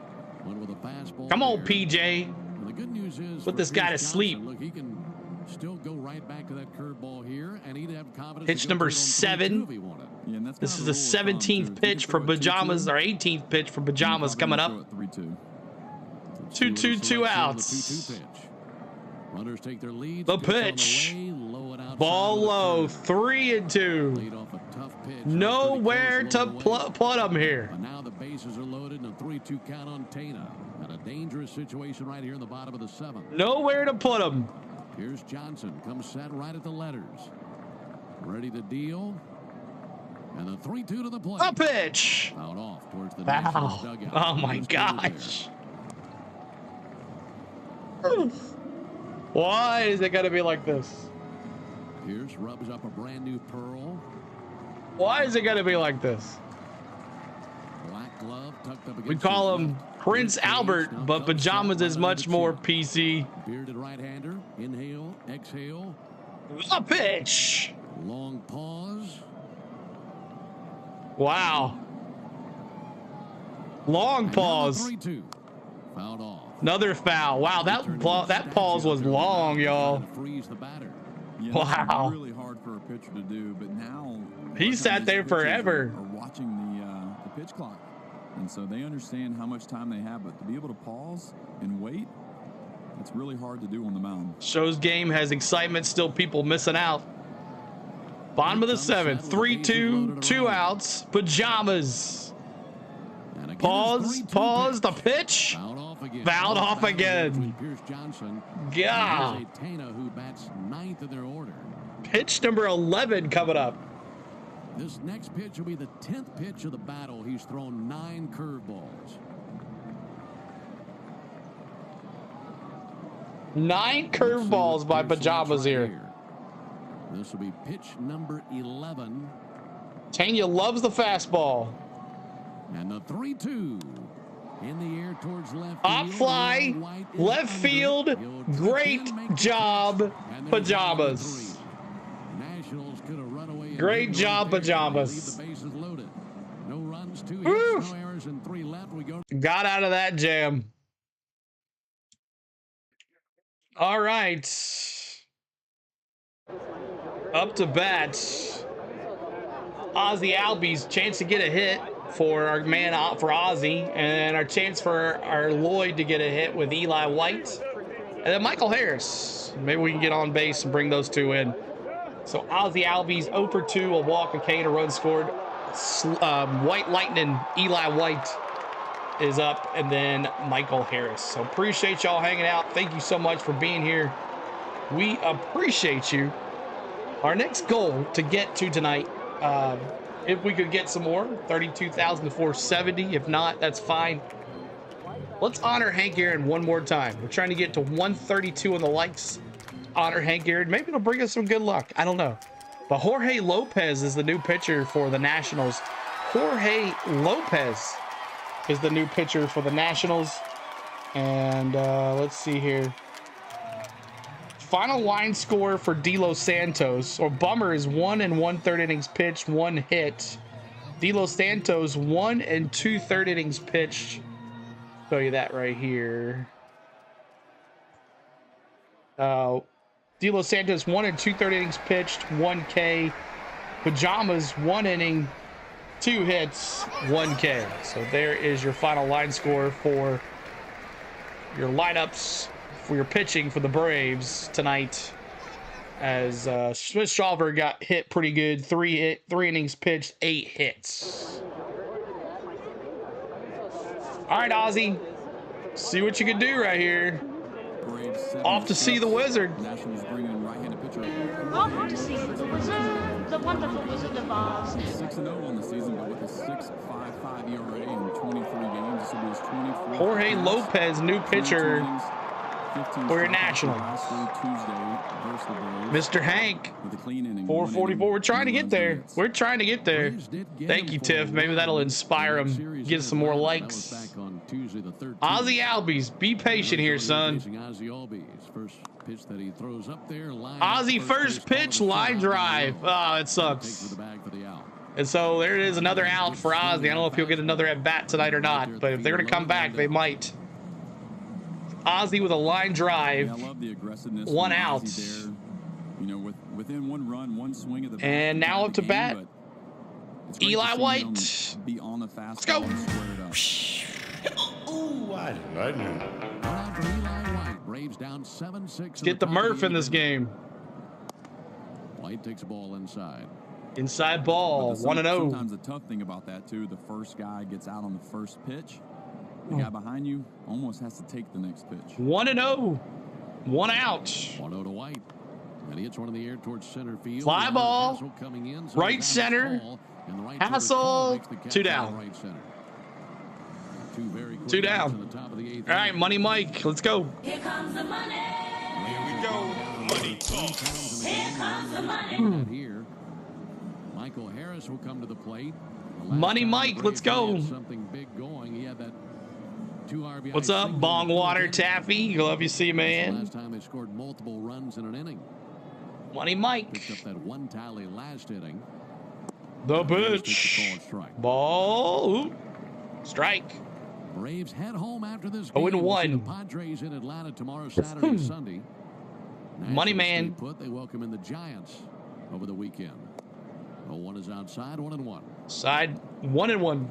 Come on, PJ. The good news is put this guy to sleep. Look, he can still go right back to that curveball here, and he'd have confidence. Pitch number 7. Yeah, this is the 17th pitch for Pajamas, or 18th pitch for Pajamas coming up. 2-2, 2 outs. Runners take their lead. The pitch. Ball low, 3-2. Nowhere to put them here. But now the bases are loaded and a 3-2 count on Tana. And a dangerous situation right here in the bottom of the 7th. Nowhere to put them. Here's Johnson, comes set right at the letters. Ready to deal. And the 3-2 to the plate. A pitch. Fouled off towards the dugout. Oh my gosh. Why is it gotta be like this? Pierce rubs up a brand new pearl. Why is it gotta be like this? Black glove tucked up against. We call him Prince Albert, but Pajamas is much more PC. Bearded right-hander. Inhale, exhale. A pitch. Long pause. Wow. Long pause. 3-2. Fouled off. Another foul. Wow, that pause was long, y'all. Yeah, wow. Really hard for a pitcher to do, but now he sat there forever. Are watching the pitch clock, and so they understand how much time they have. But to be able to pause and wait, it's really hard to do on the mound. Shows game has excitement. Still people missing out. Bottom of the 7th. 3-2, 2 outs. Pajamas. Pause. The pitch. Fouled off again. God. Tana, who bats 9th in their order. Pitch number 11 coming up. This next pitch will be the 10th pitch of the battle. He's thrown 9 curveballs. 9 curveballs by Pajamas here. This will be pitch number 11. Tanya loves the fastball. And the 3-2 in the air towards left. Pop fly, left field. Great job, Pajamas. Nationals could have run away. Great job, Pajamas. The bases loaded. No runs, 2 hits, no errors, and 3 left. We go. Got out of that jam. All right. Up to bat. Ozzy Albies, chance to get a hit for our man for Ozzy, and our chance for our Lloyd to get a hit with Eli White, and then Michael Harris. Maybe we can get on base and bring those 2 in. So Ozzy Albies 0 for 2, a walk, a K, and a run scored. White Lightning, Eli White is up, and then Michael Harris. So appreciate y'all hanging out. Thank you so much for being here. We appreciate you. Our next goal to get to tonight, if we could get some more, 32,000 to 470. If not, that's fine. Let's honor Hank Aaron one more time. We're trying to get to 132 on the likes. Honor Hank Aaron. Maybe it'll bring us some good luck. I don't know. But Jorge Lopez is the new pitcher for the Nationals. Jorge Lopez is the new pitcher for the Nationals. And let's see here. Final line score for De Los Santos, or Bummer, is 1 1/3 innings pitched, 1 hit. De Los Santos 1 2/3 innings pitched. Show you that right here. De Los Santos 1 2/3 innings pitched, 1 K. Pajamas 1 inning, 2 hits, 1 K. So there is your final line score for your lineups for your pitching for the Braves tonight. As Smith-Shawver got hit pretty good, 3 innings pitched, 8 hits. All right, Ozzy, see what you can do right here. Off to see the Wizard. Off to see the Wizard, the wonderful Wizard of Oz. 6-0 on the season, but with a 6.55 ERA in 23 games. This will be his 24th. Jorge Lopez, new pitcher for your Nationals. Mr. Hank, 444. We're trying to get there. We're trying to get there. Thank you, Tiff. Maybe that'll inspire him. Get some more likes. Ozzy Albies, be patient here, son. Ozzy, first pitch, line drive. Oh, it sucks. And so there it is, another out for Ozzy. I don't know if he'll get another at bat tonight or not, but if they're going to come back, they might. Ozzy with a line drive. I love the aggressiveness. 1 out. There, you know, within 1 run, 1 swing of the bat. And now up to bat. Eli White. Be on the fast. Let's go. Ooh, I knew. Let's get the Murph in this game. White takes a ball inside. Inside ball, 1-0. Sometimes the tough thing about that, too, the first guy gets out on the first pitch. The guy behind you almost has to take the next pitch. 1-0. 1 out. 1-0 to White. And he hits one in the air towards center field. Fly ball. In, so right center. Hassel. 2 down. Right center. 2 down. All right, Money Mike, let's go. Here comes the money. Here we go. Money talk. Here comes the money. Here, Michael Harris will come to the plate. Money Mike, let's go. Something big going. He had that 2 RBI. What's up, Bongwater Taffy? Love you, see, man. Last time they scored multiple runs in an inning. Money Mike. Picked up that 1 tally last inning. The pitch. Ball. Ooh. Strike. Braves head home after this game. game. 0-1. Padres in Atlanta tomorrow, Saturday, and Sunday. Money man. They welcome in the Giants over the weekend. 0-1 is outside, 1-1. Side 1-1.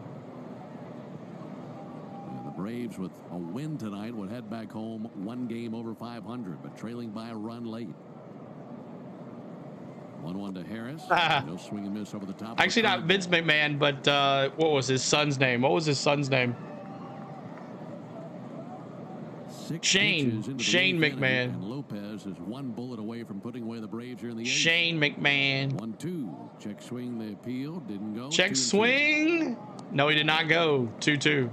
And the Braves, with a win tonight, would head back home 1 game over 500, but trailing by a run late. 1-1 to Harris. No swing and miss over the top. Actually, not Vince McMahon, but what was his son's name? What was his son's name? 6 Shane pitches into the 8th McMahon. inning, and Lopez is 1 bullet away from putting away the Braves here in the 8th. Shane McMahon. 1-2. Check swing. The appeal didn't go. Check 2-2. swing. No, he did not go. 2-2.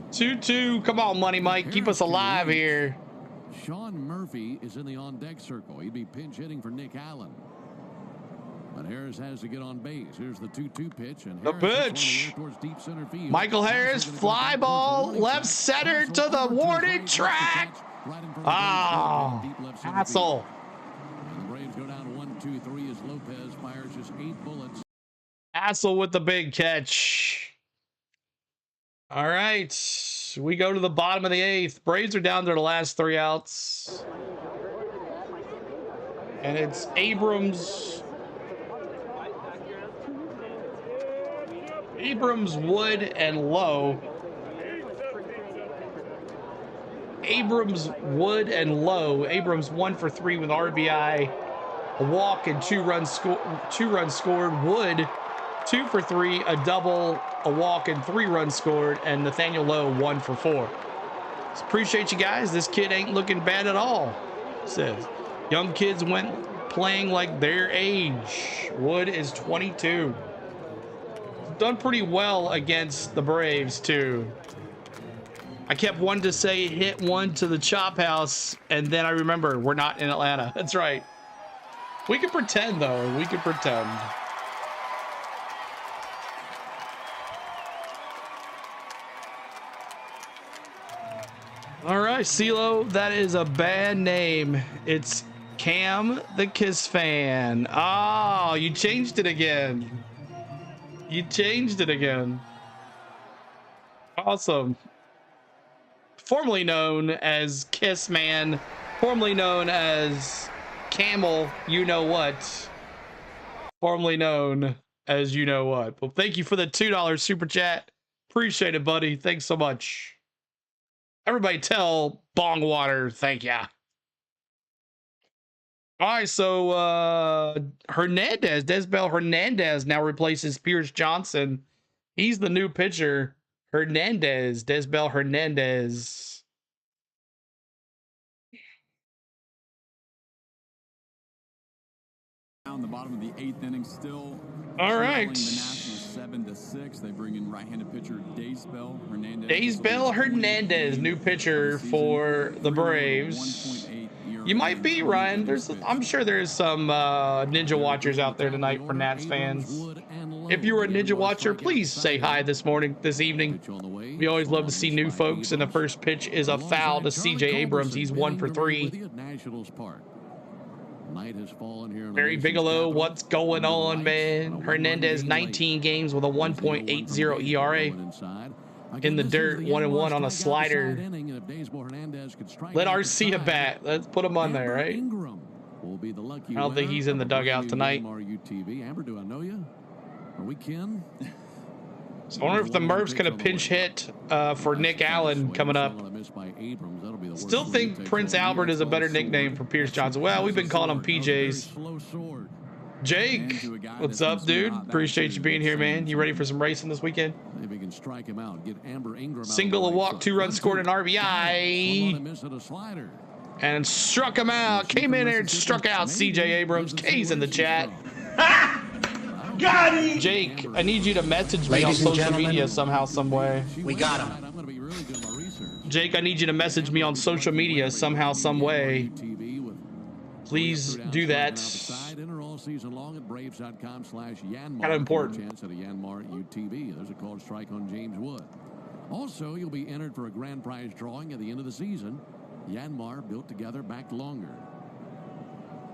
2-2. Come on, Money Mike. Keep us alive here. Sean Murphy is in the on-deck circle. He'd be pinch hitting for Nick Allen. But Harris has to get on base. Here's the 2-2 pitch. And the pitch. Deep center field. Michael Harris, fly ball, left center to the warning track. Ah, asshole. And the Braves go down 1-2-3 as Lopez fires just 8 bullets. Hassel with the big catch. All right. We go to the bottom of the 8th. Braves are down to their last 3 outs. And it's Abrams, Wood, and Lowe. Abrams, Wood, and Lowe. Abrams 1 for 3 with RBI, a walk, and 2 runs scored. Wood 2 for 3, a double, a walk, and 3 runs scored. And Nathaniel Lowe 1 for 4. Just appreciate you guys. This kid ain't looking bad at all. Says young kids went playing like their age. Wood is 22. Done pretty well against the Braves too. I kept wanting to say hit one to the chop house, and then I remember we're not in Atlanta. That's right. We can pretend though. We can pretend. All right, CeeLo, that is a bad name. It's Cam the Kiss Fan. Oh, you changed it again. You changed it again. Awesome. Formerly known as Kiss Man, formerly known as Camel, you know what. Formerly known as you know what. Well, thank you for the $2 super chat. Appreciate it, buddy. Thanks so much. Everybody tell Bongwater, thank ya. All right, so Hernandez, Desbel Hernandez now replaces Pierce Johnson. He's the new pitcher. Hernandez, Desbel Hernandez. Down the bottom of the 8th inning, still. All right. The Nationals 7-6. They bring in right-handed pitcher Desbel Hernandez. Desbel Hernandez, new pitcher for the Braves. You might be, Ryan. I'm sure there's some Ninja Watchers out there tonight for Nats fans. If you were a Ninja Watcher, please say hi this evening. We always love to see new folks, and the first pitch is a foul to CJ Abrams. He's 1 for 3. Barry Bigelow, what's going on, man? Hernandez, 19 games with a 1.80 ERA. In the dirt, 1-1 on a slider. Let RC a bat. Let's put him on there, right? I don't think he's in the dugout tonight. Amber, do I know you? Are we kin? So I wonder if the Murph's gonna pinch hit for Nick Allen coming up. Still think Prince Albert is a better nickname for Pierce Johnson. Well, we've been calling him PJs. Jake, what's up, dude? Appreciate you being here, man. You ready for some racing this weekend? Maybe can strike him out. Get Amber Ingram. Single, a walk, 2 runs scored, an RBI. And struck him out. Came in there and struck out CJ Abrams. K's in the chat. Got him! Jake, I need you to message me on social media somehow, some way. We got him. Jake, I need you to message me on social media somehow, some way. Please do that. Kind of important. There's a called strike on James Wood. Also, you'll be entered for a grand prize drawing at the end of the season. Yanmar built together, backed longer.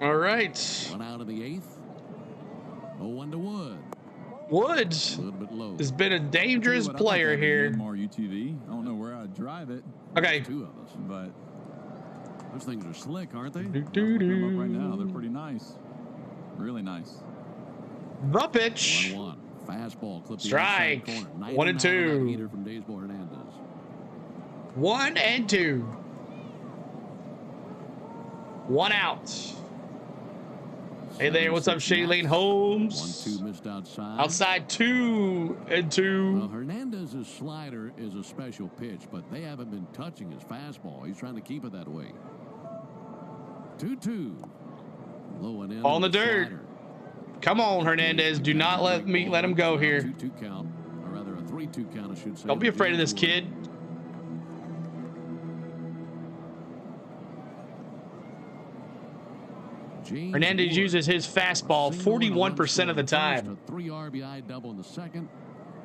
All right. 1 out in the 8th. 0-1 to Wood. Woods has been a dangerous player here. UTV. I don't know where I'd drive it. Okay. 2 of us, but those things are slick, aren't they? Them up right now. They're pretty nice. Really nice. The pitch. 1-1. Fastball. Clip the strike. 1-2. From Desbel Hernandez. 1-2. 1 out. Hey there, what's up, Shady Lane Holmes? 1-2 missed outside. Outside 2-2. Well, Hernandez's slider is a special pitch, but they haven't been touching his fastball. He's trying to keep it that way. 2-2. Low and in. On the dirt. Slider. Come on, Hernandez. Do not let him go here. 2-2 count, or rather a 3-2 count, I should say. Don't be afraid of this kid. Hernandez uses his fastball 41% of the time. A 3 RBI double in the second,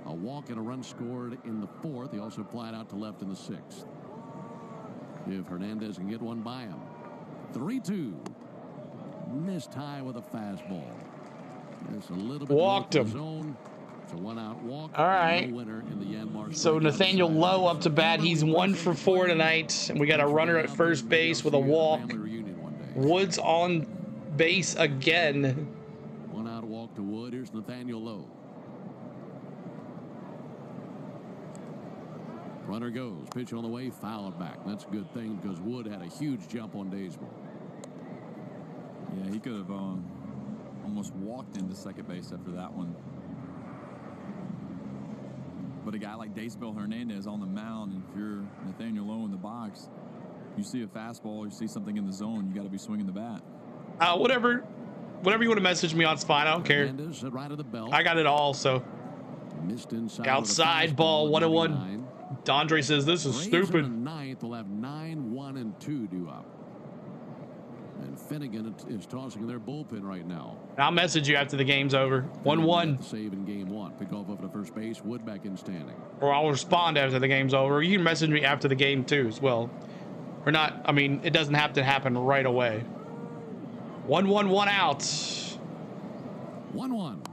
a walk and a run scored in the fourth. He also flied out to left in the sixth. If Hernandez can get one by him. 3-2. Missed high with a fastball. It's a little bit walked him. Zone. It's a 1-out walk. All right. No winner in the Yanmar. So Nathaniel Lowe up to bat. He's 1 for 4 tonight, and we got a runner at first base with a walk. Woods on base again. 1-out walk to Wood. Here's Nathaniel Lowe. Runner goes. Pitch on the way. Foul it back. That's a good thing because Wood had a huge jump on Daysboro. Yeah, he could have almost walked into second base after that one. But a guy like Daysboro Hernandez on the mound, and if you're Nathaniel Lowe in the box, you see a fastball, you see something in the zone, you got to be swinging the bat. Whatever you want to message me on, it's fine. I don't care. I got it all. So outside ball 101. Dondre says this is stupid. Ninth will have 9-1-2 due up. And Finnegan is tossing their bullpen right now. I'll message you after the game's over. 1-1. Save in game one. Pick off over to first base. Wood back in standing. Or I'll respond after the game's over. You can message me after the game too as well. Or not. I mean, it doesn't have to happen right away. 1-1, 1 out. 1-1.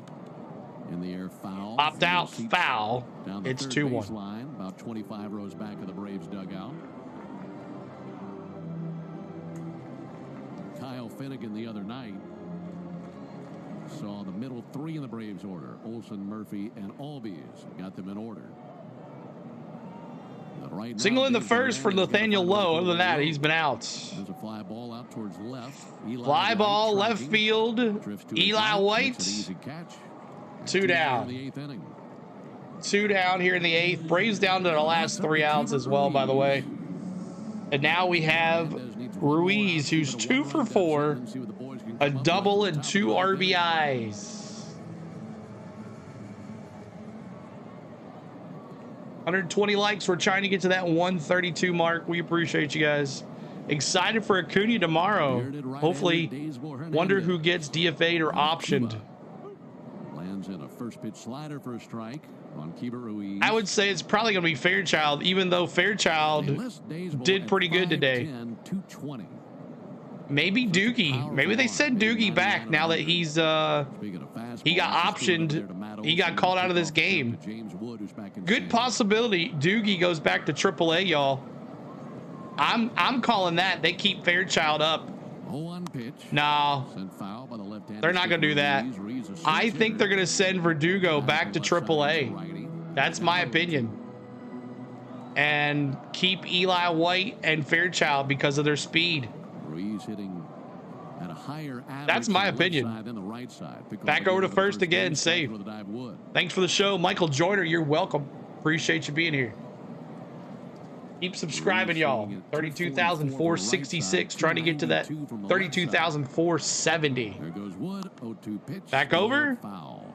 In the air, foul. Popped out, foul. It's 2-1. Line, about 25 rows back of the Braves dugout. Kyle Finnegan the other night saw the middle three in the Braves order. Olson, Murphy, and Albies. Got them in order. Right Single now, in the first for Nathaniel Lowe. Other than that, he's been out. There's a fly ball out towards left. Fly ball, left field. Eli White. Easy catch. 2 down. The eighth inning. 2 down here in the 8th. Braves down to the last 3 outs as well, by the way. And now we have Ruiz, who's 2 for 4, a double and 2 RBIs. 120 likes. We're trying to get to that 132 mark. We appreciate you guys. Excited for Acuna tomorrow. Hopefully, wonder who gets DFA'd or optioned. Lands in a first pitch slider for a strike on Keeper Ruiz. I would say it's probably going to be Fairchild, even though Fairchild did pretty good today. 220. Maybe Doogie. Maybe they send Doogie back now that he's he got optioned. He got called out of this game. Good possibility Doogie goes back to AAA, y'all. I'm calling that. They keep Fairchild up. No, they're not going to do that. I think they're going to send Verdugo back to AAA. That's my opinion. And keep Eli White and Fairchild because of their speed. Hitting at a higher That's my opinion. than the right side. Back over to first again, safe. Thanks for the show, Michael Joyner. You're welcome. Appreciate you being here. Keep subscribing, y'all. 32,466. Trying to get to that 32,470. There goes Wood. 0-2 pitch. Back over. Foul.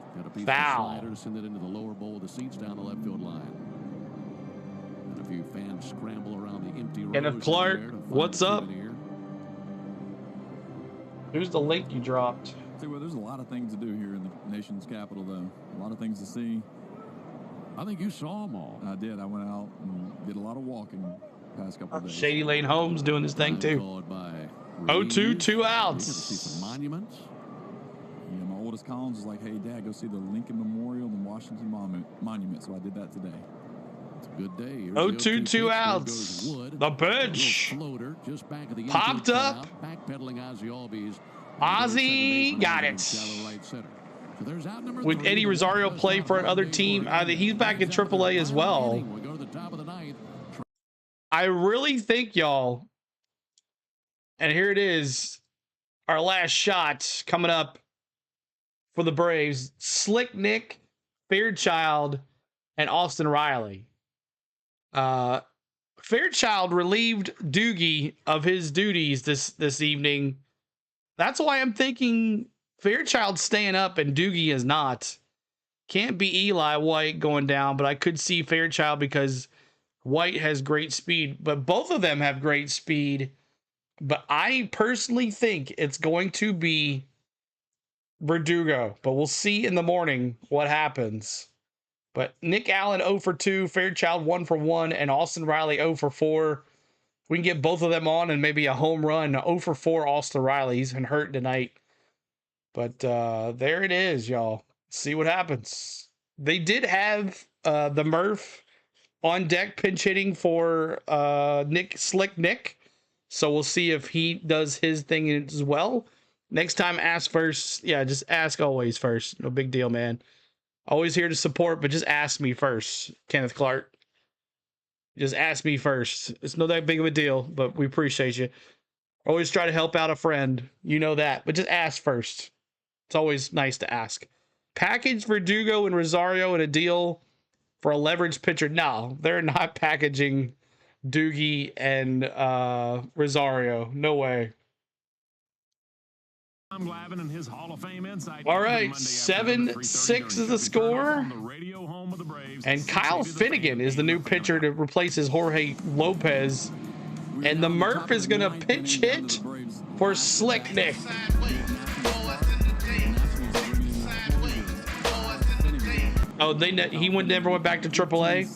Foul. Send it into the lower bowl of the seats down the left field line. And a few fans scramble around the empty rows. Kenneth Clark, what's up? Who's the link you dropped? See, well, there's a lot of things to do here in the nation's capital, though. A lot of things to see. I think you saw them all. I did. I went out and did a lot of walking the past couple of days. Shady Lane Holmes doing his thing, too. 0-2, 2 outs. See some monuments. Yeah, my oldest Collins was like, hey, Dad, go see the Lincoln Memorial and Washington Monument. So I did that today. It's a good day. 0-2, 2 outs. The pitch. Popped up. Backpedaling Ozzie Albies. Ozzie got it. Would Eddie Rosario play for another team? He's back in AAA as well. I really think, y'all, and here it is, our last shot coming up for the Braves. Slick Nick, Fairchild, and Austin Riley. Fairchild relieved Doogie of his duties this evening. That's why I'm thinking Fairchild's staying up and Doogie is not. Can't be Eli White going down, but I could see Fairchild because White has great speed, but both of them have great speed. But I personally think it's going to be Verdugo, but we'll see in the morning what happens. But Nick Allen 0 for 2, Fairchild 1 for 1, and Austin Riley 0 for 4. We can get both of them on and maybe a home run. 0 for 4, Austin Riley. He's been hurt tonight. But there it is, y'all. See what happens. They did have the Murph on deck pinch hitting for Slick Nick. So we'll see if he does his thing as well. Next time, ask first. Yeah, just ask always first. No big deal, man. Always here to support, but just ask me first, Kenneth Clark. Just ask me first. It's not that big of a deal, but we appreciate you. Always try to help out a friend. You know that. But just ask first. It's always nice to ask. Package Verdugo and Rosario in a deal for a leveraged pitcher. No, they're not packaging Doogie and Rosario. No way. And his Hall of Fame insight. All right, 7-6 is the score. And Kyle Finnegan is the new pitcher to replace his Jorge Lopez. And the Murph is going to pinch hit for Slick Nick. Oh, he never went back to AAA.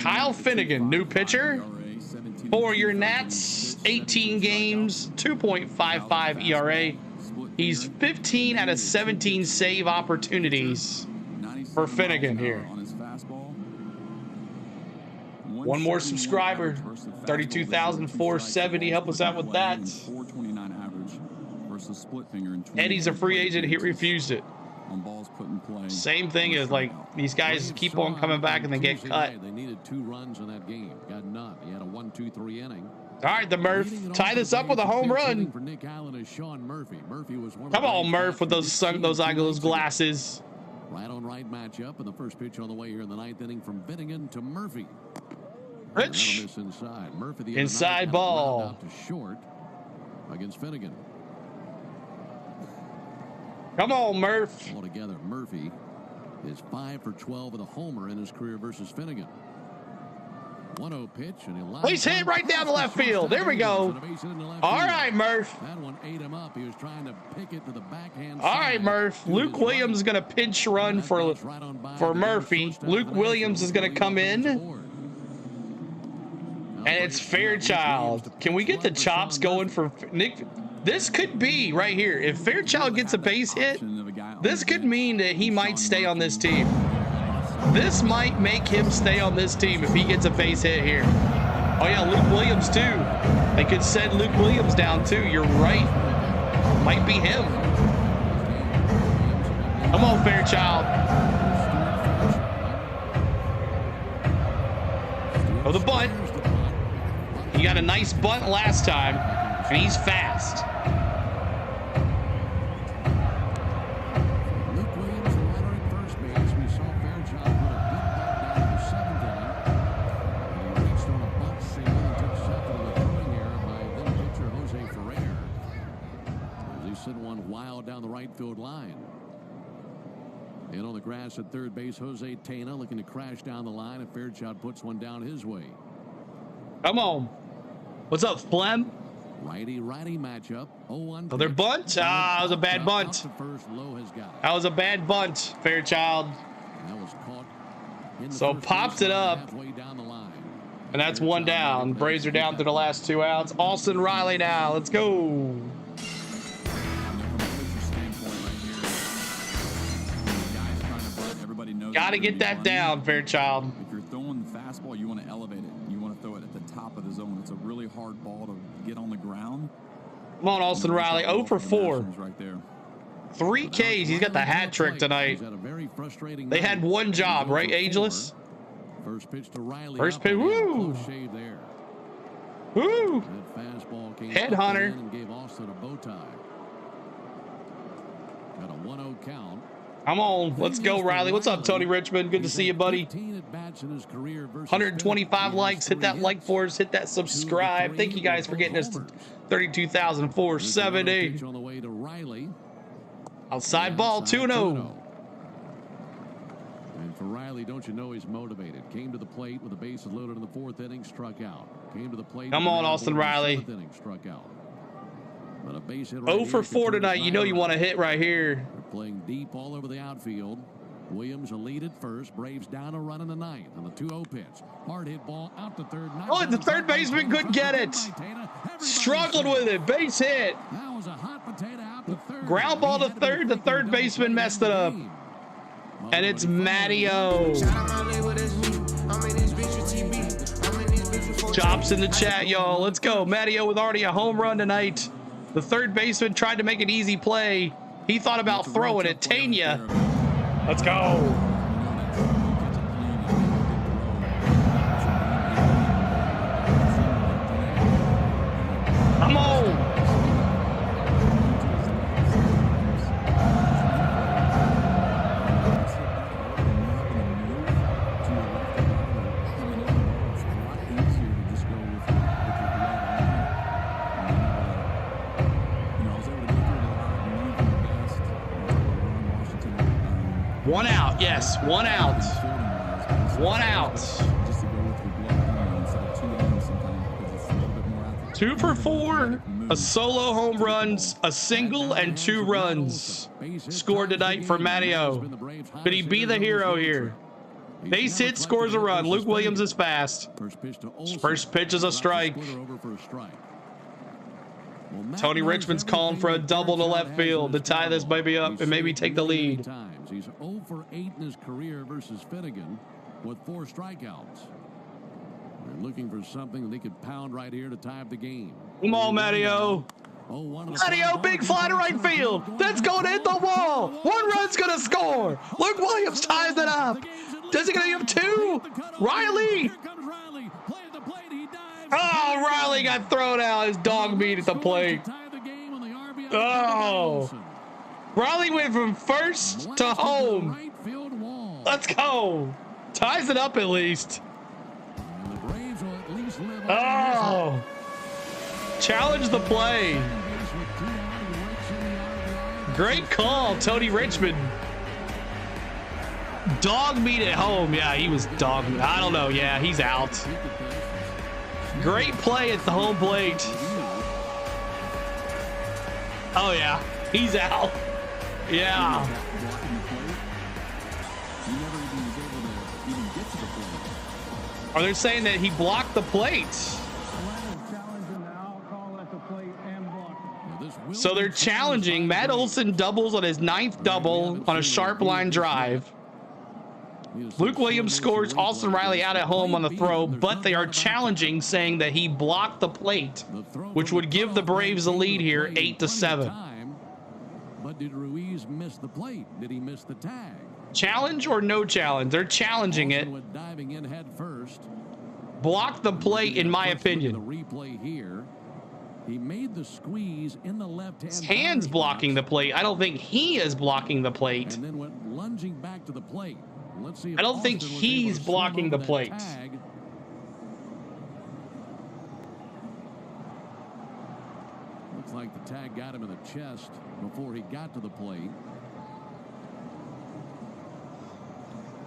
Kyle Finnegan, new pitcher for your Nats. 18 games, 2.55 ERA. He's 15 out of 17 save opportunities for Finnegan here. One more subscriber, 32,470. Help us out with that. Eddie's a free agent. He refused it. Same thing as like these guys keep on coming back and they get cut. They needed 2 runs in that game. Got none. He had a 1-2-3 inning. All right, the Murph. Tie this up with a home run. For Nick Allen is Sean Murphy. Murphy was one Come on, Murph, with those glasses. Right on right matchup, and the first pitch on the way here in the 9th inning from Finnegan to Murphy. Rich. Inside. Murphy the inside ball. Out to short against Finnegan. Come on, Murph. Altogether, Murphy is 5 for 12 with a homer in his career versus Finnegan. 1-0 pitch, and he's hit right down the left field. There we go. All right, Murph. That one ate him up. He was trying to pick it to the backhand. All right, Murph. Luke Williams is going to pinch run for Murphy. Luke Williams is going to come in. And it's Fairchild. Can we get the chops going for Nick? This could be right here. If Fairchild gets a base hit, this could mean that he might stay on this team. This might make him stay on this team if he gets a base hit here. Oh, yeah, Luke Williams, too. They could send Luke Williams down, too. You're right. Might be him. Come on, Fairchild. Oh, the bunt. He got a nice bunt last time, and he's fast. Down the right field line. And on the grass at third base, Jose Tena looking to crash down the line, and Fairchild puts one down his way. Come on. What's up, Flem? Righty-righty matchup. 0-1. Oh, their bunt? Ah, that was a bad bunt. That was a bad bunt, Fairchild. That was caught. So popped it up. And that's one down. Braves are down to the last 2 outs. Austin Riley now. Let's go. Got to get that down, Fairchild. If you're throwing the fastball, you want to elevate it. You want to throw it at the top of the zone. It's a really hard ball to get on the ground. Come on, Austin Riley. 0 for 4. Right there. 3 Ks. He's got the hat trick tonight. They had one job, right, Ageless? First pitch to Riley. First pitch. Woo! Woo! That fastball came Headhunter. and gave Austin a bow tie. Got a 1-0 count. Come on, let's go, Riley. What's up, Tony Richmond? Good to see you, buddy. 125 likes. Hit that like for us. Hit that subscribe. Thank you guys for getting us to 32,470. On the way to Riley. Outside ball, 2-0. And for Riley, don't you know he's motivated? Came to the plate with the bases loaded in the 4th inning, struck out. Came to the plate. Come on, Austin Riley. 7th inning, struck out. But a base hit 0 for 4 tonight. You know you want to hit right here. They're playing deep all over the outfield. Williams a lead at first. Braves down a run in the 9th on the 2-0 pitch. Hard hit ball out to third. Oh, the third baseman couldn't get it. Struggled with it. Base hit. That was a hot potato out to third. Ground ball to third. The third baseman messed it up. And it's Matteo. Chops in the chat, y'all. Let's go. Matteo with already a home run tonight. The third baseman tried to make an easy play. He thought about throwing it. Tanya. Let's go. Come on. One out, yes, 1 out. 1 out. 2 for 4. A solo home runs, a single, and 2 runs scored tonight for Matteo. Could he be the hero here? Base hit, scores a run. Luke Williams is fast. First pitch is a strike. Tony Richmond's calling for a double to left field to tie this baby up and maybe take the lead. He's 0 for 8 in his career versus Finnegan with 4 strikeouts. They're looking for something that they could pound right here to tie up the game. Come on, Matteo. Matteo, big fly to right field. That's going to hit the wall. 1 run's going to score. Luke Williams ties it up. Does he going to give 2? Riley. Oh, Riley got thrown out. His dog meat at the plate. Oh. Riley went from first to home. Let's go. Ties it up at least. Oh. Challenge the play. Great call, Tony Richmond. Dog meat at home. Yeah, he was dog meat. I don't know. Yeah, he's out. Great play at the home plate. Oh, yeah. He's out. Yeah. Are they saying that he blocked the plate? So they're challenging. Matt Olson doubles on his 9th double on a sharp line drive. Luke Williams scores Austin Riley out at home on the throw, but they are challenging, saying that he blocked the plate, which would give the Braves the lead here 8-7. But did Ruiz miss the plate? Did he miss the tag? Challenge or no challenge? They're challenging it. Diving in head first. Block the plate, in my opinion. The replay here. He made the squeeze in the left hand. His hand's blocking the plate. I don't think he is blocking the plate. And then went lunging back to the plate. Let's see if I don't think he's blocking the plate. Looks like the tag got him in the chest before he got to the plate.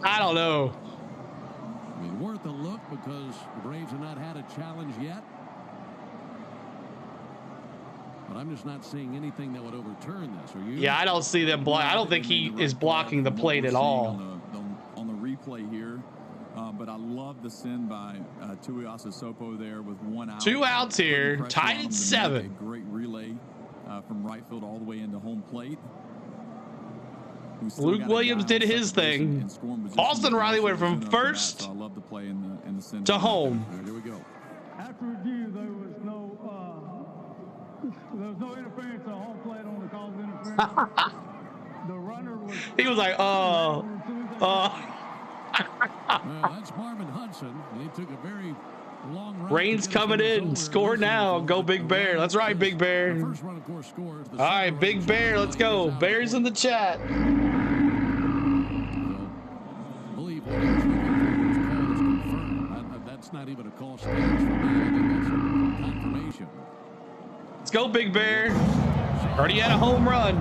I don't know. I mean, worth a look because the Braves have not had a challenge yet. But I'm just not seeing anything that would overturn this. Are you? Yeah, I don't see them block. I don't think he is blocking the plate at all. On the replay here, but I love the send by Tuiasa Sopo there with 1 out. 2 outs here, tied at 7. A great relay from right field all the way into home plate. Luke Williams did his thing. Austin Riley went from first to home. Here we go. After review, there was no interference on home plate on the call of interference. The runner was. He was like, Well, that's Marvin Hudson. And he took a very Rain's coming in. Score now. Go Big Bear. That's right, Big Bear. All right, Big Bear. Let's go. Bears in the chat. That's not even a call for me. I think that's a confirmation. Let's go, Big Bear. Already had a home run.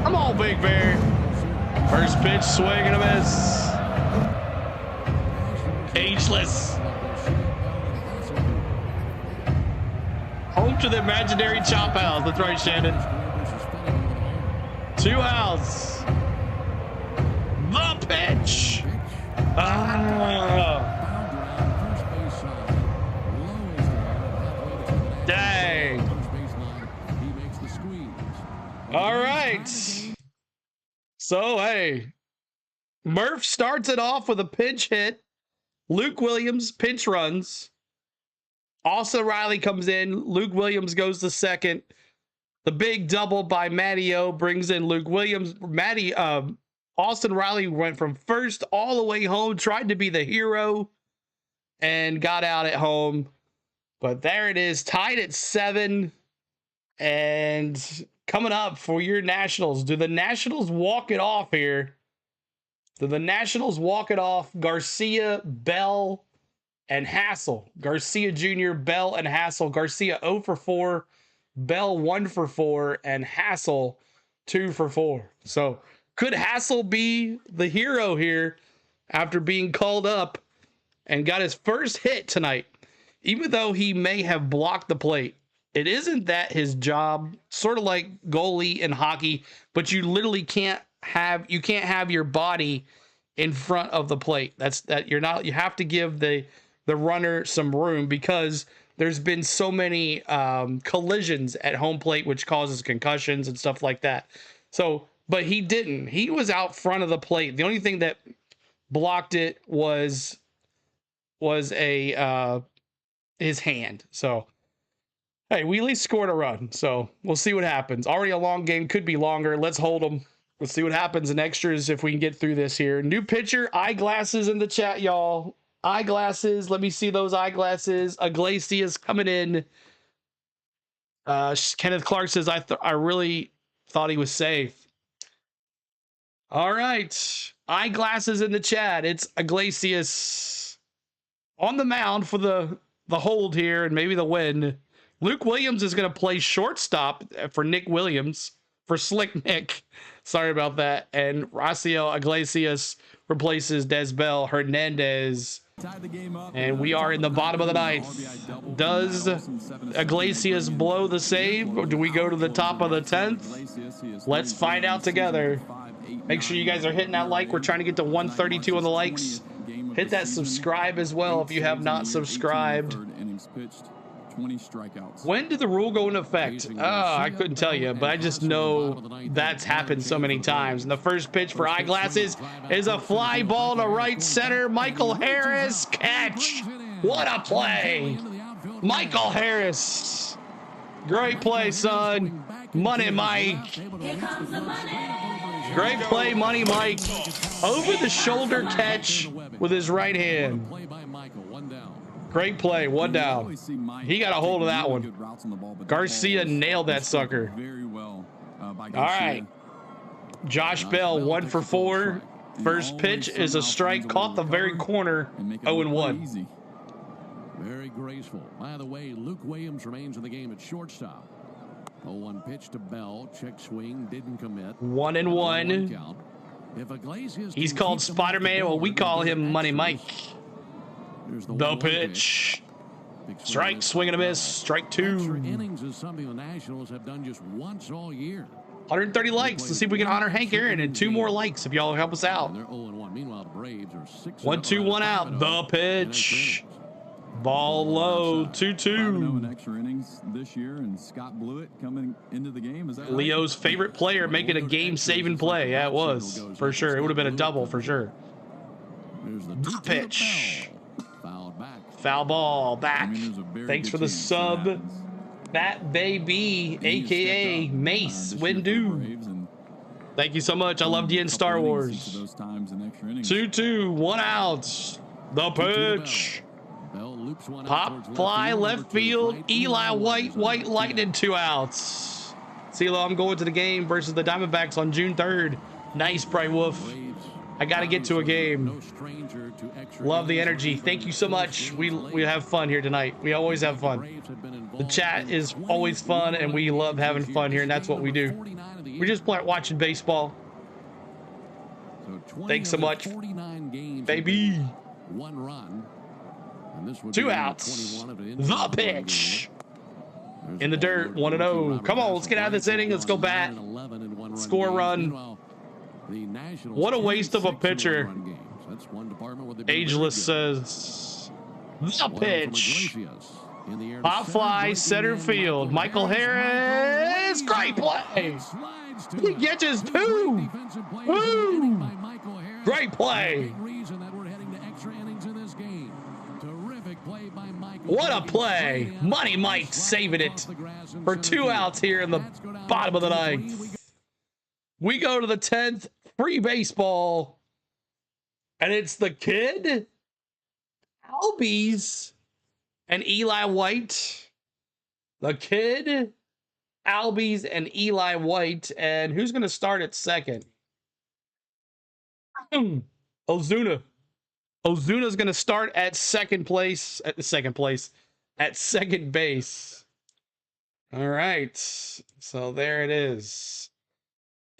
Come on, Big Bear. First pitch, swing and a miss. Ageless. Home to the imaginary chop house. That's right, Shannon. 2 outs. The pitch. Dang. All right. So, hey, Murph starts it off with a pinch hit. Luke Williams pinch runs. Austin Riley comes in. Luke Williams goes to second. The big double by Matty O brings in Luke Williams. Austin Riley went from first all the way home, tried to be the hero, and got out at home. But there it is, tied at 7. And coming up for your Nationals, do the Nationals walk it off here? Do the Nationals walk it off? Garcia, Bell, and Hassel. Garcia Jr., Bell, and Hassel. Garcia 0 for 4, Bell 1 for 4, and Hassel 2 for 4. So could Hassel be the hero here after being called up and got his first hit tonight? Even though he may have blocked the plate, it isn't that his job, sort of like goalie in hockey, but you literally can't have your body in front of the plate. You have to give the runner some room because there's been so many collisions at home plate, which causes concussions and stuff like that. So, but he didn't. He was out front of the plate. The only thing that blocked it was his hand. So, hey, we at least scored a run. So we'll see what happens. Already a long game, could be longer. Let's hold them. Let's see what happens in extras if we can get through this here. New pitcher, eyeglasses in the chat, y'all. Eyeglasses. Let me see those eyeglasses. Iglesias coming in. Kenneth Clark says, I really thought he was safe. All right. Eyeglasses in the chat. It's Iglesias on the mound for the hold here and maybe the win. Luke Williams is going to play shortstop for Nick Williams, for Slick Nick. Sorry about that. And Raciel Iglesias replaces Desbel Hernandez. And we are in the bottom of the ninth. Does Iglesias blow the save, or do we go to the top of the 10th? Let's find out together. Make sure you guys are hitting that like. We're trying to get to 132 on the likes. Hit that subscribe as well if you have not subscribed. 20 strikeouts. When did the rule go into effect? I couldn't tell you, but I just know that's happened so many times. And the first pitch for Eyeglasses is a fly ball to right center. Michael Harris, catch. What a play. Michael Harris. Great play, son. Money Mike. Great play, Money Mike. Over the shoulder catch with his right hand. Great play, 1 down. He got a hold of that one. Garcia nailed that sucker. All right. Josh Bell, 1 for 4. First pitch is a strike, caught the very corner, 0-1. Very graceful. By the way, Luke Williams remains in the game at shortstop. 0-1 pitch to Bell. Check swing, didn't commit. 1-1. He's called Spider-Man. Well, we call him Money Mike. The pitch. Strike, swing and a miss. Strike 2. Innings is something the Nationals have done just once all year. 130 likes. Let's see if we can honor Hank Aaron and 2 more likes if y'all help us out. 1-2, 1 out. The pitch. Ball low. 2-2. Extra innings this year, and Scott Blewett coming into the game. Is that Leo's favorite player making a game-saving play? Yeah, it was for sure. It would have been a double for sure. The pitch. Foul ball back. Thanks for the sub. Fat Baby, aka Mace Windu. Thank you so much. I loved you in Star Wars. 2-2, 1 out. The pitch. Pop fly left field. Eli White, White Lightning, 2 outs. CeeLo, I'm going to the game versus the Diamondbacks on June 3rd. Nice, Bright Wolf. I got to get to a game. Love the energy. Thank you so much. We have fun here tonight. We always have fun. The chat is always fun, and we love having fun here, and that's what we do. We just play watching baseball. Thanks so much, baby. 1 run. 2 outs. The pitch. In the dirt, 1-0. Come on, let's get out of this inning. Let's go bat. Score a run. What a waste of a pitcher. Ageless says. The pitch. Pop fly, center field. Michael Harris. Great play. He catches 2. Woo. Great play. What a play. Money Mike saving it for 2 outs here in the bottom of the 9th. We go to the 10th, free baseball. And it's the kid, Albies, and Eli White. The kid, Albies, and Eli White. And who's going to start at second? Ozuna. Ozuna's going to start at second base. All right. So there it is.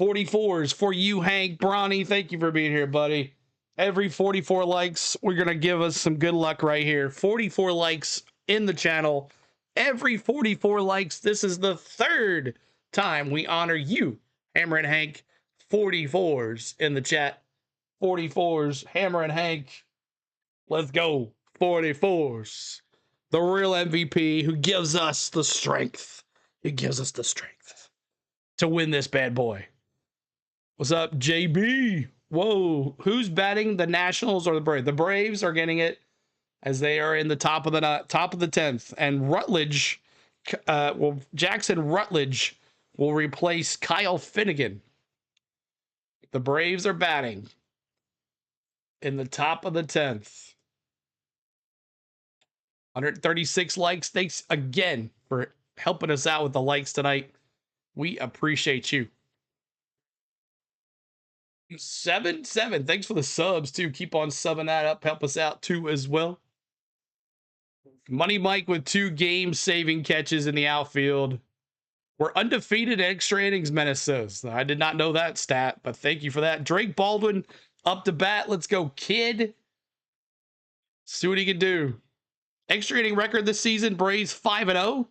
44s for you, Hank Bronny. Thank you for being here, buddy. Every 44 likes, we're going to give us some good luck right here. 44 likes in the channel. Every 44 likes. This is the 3rd time we honor you, Hammer and Hank. 44s in the chat. 44s, Hammer and Hank. Let's go. 44s. The real MVP who gives us the strength. He gives us the strength to win this bad boy. What's up, JB? Whoa. Who's batting, the Nationals or the Braves? The Braves are getting it as they are in the top of the 10th. And Rutledge, Jackson Rutledge will replace Kyle Finnegan. The Braves are batting in the top of the 10th. 136 likes. Thanks again for helping us out with the likes tonight. We appreciate you. 7-7. Thanks for the subs too. Keep on subbing that up. Help us out too as well. Money Mike with 2 game-saving catches in the outfield. We're undefeated in extra innings, Menace says. I did not know that stat, but thank you for that. Drake Baldwin up to bat. Let's go, kid. See what he can do. Extra inning record this season, Braves 5-0.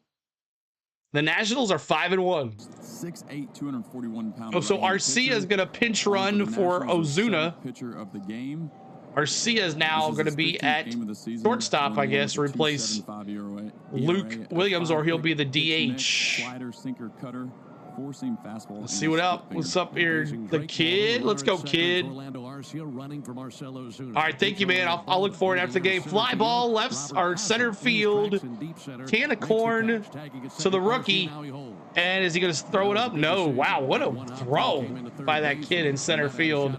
The Nationals are 5-1. 6'8", 241 pounds. Oh, so Arcia is going to pinch run for Ozuna. Pitcher of the game. Arcia is now going to be at shortstop, I guess, replace Luke Williams, or he'll be the DH. Slider, sinker, cutter, four-seam fastball. Let's see what's up here. The kid. Let's go, kid. All right, thank you, man. I'll look forward after the game. Fly ball, left or center field. Can of corn to the rookie. And is he going to throw it up? No. Wow, what a throw by that kid in center field.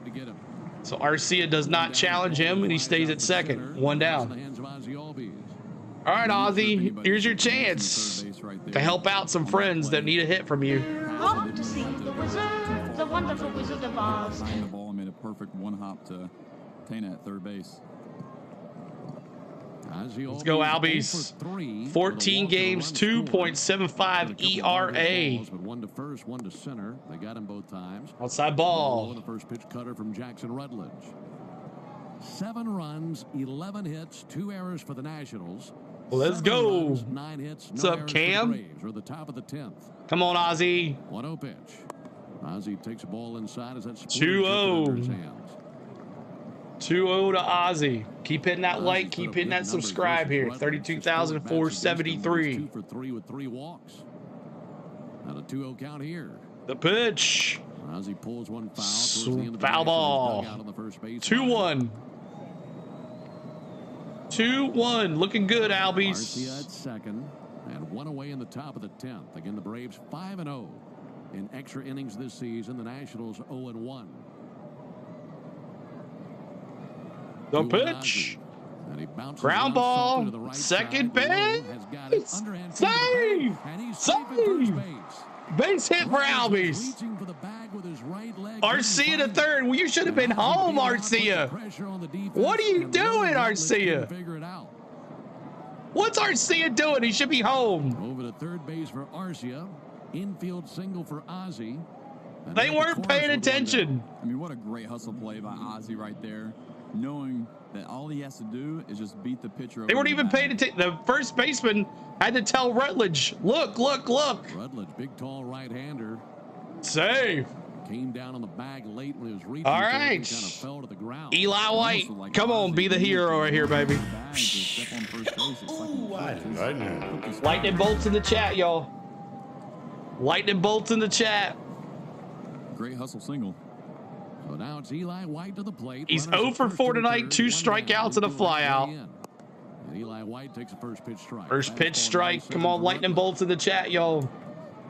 So Arcia does not challenge him, and he stays at second. 1 down. All right, Ozzy, here's your chance to help out some friends that need a hit from you. Hop to see the wizard, the wonderful Wizard of Oz. Behind the ball and made a perfect one hop to Tana at third base. Let's go, Albies. 14 games, 2.75 ERA. One to first, one to center. They got him both times. Outside ball. The first pitch cutter from Jackson Rutledge. 7 runs, 11 hits, 2 errors for the Nationals. Let's go. Runs, 9 hits, What's no up, Cam? We're the top of the 10th. Come on, Ozzy. 1-0 pitch. Ozzy takes a ball inside as that 2-0. 2-0 to Ozzy. Keep hitting that like, keep hitting that subscribe here. 32,473. 2 for 3 with 3 walks. Now a 2-0 count here. The pitch. Ozzy pulls one foul. Foul ball. 2-1. 2-1. Looking good, Albies. Arcia at second. And one away in the top of the 10th. Again, the Braves 5-0 in extra innings this season. The Nationals 0-1. The pitch. Ground ball. Second base. Save. Save. Base hit for Albies. Arcia to third. Well, you should have been home, Arcia. What are you doing, Arcia? What's Arcia doing? He should be home. Over to third base for Arcia. Infield single for Ozzie. They weren't paying attention. I mean, what a great hustle play by Ozzie right there, knowing that all he has to do is just beat the pitcher. They weren't even paying attention. The first baseman had to tell Rutledge, look. Rutledge, big, tall right-hander. Save. Came down on the bag late when he was reaching. All right. Kind of fell to the ground. Eli White, come on, be the hero right here, baby. Lightning bolts in the chat, y'all. Lightning bolts in the chat. Great hustle single. So now it's Eli White to the plate. He's 0 for 4 tonight, 2 strikeouts and a flyout. And Eli White takes a first pitch strike. First pitch strike. Come on, lightning bolts in the chat, y'all.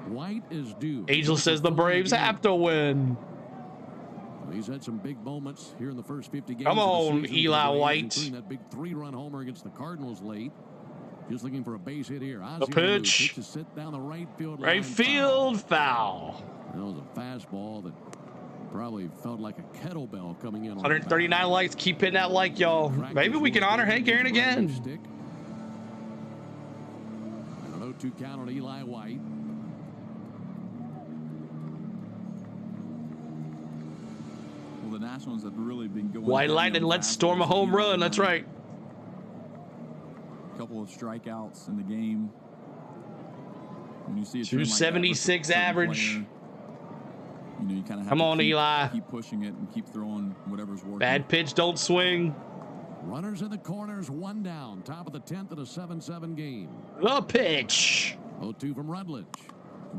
White is due. Angel says the Braves have to win. Well, he's had some big moments here in the first 50 games. Come on, Eli White. Including that big 3-run homer against the Cardinals late. Just looking for a base hit here. The pitch. To sit down the right field. Right field foul. That was a fastball that probably felt like a kettlebell coming in. 139 likes. Keep hitting that like, y'all. Maybe we can honor Hank Aaron again. And an 0-2 count on Eli White. Well, the Nationals have really been going. White Lightning, let's storm a home run. That's right. A couple of strikeouts in the game. When you see a 276 average. Player, you know, you kind of have Come on, Eli. Keep pushing it and keep throwing whatever's working. Bad pitch, don't swing. Runners in the corners, 1 down. Top of the 10th in a 7-7 game. The pitch. 0-2 from Rutledge.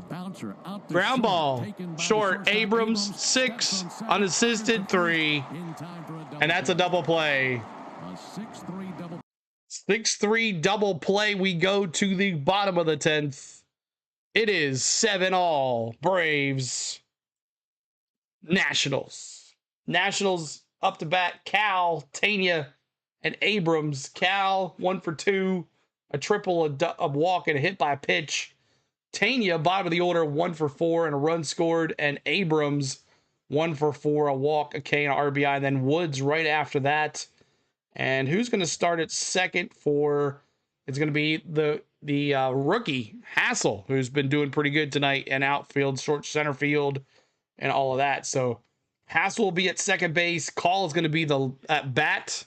Bouncer out the ground ball. Short. Abrams, 6. Unassisted, 3. And that's a double play. A 6-3 double. 6-3 double play. We go to the bottom of the 10th. It is 7-all. Braves. Nationals. Nationals up to bat. Cal, Tania, and Abrams. Cal, 1 for 2. A triple, a walk, and a hit by a pitch. Tania, bottom of the order, 1 for 4 and a run scored. And Abrams, 1 for 4, a walk, a K, and an RBI. And then Woods right after that. And who's going to start at second for? It's going to be the rookie Hassel, who's been doing pretty good tonight, and outfield, short center field, and all of that. So Hassel will be at second base. Call is going to be at bat.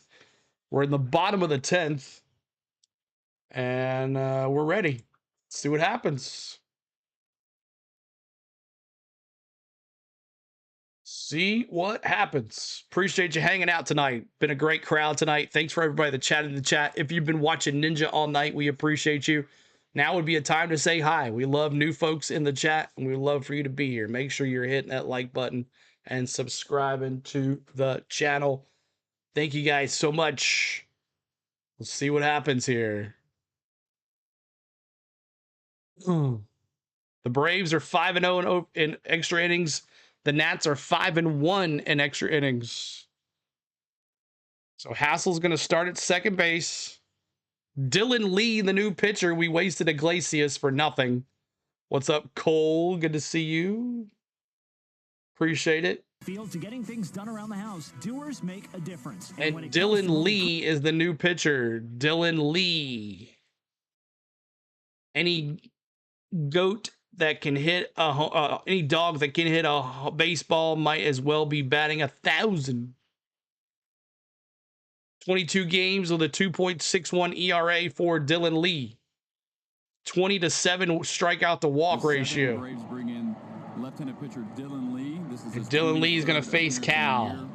We're in the bottom of the 10th, and we're ready. Let's see what happens. See what happens. Appreciate you hanging out tonight. Been a great crowd tonight. Thanks for everybody that chatted in the chat. If you've been watching Ninja all night, we appreciate you. Now would be a time to say hi. We love new folks in the chat, and we love for you to be here. Make sure you're hitting that like button and subscribing to the channel. Thank you guys so much. Let's see what happens here. The Braves are 5-0 in extra innings. The Nats are 5-1 in extra innings. So Hassel's going to start at second base. Dylan Lee, the new pitcher. We wasted Iglesias for nothing. What's up, Cole? Good to see you. Appreciate it. Field to getting things done around the house. Doers make a difference. And Dylan Lee is the new pitcher. Dylan Lee. Any goat that can hit any dog that can hit a baseball might as well be batting 1,000. 22 games with a 2.61 ERA for Dylan Lee. 20-7 strikeout to walk ratio. Braves bring in left-handed pitcher Dylan Lee. Dylan Lee is going to face Cal.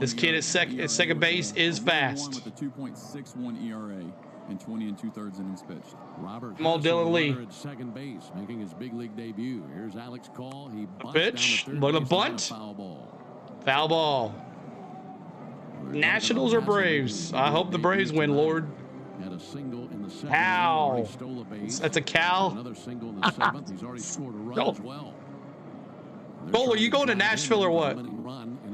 This kid at second base is fast. With a 2.61 ERA. And 20 2/3 innings pitched. Robert Come on, Dylan Lee. At second base, making his big league debut. Here's Alex Call. He pitch, but a bunt. Foul ball. Foul ball. Nationals or Braves? I hope the Braves win, Lord. Had a single in in the second. Cow. Stole a base. That's a cow. Another single in the seventh. He's already scored a run as well. Cole, are you going to Nashville or what?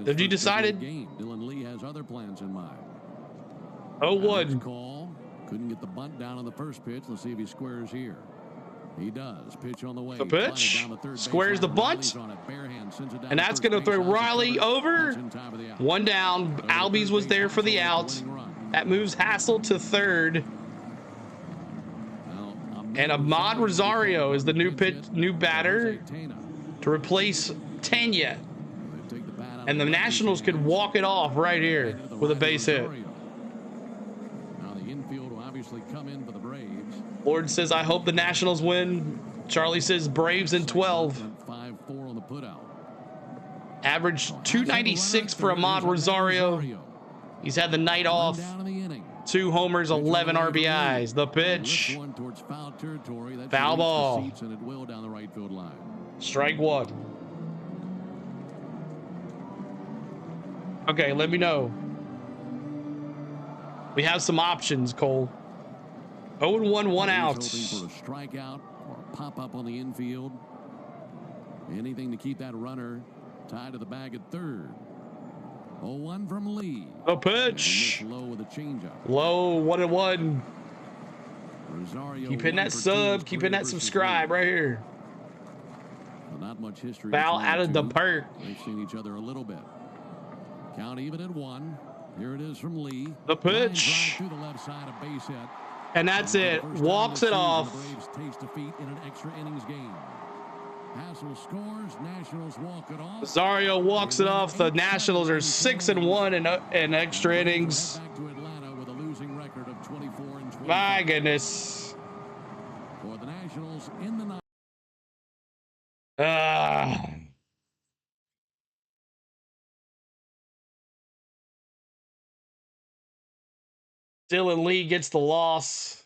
Have you decided? Dylan Lee has other plans in mind. 0-1. Call. Couldn't get the bunt down on the first pitch. Let's see if he squares here. He does. Pitch on the way. The pitch. Squares the bunt. And that's going to throw Riley over. One down. Albies was there for the out. That moves Hassel to third. And Ahmad Rosario is the new batter to replace Tanya. And the Nationals could walk it off right here with a base hit. Now the infield will obviously come in for the Braves. Lord says, I hope the Nationals win. Charlie says Braves in 12. 5-4 on the putout. Average 296 for Ahmad Rosario. He's had the night off. 2 homers, 11 RBIs. The pitch. Foul ball. Strike one. Okay, let me know. We have some options, Cole. 0-1, 1 out. Hoping for a strikeout or a pop-up on the infield. Anything to keep that runner tied to the bag at third. 0-1 from Lee. A pitch. Low with a changeup. Low, 1-1. Rosario keep hitting that sub. Keep hitting that subscribe right here. Well, not much history. Foul out of the park. They've seen each other a little bit. Count even at 1. Here it is from Lee. The pitch. To the left side, a base hit. And that's it. Walks it off. The Braves taste defeat in an extra innings game. Hassel scores. Nationals walk it off. Rosario walks it off. The Nationals are 6-1 in extra innings. Back to Atlanta with a losing record of 24-25. My goodness. For the Nationals in the night. Dylan Lee gets the loss.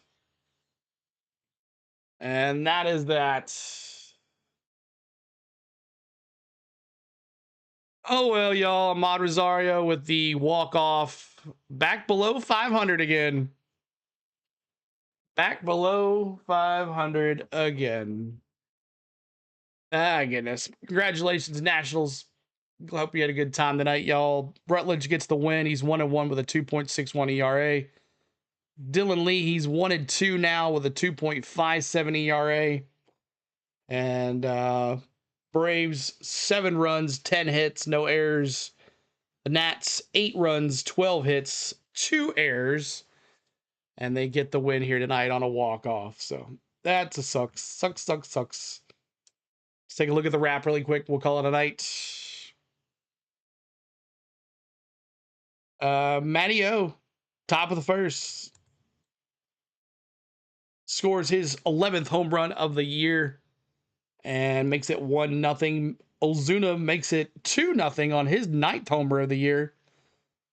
And that is that. Oh, well, y'all. Ahmad Rosario with the walk-off. Back below 500 again. Back below 500 again. Ah, goodness. Congratulations, Nationals. Hope you had a good time tonight, y'all. Rutledge gets the win. He's 1-1 with a 2.61 ERA. Dylan Lee, he's 1-2 now with a 2.57 ERA. And Braves, 7 runs, 10 hits, no errors. The Nats, 8 runs, 12 hits, 2 errors. And they get the win here tonight on a walk-off. So that's a sucks. Sucks. Let's take a look at the wrap really quick. We'll call it a night. Matty O, top of the first. Scores his 11th home run of the year and makes it 1-0. Ozuna makes it 2-0 on his 9th homer of the year.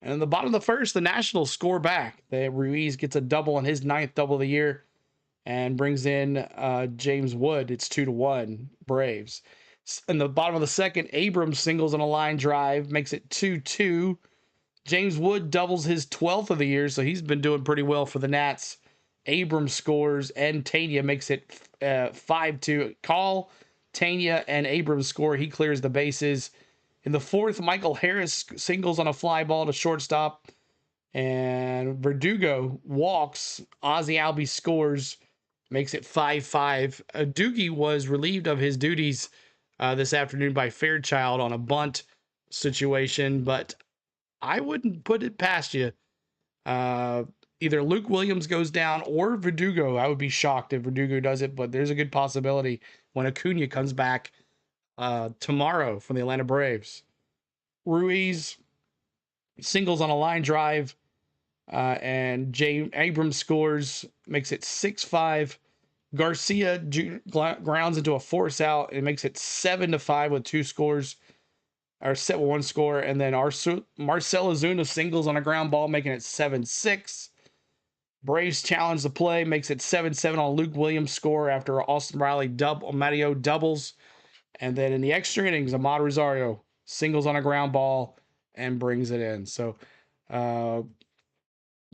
And in the bottom of the first, the Nationals score back. Ruiz gets a double on his 9th double of the year and brings in James Wood. It's 2-1 Braves. In the bottom of the second, Abrams singles on a line drive, makes it 2-2. James Wood doubles his 12th of the year, so he's been doing pretty well for the Nats. Abrams scores, and Tanya makes it 5-2. Call, Tanya, and Abrams score. He clears the bases. In the fourth, Michael Harris singles on a fly ball to shortstop, and Verdugo walks. Ozzie Albies scores, makes it 5-5. Doogie was relieved of his duties this afternoon by Fairchild on a bunt situation, but I wouldn't put it past you. Either Luke Williams goes down or Verdugo. I would be shocked if Verdugo does it, but there's a good possibility when Acuna comes back tomorrow from the Atlanta Braves. Ruiz singles on a line drive, and Abrams scores, makes it 6-5. Garcia grounds into a force out and makes it 7-5 with 2 scores. Or set with 1 score, and then Marcell Ozuna singles on a ground ball, making it 7-6. Braves challenge the play, makes it 7-7 on Luke Williams' score after Austin Riley Matteo doubles. And then in the extra innings, Ahmad Rosario singles on a ground ball and brings it in. So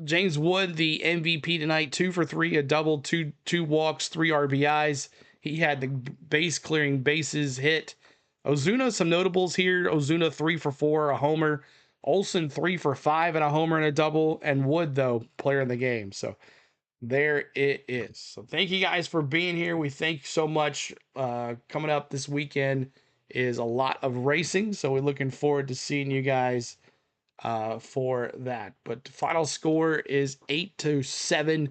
James Wood, the MVP tonight, 2 for 3, a double, two walks, 3 RBIs. He had the base clearing bases hit. Ozuna, some notables here. Ozuna 3 for 4, a homer. Olsen 3 for 5 and a homer and a double. And Wood, though, player in the game. So there it is. So thank you guys for being here. We thank you so much. Coming up this weekend is a lot of racing. So we're looking forward to seeing you guys for that. But the final score is 8-7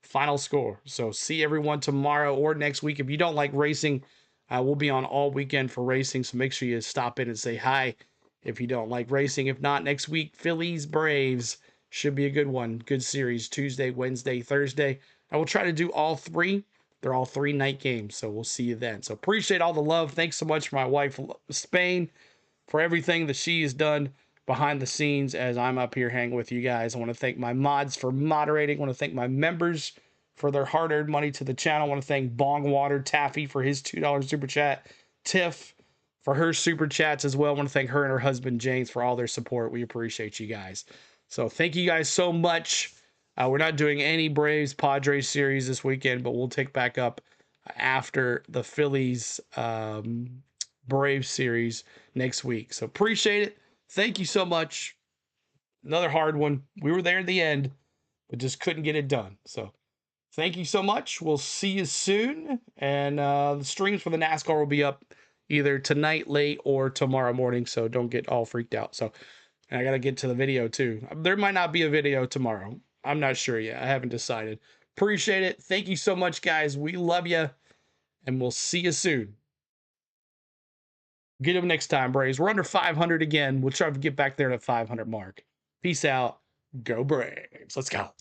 final score. So see everyone tomorrow or next week. If you don't like racing, we'll be on all weekend for racing. So make sure you stop in and say hi if you don't like racing. If not, next week, Phillies, Braves should be a good one. Good series. Tuesday, Wednesday, Thursday. I will try to do all 3. They're all 3 night games. So we'll see you then. So appreciate all the love. Thanks so much for my wife, Spain, for everything that she has done behind the scenes as I'm up here hanging with you guys. I want to thank my mods for moderating. I want to thank my members for their hard-earned money to the channel. I want to thank Bongwater Taffy for his $2 super chat. Tiff for her super chats as well. I want to thank her and her husband James for all their support. We appreciate you guys. So thank you guys so much. We're not doing any Braves Padres series this weekend, but we'll take back up after the Phillies Braves series next week. So appreciate it. Thank you so much. Another hard one. We were there at the end, but just couldn't get it done. So thank you so much. We'll see you soon. And the streams for the NASCAR will be up either tonight late or tomorrow morning. So don't get all freaked out. So and I got to get to the video too. There might not be a video tomorrow. I'm not sure yet. I haven't decided. Appreciate it. Thank you so much, guys. We love you. And we'll see you soon. Get them next time, Braves. We're under 500 again. We'll try to get back there to the 500 mark. Peace out. Go Braves. Let's go.